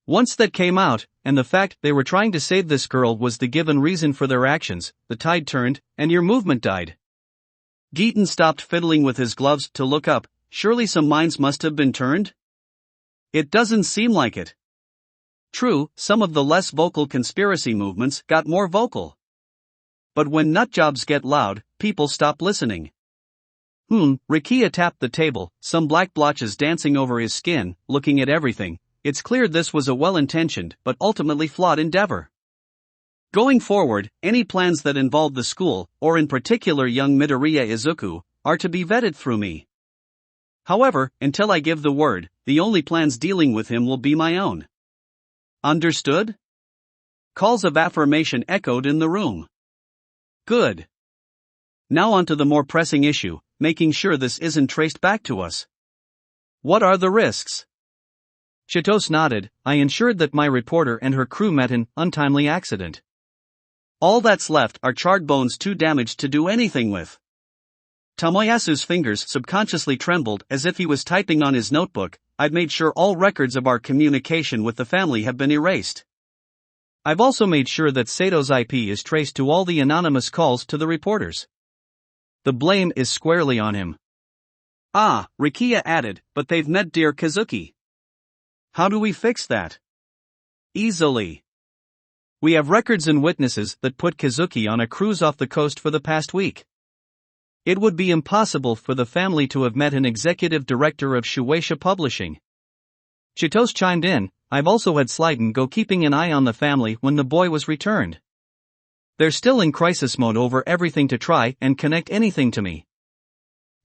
Once that came out, and the fact they were trying to save this girl was the given reason for their actions, the tide turned, and your movement died. Geaton stopped fiddling with his gloves to look up. Surely some minds must have been turned? It doesn't seem like it. True, some of the less vocal conspiracy movements got more vocal. But when nutjobs get loud, people stop listening. Rikia tapped the table, some black blotches dancing over his skin. Looking at everything, it's clear this was a well-intentioned but ultimately flawed endeavor. Going forward, any plans that involve the school, or in particular young Midoriya Izuku, are to be vetted through me. However, until I give the word, the only plans dealing with him will be my own. Understood? Calls of affirmation echoed in the room. Good. Now on to the more pressing issue, making sure this isn't traced back to us. What are the risks? Chitose nodded. I ensured that my reporter and her crew met an untimely accident. All that's left are charred bones too damaged to do anything with. Tomoyasu's fingers subconsciously trembled as if he was typing on his notebook. I've made sure all records of our communication with the family have been erased. I've also made sure that Sato's IP is traced to all the anonymous calls to the reporters. The blame is squarely on him. Ah, Rikia added, but they've met dear Kazuki. How do we fix that? Easily. We have records and witnesses that put Kazuki on a cruise off the coast for the past week. It would be impossible for the family to have met an executive director of Shueisha Publishing. Chitose chimed in. I've also had Sliden go keeping an eye on the family when the boy was returned. They're still in crisis mode over everything to try and connect anything to me.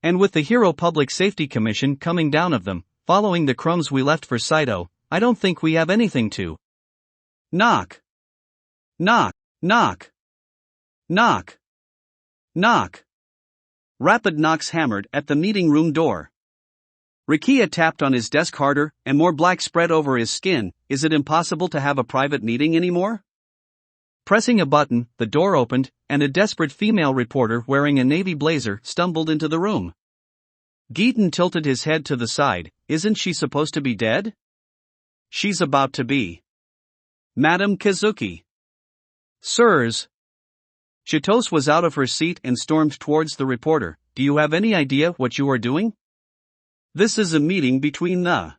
And with the Hero Public Safety Commission coming down of them, following the crumbs we left for Saito, I don't think we have anything to. Knock. Knock, knock. Knock. Knock. Rapid knocks hammered at the meeting room door. Rikia tapped on his desk harder, and more black spread over his skin. Is it impossible to have a private meeting anymore? Pressing a button, the door opened, and a desperate female reporter wearing a navy blazer stumbled into the room. Geeton tilted his head to the side. Isn't she supposed to be dead? She's about to be. Madam Kazuki. Sirs. Chitose was out of her seat and stormed towards the reporter. Do you have any idea what you are doing? This is a meeting between the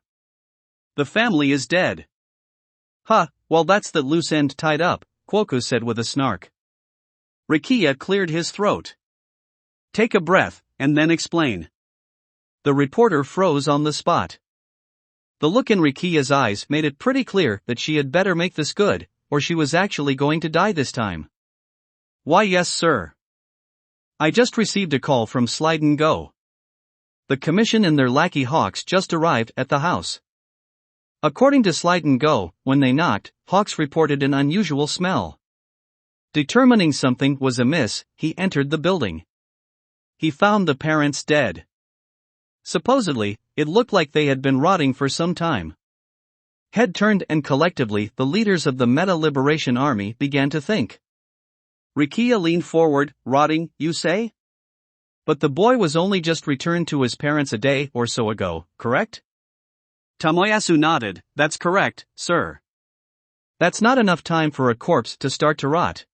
family is dead. Huh, well that's the loose end tied up, Kwoku said with a snark. Rikia cleared his throat. Take a breath, and then explain. The reporter froze on the spot. The look in Rikia's eyes made it pretty clear that she had better make this good, or she was actually going to die this time. Why yes sir. I just received a call from Sliden Go. The commission and their lackey Hawks just arrived at the house. According to Sliden Go, when they knocked, Hawks reported an unusual smell. Determining something was amiss, he entered the building. He found the parents dead. Supposedly, it looked like they had been rotting for some time. Head turned and collectively the leaders of the Meta Liberation Army began to think. Rikia leaned forward. Rotting, you say? But the boy was only just returned to his parents a day or so ago, correct? Tomoyasu nodded. That's correct, sir. That's not enough time for a corpse to start to rot.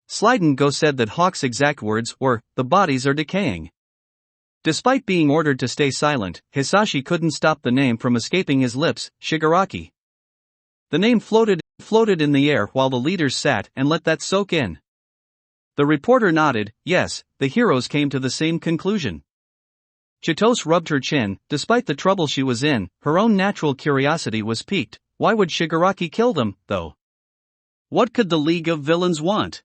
Sliden Go said that Hawk's exact words were, the bodies are decaying. Despite being ordered to stay silent, Hisashi couldn't stop the name from escaping his lips, Shigaraki. The name floated in the air while the leaders sat and let that soak in. The reporter nodded. Yes, the heroes came to the same conclusion. Chitose rubbed her chin. Despite the trouble she was in, her own natural curiosity was piqued. Why would Shigaraki kill them, though? What could the League of Villains want?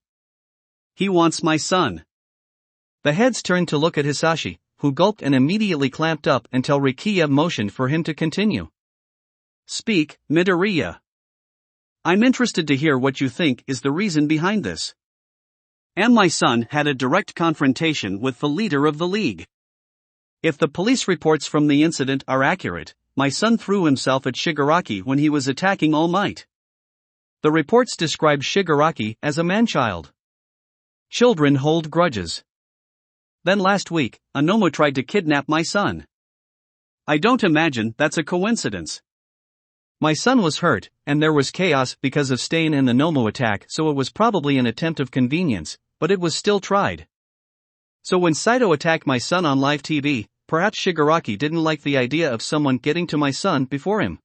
He wants my son. The heads turned to look at Hisashi, who gulped and immediately clamped up until Rikia motioned for him to continue. Speak, Midoriya. I'm interested to hear what you think is the reason behind this. And my son had a direct confrontation with the leader of the League. If the police reports from the incident are accurate, my son threw himself at Shigaraki when he was attacking All Might. The reports describe Shigaraki as a man-child. Children hold grudges. Then last week, a Nomo tried to kidnap my son. I don't imagine that's a coincidence. My son was hurt, and there was chaos because of Stain and the Nomo attack, so it was probably an attempt of convenience, but it was still tried. So when Saito attacked my son on live TV, perhaps Shigaraki didn't like the idea of someone getting to my son before him.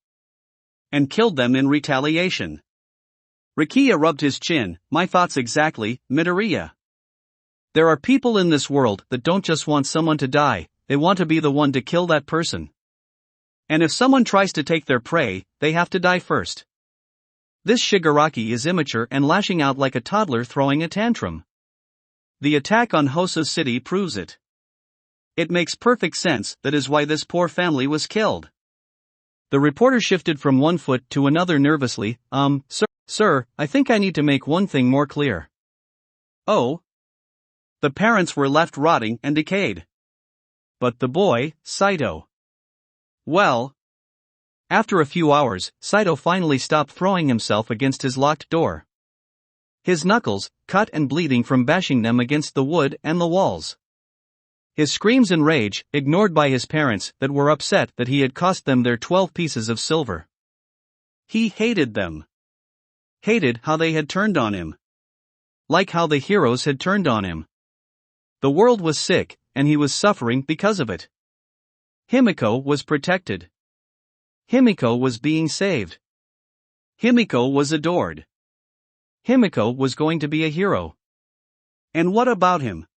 And killed them in retaliation. Rikia rubbed his chin. My thoughts exactly, Midoriya. There are people in this world that don't just want someone to die, they want to be the one to kill that person. And if someone tries to take their prey, they have to die first. This Shigaraki is immature and lashing out like a toddler throwing a tantrum. The attack on Hoso City proves it. It makes perfect sense, that is why this poor family was killed. The reporter shifted from one foot to another nervously. Sir, I think I need to make one thing more clear. Oh? The parents were left rotting and decayed. But the boy, Saito. Well. After a few hours, Saito finally stopped throwing himself against his locked door. His knuckles, cut and bleeding from bashing them against the wood and the walls. His screams and rage, ignored by his parents that were upset that he had cost them their 12 pieces of silver. He hated them. Hated how they had turned on him. Like how the heroes had turned on him. The world was sick, and he was suffering because of it. Himiko was protected. Himiko was being saved. Himiko was adored. Himiko was going to be a hero. And what about him?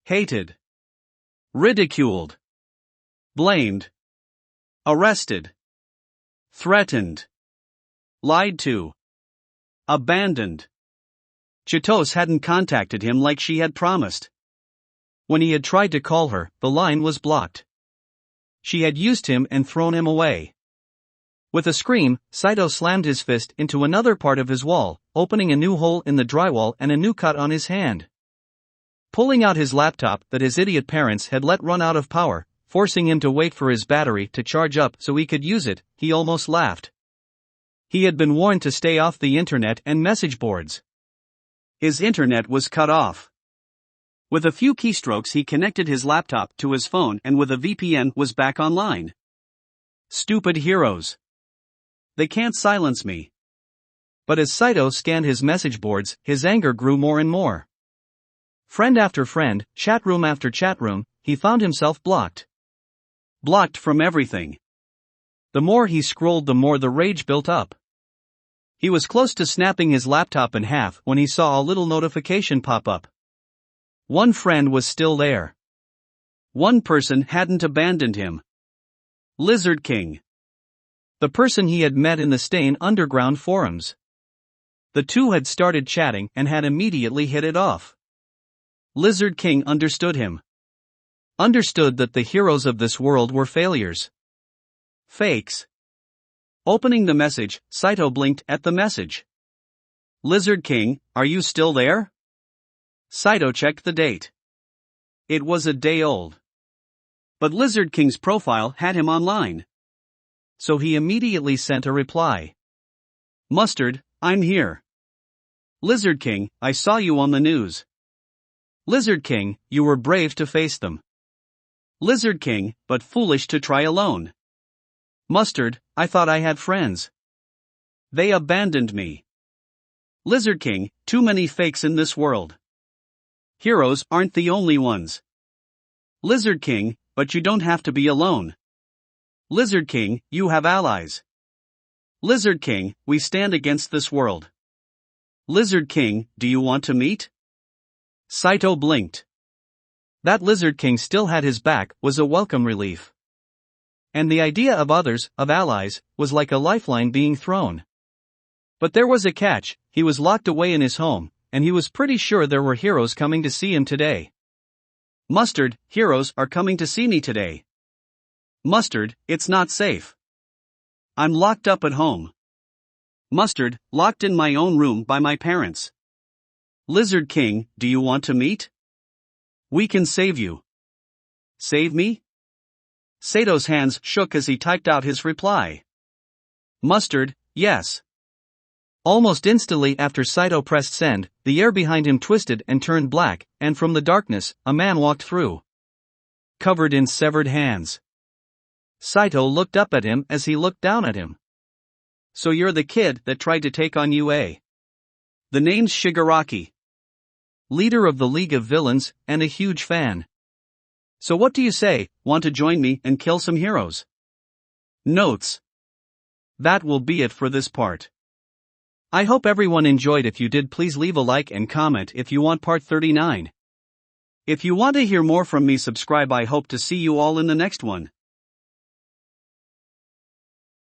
Hated. Ridiculed. Blamed. Arrested. Threatened. Lied to. Abandoned. Chitose hadn't contacted him like she had promised. When he had tried to call her, the line was blocked. She had used him and thrown him away. With a scream, Saito slammed his fist into another part of his wall, opening a new hole in the drywall and a new cut on his hand. Pulling out his laptop that his idiot parents had let run out of power, forcing him to wait for his battery to charge up so he could use it, he almost laughed. He had been warned to stay off the internet and message boards. His internet was cut off. With a few keystrokes he connected his laptop to his phone and with a VPN was back online. Stupid heroes. They can't silence me. But as Saito scanned his message boards, his anger grew more and more. Friend after friend, chatroom after chatroom, he found himself blocked. Blocked from everything. The more he scrolled, the more the rage built up. He was close to snapping his laptop in half when he saw a little notification pop up. One friend was still there. One person hadn't abandoned him. Lizard King. The person he had met in the Stain Underground forums. The two had started chatting and had immediately hit it off. Lizard King understood him. Understood that the heroes of this world were failures. Fakes. Opening the message, Saito blinked at the message. Lizard King, are you still there? Saito checked the date. It was a day old. But Lizard King's profile had him online. So he immediately sent a reply. Mustard, I'm here. Lizard King, I saw you on the news. Lizard King, you were brave to face them. Lizard King, but foolish to try alone. Mustard, I thought I had friends. They abandoned me. Lizard King, too many fakes in this world. Heroes aren't the only ones. Lizard King, but you don't have to be alone. Lizard King, you have allies. Lizard King, we stand against this world. Lizard King, do you want to meet? Saito blinked. That Lizard King still had his back was a welcome relief. And the idea of others, of allies, was like a lifeline being thrown. But there was a catch, he was locked away in his home, and he was pretty sure there were heroes coming to see him today. Mustard, heroes are coming to see me today. Mustard, it's not safe. I'm locked up at home. Mustard, locked in my own room by my parents. Lizard King, do you want to meet? We can save you. Save me? Sato's hands shook as he typed out his reply. Mustard, yes. Almost instantly after Saito pressed send, the air behind him twisted and turned black, and from the darkness, a man walked through. Covered in severed hands. Saito looked up at him as he looked down at him. So you're the kid that tried to take on UA. The name's Shigaraki. Leader of the League of Villains, and a huge fan. So what do you say, want to join me and kill some heroes? Notes. That will be it for this part. I hope everyone enjoyed. If you did, please leave a like and comment if you want part 39. If you want to hear more from me, subscribe. I hope to see you all in the next one.